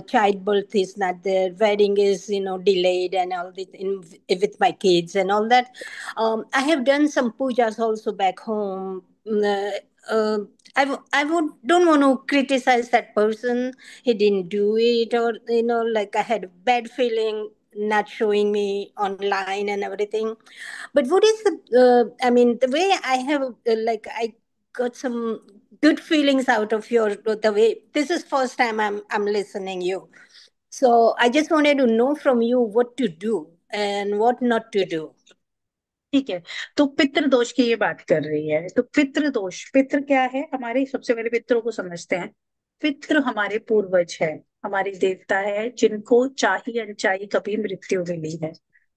childbirth is not there, wedding is delayed, and all this with my kids and all that. I have done some pujas also back home. Don't want to criticize that person. He didn't do it, or like I had a bad feeling not showing me online and everything. But what is the I mean the way I have like I got some good feelings out of your the way this is first time I'm listening you, so I just wanted to know from you what to do and what not to do. ठीक है, तो पितृ दोष की ये बात कर रही है, तो पितृ दोष, पितृ क्या है, हमारे सबसे पहले पितरों को समझते हैं। पितृ हमारे पूर्वज है, हमारे देवता है, जिनको चाही अनचाही कभी मृत्यु मिली है।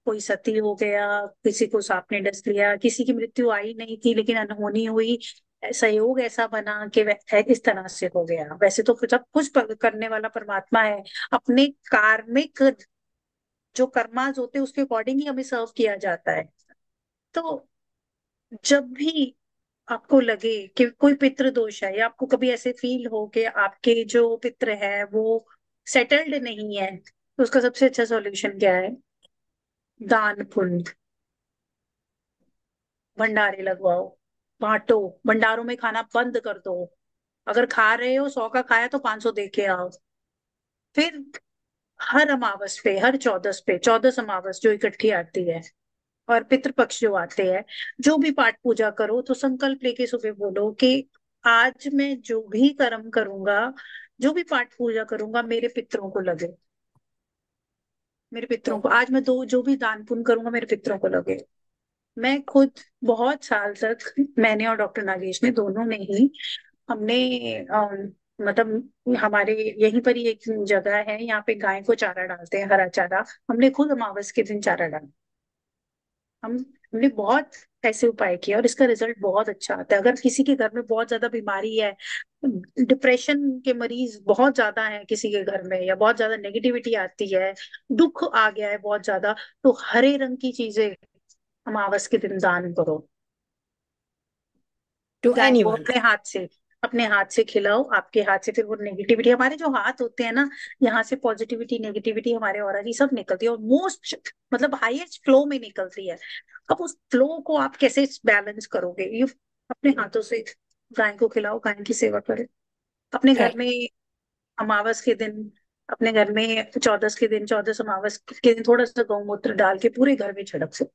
कोई सती हो गया, किसी को सांप ने डस लिया, किसी की मृत्यु आई नहीं थी लेकिन अनहोनी हुई, संयोग ऐसा बना कि वह इस तरह से हो गया। वैसे तो सब कुछ करने वाला परमात्मा है, अपने कार्मिक जो कर्माज होते हैं उसके अकॉर्डिंग ही हमें सर्व किया जाता है। तो जब भी आपको लगे कि कोई पितृ दोष है, या आपको कभी ऐसे फील हो कि आपके जो पितृ है वो सेटल्ड नहीं है, तो उसका सबसे अच्छा सॉल्यूशन क्या है? दान पुण्य, भंडारे लगवाओ, बांटो, भंडारों में खाना बंद कर दो। अगर खा रहे हो 100 का खाया तो 500 दे के आओ। फिर हर अमावस पे, हर चौदस पे, 14 अमावस जो इकट्ठी आती है, और पितृपक्ष जो आते हैं, जो भी पाठ पूजा करो तो संकल्प लेके सुबह बोलो कि आज मैं जो भी कर्म करूंगा, जो भी पाठ पूजा करूंगा, मेरे पितरों को लगे, मेरे पितरों को। आज मैं दो जो भी दान पुण्य करूंगा, मेरे पितरों को लगे। मैं खुद बहुत साल तक, मैंने और डॉक्टर नागेश ने दोनों ने ही, हमने मतलब हमारे यहीं पर ही एक जगह है, यहाँ पे गाय को चारा डालते हैं, हरा चारा। हमने खुद अमावस के दिन चारा डाला। हमने बहुत ऐसे उपाय किए और इसका रिजल्ट बहुत अच्छा आता है। अगर किसी के घर में बहुत ज्यादा बीमारी है, डिप्रेशन के मरीज बहुत ज्यादा है किसी के घर में, या बहुत ज्यादा नेगेटिविटी आती है, दुख आ गया है बहुत ज्यादा, तो हरे रंग की चीजें अमावस के दिन दान करो। To गाय को anyone. अपने हाथ से खिलाओ, आपके हाथ से फिर वो नेगेटिविटी, हमारे जो हाथ होते हैं ना, यहाँ से पॉजिटिविटी नेगेटिविटी हमारे ऑरा की सब निकलती है, और मोस्ट मतलब हाईएस्ट फ्लो में निकलती है। अब उस फ्लो को आप कैसे बैलेंस करोगे? ये अपने हाथों से गाय को खिलाओ, गाय की सेवा करें। अपने घर Correct. में अमावस के दिन, अपने घर में चौदस के दिन, चौदस अमावस के दिन थोड़ा सा गौमूत्र डाल के पूरे घर में छिड़क सो।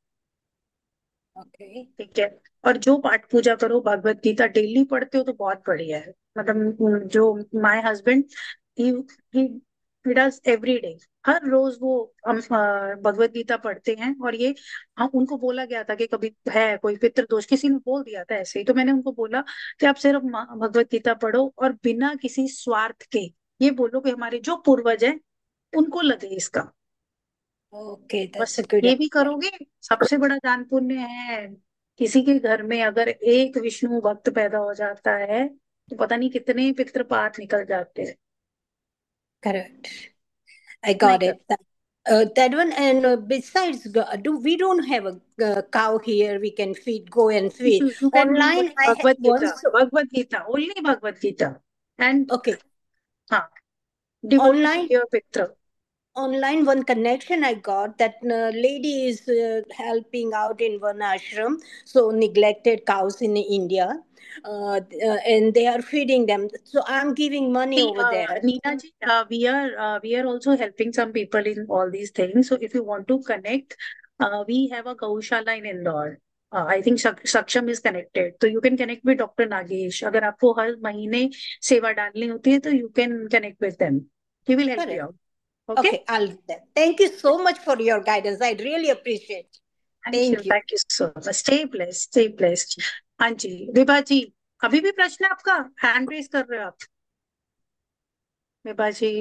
Okay. ठीक है। और जो पाठ पूजा करो, भगवत गीता डेली पढ़ते हो तो बहुत बढ़िया है। मतलब जो my husband he does every day. हर रोज वो हम भगवत गीता पढ़ते हैं। और ये हम उनको बोला गया था कि कभी है कोई पितृ दोष, किसी ने बोल दिया था ऐसे ही, तो मैंने उनको बोला कि आप सिर्फ भगवत गीता पढ़ो और बिना किसी स्वार्थ के ये बोलो कि हमारे जो पूर्वज हैं उनको लगे इसका। Okay, that's बस a good ये भी idea. करोगे, सबसे बड़ा दान पुण्य है। किसी के घर में अगर एक विष्णु भक्त पैदा हो जाता है तो पता नहीं कितने पितृपात निकल जाते हैं। Correct. I नहीं got कर it. That one, and besides, we don't have a cow here. We can feed, go and feed. You can do Online, I Bhagavad Gita, once, Bhagavad Gita, only Bhagavad Gita. And okay, हाँ, डिवोटेड टू online, योर पितृ। online one connection I got that lady is helping out in one ashram, so neglected cows in India, and they are feeding them. So I'm giving money See, over there. Neena ji, we are also helping some people in all these things. So if you want to connect, we have a Gaushala in Indore. I think Saksham is connected. So you can connect with Dr. Nagesh. अगर आपको हर महीने सेवा डालनी होती है तो you can connect with them. He will help you Correct. out. Okay? Okay, I'll do that. Thank you so much for your guidance. I really appreciate it. Thank you. Thank you so much. Stay blessed. Stay blessed. हाँ जी, विभा जी, अभी भी प्रश्न है आपका? Hand raise कर रहे हो आप विभा जी?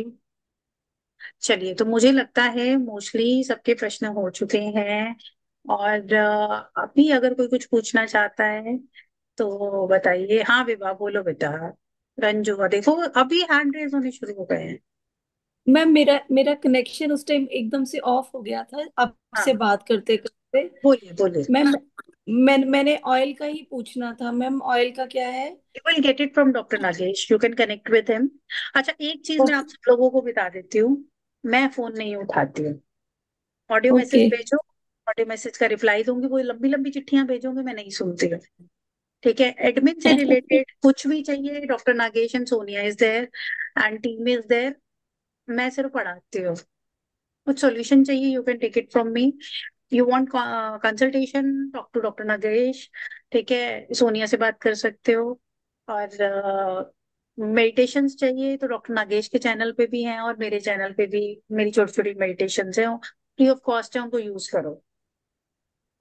चलिए, तो मुझे लगता है मोस्टली सबके प्रश्न हो चुके हैं। और अभी अगर कोई कुछ पूछना चाहता है तो बताइए। हाँ विभा, बोलो बेटा। रंजू, देखो अभी हैंड रेज होने शुरू हो गए हैं। मैम, मेरा मेरा कनेक्शन उस टाइम एकदम से ऑफ हो गया था आपसे हाँ, बात करते करते। बोलिए बोलिए। मैम, मैंने ऑयल का ही पूछना था मैम, ऑयल का क्या है? You will get it from Dr. Nagesh. You can connect with him. अच्छा, एक चीज मैं आप सब लोगों को बता देती हूँ, मैं फोन नहीं उठाती हूँ। ऑडियो मैसेज ओके भेजो, ऑडियो मैसेज का रिप्लाई दूंगी। कोई लंबी लंबी चिट्ठियां भेजोगे, मैं नहीं सुनती हूँ। ठीक है? एडमिन से रिलेटेड कुछ भी चाहिए, doctor Nagesh and Sonia is there and team is there. मैं सिर्फ पढ़ाती हूँ। कुछ सॉल्यूशन चाहिए, you can take it from me. You want consultation, talk to doctor Nagesh. ठीक है? सोनिया से बात कर सकते हो। और मेडिटेशंस चाहिए तो डॉक्टर नागेश के चैनल पे भी हैं और मेरे चैनल पे भी मेरी छोटी छोटी मेडिटेशंस हैं, फ्री ऑफ कॉस्ट है, उनको यूज करो।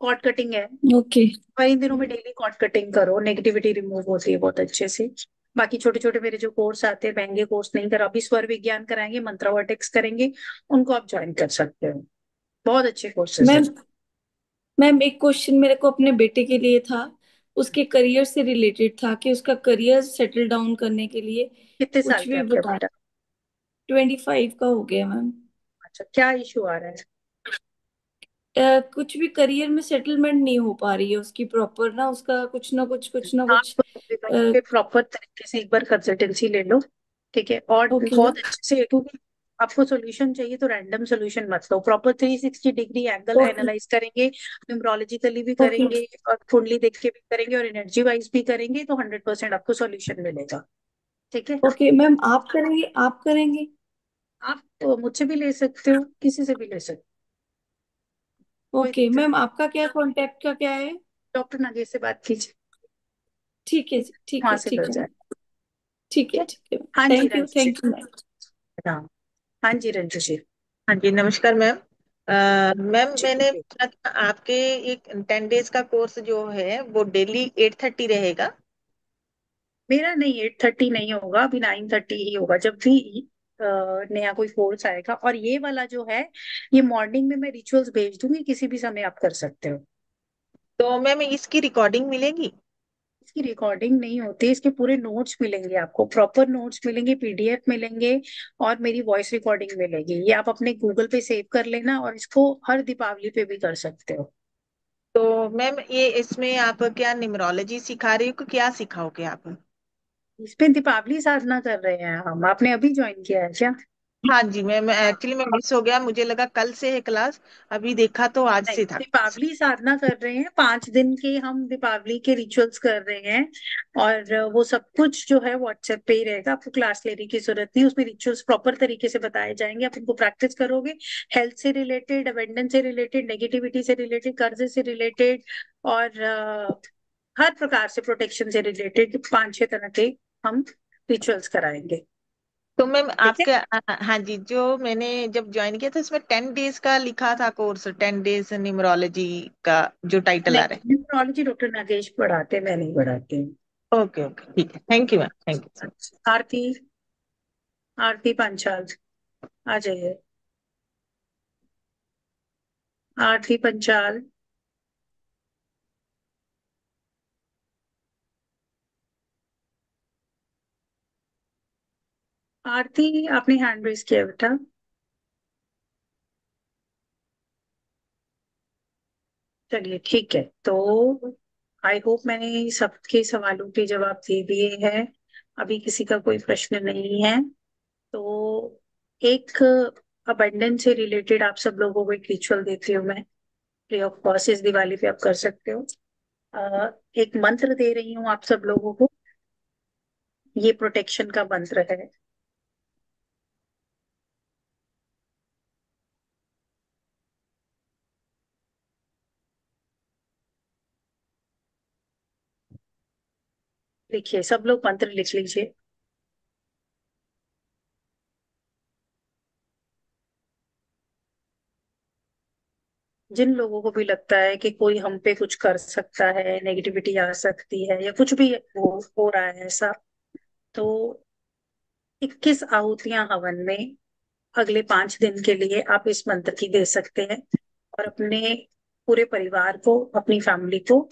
कॉर्ड कटिंग है, ओके और इन दिनों में डेली कॉर्ड कटिंग करो, नेगेटिविटी रिमूव होती है बहुत अच्छे से। बाकी छोटे छोटे मेरे जो कोर्स आते हैं, महंगे कोर्स नहीं करा, अभी स्वर विज्ञान कराएंगे, मंत्रा वर्टेक्स करेंगे, उनको आप ज्वाइन कर सकते हो। बहुत अच्छे कोर्सेज हैं। मैम। मैम, एक क्वेश्चन मेरे को अपने बेटे के लिए था, उसके करियर से रिलेटेड था कि उसका करियर सेटल डाउन करने के लिए कितने साल कुछ के भी आपका बता। बेटा? 25 का हो गया मैम। अच्छा, क्या इशू आ रहा है? कुछ भी करियर में सेटलमेंट नहीं हो पा रही है उसकी प्रॉपर ना, उसका कुछ ना कुछ। आप पे प्रॉपर तरीके से एक बार कंसल्टेंसी ले लो। ठीक है? और ओके बहुत मैम। अच्छे से, क्योंकि आपको सोल्यूशन चाहिए तो रैंडम सोल्यूशन मत लो, proper 360 degree angle okay analyse करेंगे, न्यूमरोलॉजिकली भी ओके करेंगे और कुंडली देख के भी करेंगे और एनर्जी वाइज भी करेंगे, तो 100% आपको सोल्यूशन मिलेगा। ठीक है? ओके मैम, आप करेंगे आप करेंगे? आप तो मुझसे भी ले सकते हो, किसी से भी ले सकते हो, कोई ओके दिक्कत। मैम, आपका क्या कांटेक्ट का क्या है? डॉक्टर नागेश से बात कीजिए, ठीक है जी, ठीक वहां है से ठीक मिल है जाए। मैम। ठीक है ठीक है? ठीक है। हाँ जी thank you Ranju ji. Thank you ma'am. हाँ, हाँ जी रंजू जी। हाँ जी, नमस्कार मैम। मैम, जी मैंने बोलिए। सुना था आपके एक 10 डेज का कोर्स जो है वो डेली 8:30 रहेगा। मेरा नहीं, 8:30 नहीं होगा, अभी 9:30 ही होगा। जब भी नया कोई कोर्स आएगा, और ये वाला जो है, ये मॉर्निंग में मैं रिचुअल्स भेज दूंगी, किसी भी समय आप कर सकते हो। तो मैम इसकी रिकॉर्डिंग मिलेगी? इसकी रिकॉर्डिंग नहीं होती, इसके पूरे नोट्स मिलेंगे आपको, प्रॉपर नोट्स मिलेंगे, पीडीएफ मिलेंगे, और मेरी वॉइस रिकॉर्डिंग मिलेगी। ये आप अपने गूगल पे सेव कर लेना, और इसको हर दीपावली पे भी कर सकते हो। तो मैम ये इसमें आप क्या न्यूमरोलॉजी सिखा रही हो कि क्या सिखाओगे आप? इसमें दीपावली साधना कर रहे हैं हम। आपने अभी ज्वाइन किया है क्या? हाँ जी मैम, एक्चुअली मैं मिस हो गया, मुझे लगा कल से है क्लास, अभी देखा तो आज नहीं, से था। दीपावली साधना कर रहे हैं, 5 दिन के हम दीपावली के रिचुअल्स कर रहे हैं। और वो सब कुछ जो है व्हाट्सएप पे ही रहेगा, आपको क्लास लेने की जरूरत नहीं। उसमें रिचुअल्स प्रॉपर तरीके से बताए जाएंगे, आप उनको प्रैक्टिस करोगे। हेल्थ से रिलेटेड, अबेंडेंस से रिलेटेड, नेगेटिविटी से रिलेटेड, कर्ज से रिलेटेड, और हर प्रकार से प्रोटेक्शन से रिलेटेड 5-6 तरह के हम रिचुअल्स कराएंगे। तो मैम ठीक है। आपके हाँ जी, जो मैंने जब ज्वाइन किया था इसमें 10 डेज का लिखा था कोर्स, 10 डेज न्यूमरोलॉजी का जो टाइटल आ नहीं, रहा न्यूमरोलॉजी डॉक्टर नागेश पढ़ाते, मैं नहीं पढ़ाती हूँ। है। ओके ओके, ठीक है, thank you ma'am, thank you. Aarti, Aarti Panchal, आ जाइए। आरती पंचाल, आरती आपने हैंड रेज किया बेटा। चलिए ठीक है, तो आई होप मैंने सबके सवालों के जवाब दे दिए हैं। अभी किसी का कोई प्रश्न नहीं है। तो एक अबंडेंस से रिलेटेड आप सब लोगों को एक रिचुअल देती हूँ मैं, फ्री ऑफ कॉस्ट, इस दिवाली पे आप कर सकते हो। एक मंत्र दे रही हूँ आप सब लोगों को, ये प्रोटेक्शन का मंत्र है। लिखिए, सब लोग मंत्र लिख लीजिए। जिन लोगों को भी लगता है कि कोई हम पे कुछ कर सकता है, नेगेटिविटी आ सकती है, या कुछ भी हो रहा है ऐसा, तो 21 आहुतियां हवन में अगले 5 दिन के लिए आप इस मंत्र की दे सकते हैं, और अपने पूरे परिवार को, अपनी फैमिली को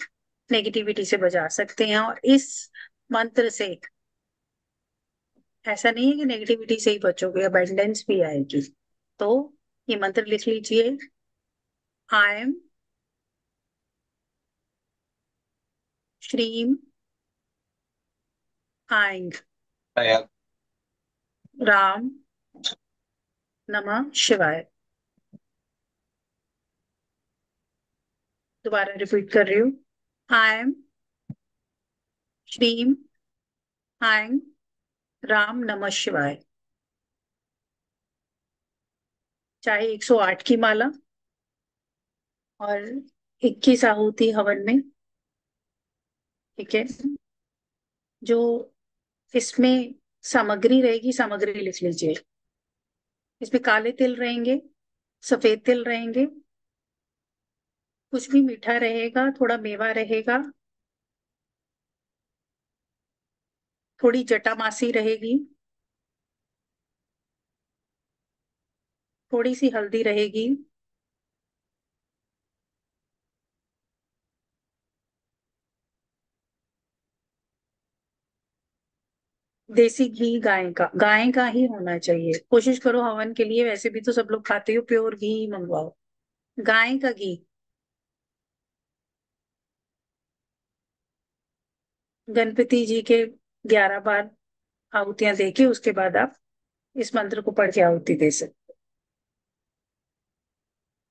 नेगेटिविटी से बचा सकते हैं। और इस मंत्र से ऐसा नहीं है कि नेगेटिविटी से ही बचोगे, अबंडेंस भी आएगी। तो ये मंत्र लिख लीजिए। I am Shreem eyeing Ram नमः शिवाय। दोबारा रिपीट कर रही हूँ। I am Shreem eyeing Ram नमः शिवाय। चाहे 108 की माला और 21 आहुति हवन में, ठीक है। जो इसमें सामग्री रहेगी, सामग्री लिख लीजिए। इसमें काले तिल रहेंगे, सफेद तिल रहेंगे, कुछ भी मीठा रहेगा, थोड़ा मेवा रहेगा, थोड़ी जटामासी रहेगी, थोड़ी सी हल्दी रहेगी, देसी घी गाय का ही होना चाहिए। कोशिश करो हवन के लिए, वैसे भी तो सब लोग खाते हो, प्योर घी ही मंगवाओ, गाय का घी। गणपति जी के 11 बार आहुतियां देके उसके बाद आप इस मंत्र को पढ़ के आहुति दे सकते।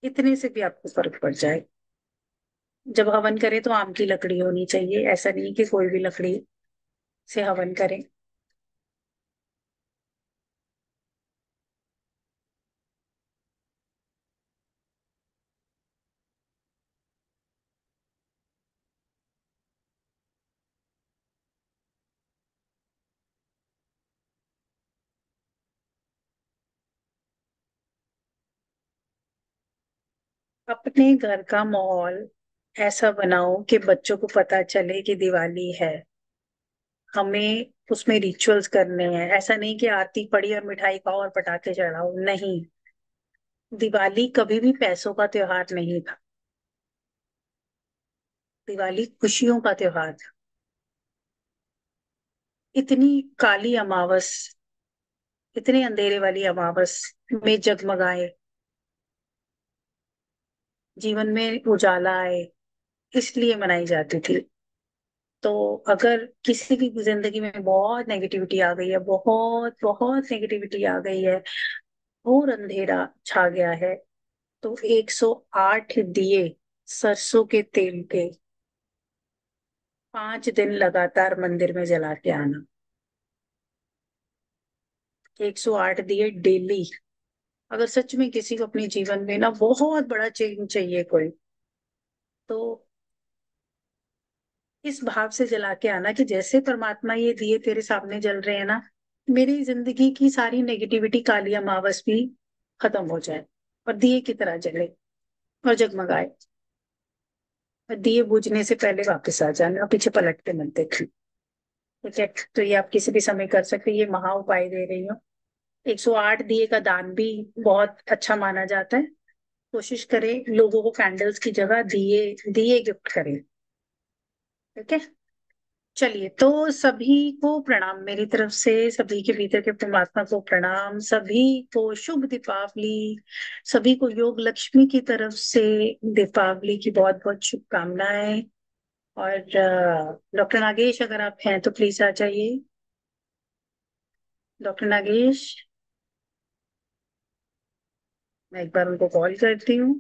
इतने से भी आपको फर्क पड़ जाए। जब हवन करें तो आम की लकड़ी होनी चाहिए, ऐसा नहीं कि कोई भी लकड़ी से हवन करें। अपने घर का माहौल ऐसा बनाओ कि बच्चों को पता चले कि दिवाली है, हमें उसमें रिचुअल्स करने हैं। ऐसा नहीं कि आरती पढ़ी और मिठाई खाओ और पटाखे चढ़ाओ, नहीं। दिवाली कभी भी पैसों का त्योहार नहीं था। दिवाली खुशियों का त्योहार था। इतनी काली अमावस, इतने अंधेरे वाली अमावस में जगमगाए, जीवन में उजाला आए, इसलिए मनाई जाती थी। तो अगर किसी की जिंदगी में बहुत नेगेटिविटी आ गई है, बहुत बहुत नेगेटिविटी आ गई है, और अंधेरा छा गया है, तो 108 दिए सरसों के तेल के 5 दिन लगातार मंदिर में जला के आना। 108 दिए डेली। अगर सच में किसी को अपने जीवन में ना बहुत बड़ा चेंज चाहिए कोई, तो इस भाव से जला के आना कि जैसे परमात्मा ये दिए तेरे सामने जल रहे हैं ना, मेरी जिंदगी की सारी नेगेटिविटी काली अमावस भी खत्म हो जाए और दिए की तरह जले और जगमगाए, और दिए बुझने से पहले वापस आ जाना और पीछे पलट के मत देखना। ठीक है, तो ये आप किसी भी समय कर सकते हैं, ये महा उपाय दे रही हूँ। 108 दिए का दान भी बहुत अच्छा माना जाता है। कोशिश करें लोगों को कैंडल्स की जगह दिए दिए गिफ्ट करें। ठीक है, चलिए, तो सभी को प्रणाम मेरी तरफ से, सभी के भीतर के परमात्मा को प्रणाम, सभी को शुभ दीपावली, सभी को योग लक्ष्मी की तरफ से दीपावली की बहुत बहुत शुभकामनाएं। और डॉक्टर नागेश अगर आप हैं तो प्लीज आ जाइए। डॉक्टर नागेश, मैं एक बार उनको कॉल करती हूँ।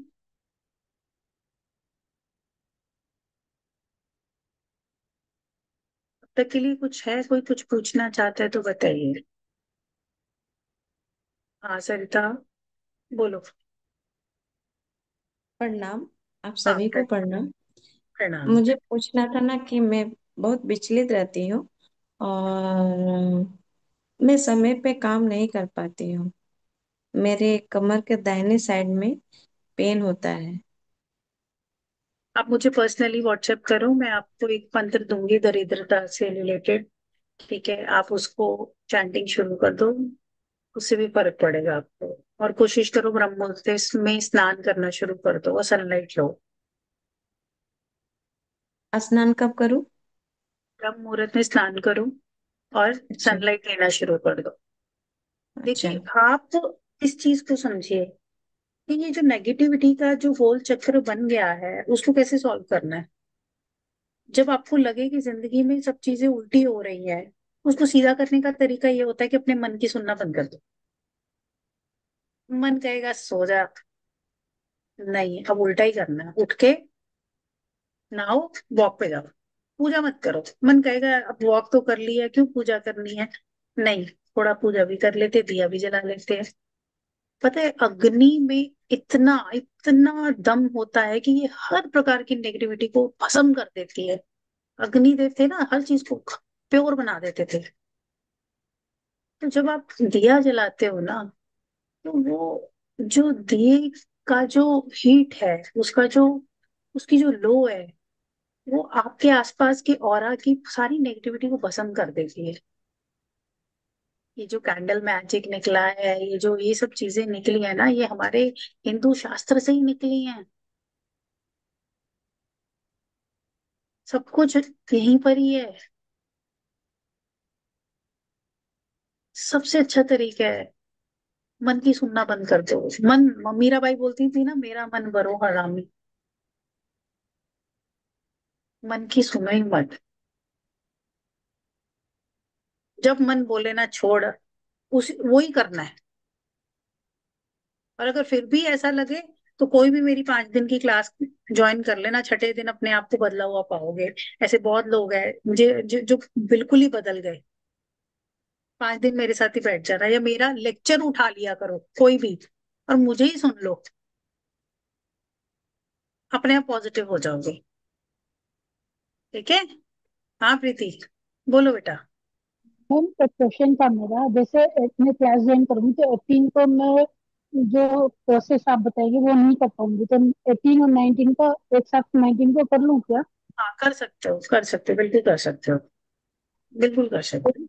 अब तक के लिए कुछ है, कोई कुछ पूछना चाहता है तो बताइए। हाँ सरिता, बोलो। प्रणाम। आप हाँ, सभी को प्रणाम। प्रणाम। मुझे पूछना था ना कि मैं बहुत विचलित रहती हूँ और मैं समय पे काम नहीं कर पाती हूँ। मेरे कमर के दाहिने साइड में पेन होता है। आप मुझे पर्सनली व्हाट्सएप करो, मैं आपको एक मंत्र दूंगी दरिद्रता से रिलेटेड। ठीक है, आप उसको चैंटिंग शुरू कर दो, उससे भी फर्क पड़ेगा आपको। और कोशिश करो ब्रह्म मुहूर्त में स्नान करना शुरू कर दो और सनलाइट लो। स्नान कब करूँ? ब्रह्म मुहूर्त में स्नान करो और अच्छा। सनलाइट लेना शुरू कर दो। अच्छा। देखिए, आप इस चीज को समझिए कि ये जो नेगेटिविटी का जो होल चक्र बन गया है उसको कैसे सॉल्व करना है। जब आपको लगे कि जिंदगी में सब चीजें उल्टी हो रही है, उसको सीधा करने का तरीका ये होता है कि अपने मन की सुनना बंद कर दो। मन कहेगा सो जा, नहीं अब उल्टा ही करना है, उठ के नहाओ, वॉक पे जाओ, पूजा मत करो। मन कहेगा अब वॉक तो कर लिया, क्यों पूजा करनी है, नहीं थोड़ा पूजा भी कर लेते, दिया भी जला लेते हैं। पता है अग्नि में इतना इतना दम होता है कि ये हर प्रकार की नेगेटिविटी को भस्म कर देती है। अग्निदेव थे ना, हर चीज को प्योर बना देते थे। तो जब आप दिया जलाते हो ना, तो वो जो दिए का जो हीट है, उसका जो उसकी जो लो है, वो आपके आसपास की ऑरा की सारी नेगेटिविटी को भस्म कर देती है। ये जो कैंडल मैजिक निकला है, ये जो ये सब चीजें निकली है ना, ये हमारे हिंदू शास्त्र से ही निकली हैं। सब कुछ यहीं पर ही है। सबसे अच्छा तरीका है मन की सुनना बंद कर दो। मन, मीराबाई बोलती थी ना, मेरा मन बरो हरामी। मन की सुनो ही मत। जब मन बोले ना छोड़, उस वो ही करना है। और अगर फिर भी ऐसा लगे तो कोई भी मेरी 5 दिन की क्लास ज्वाइन कर लेना, छठे दिन अपने आप को बदला हुआ पाओगे। ऐसे बहुत लोग हैं मुझे जो बिल्कुल ही बदल गए। 5 दिन मेरे साथ ही बैठ जाना या मेरा लेक्चर उठा लिया करो कोई भी, और मुझे ही सुन लो, अपने आप पॉजिटिव हो जाओगे। ठीक है। हाँ प्रीति, बोलो बेटा। मैम एक क्वेश्चन था मेरा, जैसे मैं क्लास ज्वाइन करूंगी तो 18 को मैं जो प्रोसेस आप बताएंगे वो नहीं कर पाऊंगी, तो 18 और 19 को एक साथ 19 को कर लूँ क्या? हाँ कर सकते हो, कर सकते हो, बिल्कुल कर सकते हो, बिल्कुल कर सकते हो।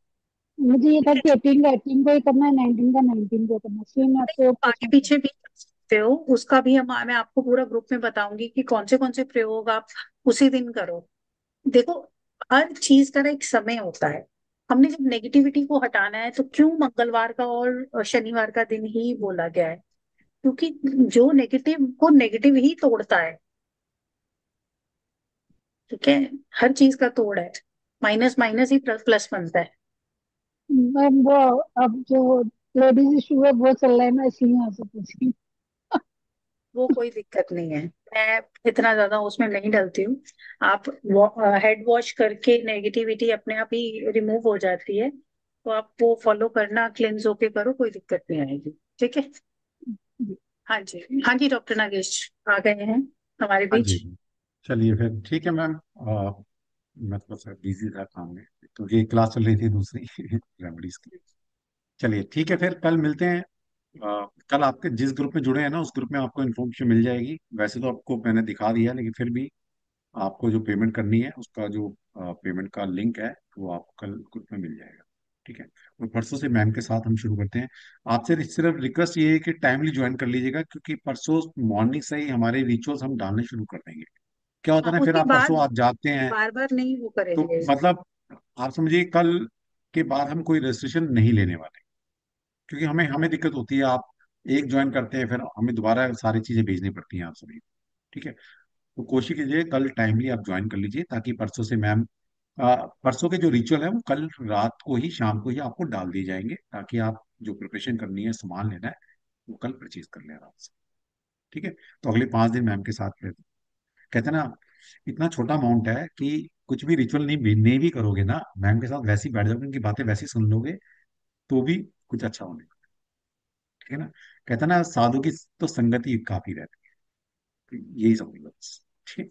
मुझे ये था ठीक है, कि 18 का 18 को ही करना है, 19 का 19 को करना है, इसलिए मैं आपसे वो आगे पूछना पीछे चाहती भी कर सकते हो, उसका भी मैं आपको पूरा ग्रुप में बताऊंगी कि कौन से प्रयोग आप उसी दिन करो। देखो, हर चीज का ना एक समय होता है। हमने जब नेगेटिविटी को हटाना है तो क्यों मंगलवार का और शनिवार का दिन ही बोला गया है, क्योंकि जो नेगेटिव को नेगेटिव ही तोड़ता है। ठीक है, हर चीज का तोड़ है, माइनस माइनस ही प्लस प्लस बनता है। हूँ। मैम वो अब जो लेडीज इशू है वो चल रहा है ना, इसलिए आपसे पूछी। वो कोई दिक्कत नहीं है, मैं इतना ज्यादा उसमें नहीं डलती हूँ। आप हेड वॉश करके नेगेटिविटी अपने आप ही रिमूव हो जाती है, तो आप वो फॉलो करना, क्लेंस होके करो, कोई दिक्कत नहीं आएगी। ठीक है। हाँ जी, हाँ जी, डॉक्टर नागेश आ गए हैं हमारे हाँ बीच। जी, चलिए फिर ठीक है मैम। मैं थोड़ा सा बिजी था काम में, क्योंकि क्लास चल रही थी दूसरी रेमेडीज की। चलिए ठीक है, फिर कल मिलते हैं। कल आपके जिस ग्रुप में जुड़े हैं ना, उस ग्रुप में आपको इन्फॉर्मेशन मिल जाएगी। वैसे तो आपको मैंने दिखा दिया है, लेकिन फिर भी आपको जो पेमेंट करनी है उसका जो पेमेंट का लिंक है वो आपको कल ग्रुप में मिल जाएगा। ठीक है। और परसों से मैम के साथ हम शुरू करते हैं। आपसे सिर्फ रिक्वेस्ट ये है कि टाइमली ज्वाइन कर लीजिएगा, क्योंकि परसों मॉर्निंग से ही हमारे रिचुअल्स हम डालने शुरू कर देंगे। क्या होता हाँ, है ना, फिर उसके आप परसों बाद आप जागते हैं बार बार नहीं वो तो करेंगे। मतलब आप समझिए कल के बाद हम कोई रेस्ट्रिक्शन नहीं लेने वाले, क्योंकि हमें हमें दिक्कत होती है। आप एक ज्वाइन करते हैं, फिर हमें दोबारा सारी चीजें भेजनी पड़ती हैं आप सभी। ठीक है। तो कोशिश कीजिए कल टाइमली आप ज्वाइन कर लीजिए, ताकि परसों से मैम परसों के जो रिचुअल है वो कल रात को ही, शाम को ही आपको डाल दिए जाएंगे, ताकि आप जो प्रिपरेशन करनी है, सामान लेना है, वो कल परचेज कर लें आराम से। ठीक है। तो अगले 5 दिन मैम के साथ रहते, कहते हैं ना, इतना छोटा अमाउंट है कि कुछ भी रिचुअल नहीं भी करोगे ना, मैम के साथ वैसे ही बैठ जाओगे, उनकी बातें वैसे ही सुन लोगे, तो भी कुछ अच्छा होने। ठीक है ना। कहते हैं ना, साधु की तो संगति ही काफी रहती है। तो यही समझ लो बस। ठीक।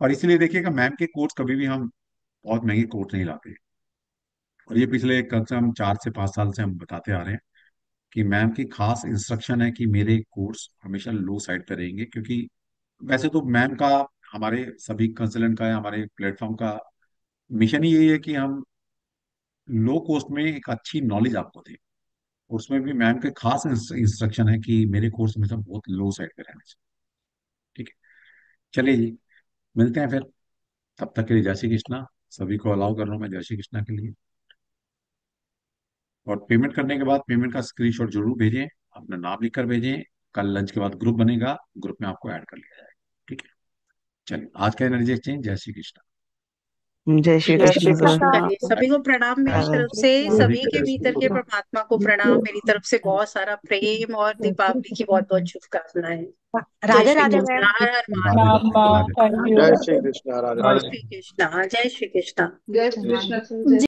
और इसीलिए देखिएगा, मैम के कोर्स कभी भी हम बहुत महंगे कोर्स नहीं लाते। और ये पिछले कम से कम 4 से 5 साल से हम बताते आ रहे हैं कि मैम की खास इंस्ट्रक्शन है कि मेरे कोर्स हमेशा लो साइड पे रहेंगे, क्योंकि वैसे तो मैम का, हमारे सभी कंसल्टेंट का या हमारे प्लेटफॉर्म का मिशन ही यही है कि हम लो कॉस्ट में एक अच्छी नॉलेज आपको दें। उसमें भी मैम के खास इंस्ट्रक्शन है कि मेरे कोर्स हमेशा बहुत लो साइड पे रहने चाहिए। ठीक है। चलिए जी, मिलते हैं फिर। तब तक के लिए जय श्री कृष्णा। सभी को अलाउ कर रहा हूँ मैं जय श्री कृष्णा के लिए। और पेमेंट करने के बाद पेमेंट का स्क्रीनशॉट जरूर भेजें, अपना नाम लिखकर भेजें। कल लंच के बाद ग्रुप बनेगा, ग्रुप में आपको ऐड कर लिया जाएगा। ठीक है। चलिए, आज का एनर्जी एक्सचेंज। जय श्री कृष्णा। जय श्री जय कृष्ण श्री सर। कृष्ण। चलिए, सभी को प्रणाम मेरी तरफ से, सभी सभी को के जय श्री भीतर के कृष्णा। परमात्मा को प्रणाम मेरी तरफ से। बहुत सारा प्रेम और दीपावली की बहुत बहुत शुभकामनाएं। जय Radhe Shri Radhe Krishna, ma'am. Her her Radhe Mahadev. Radhe Radhe. Thank you. जय श्री कृष्ण, राधे जय राधे। श्री कृष्ण, जय श्री कृष्ण। जय श्री कृष्ण।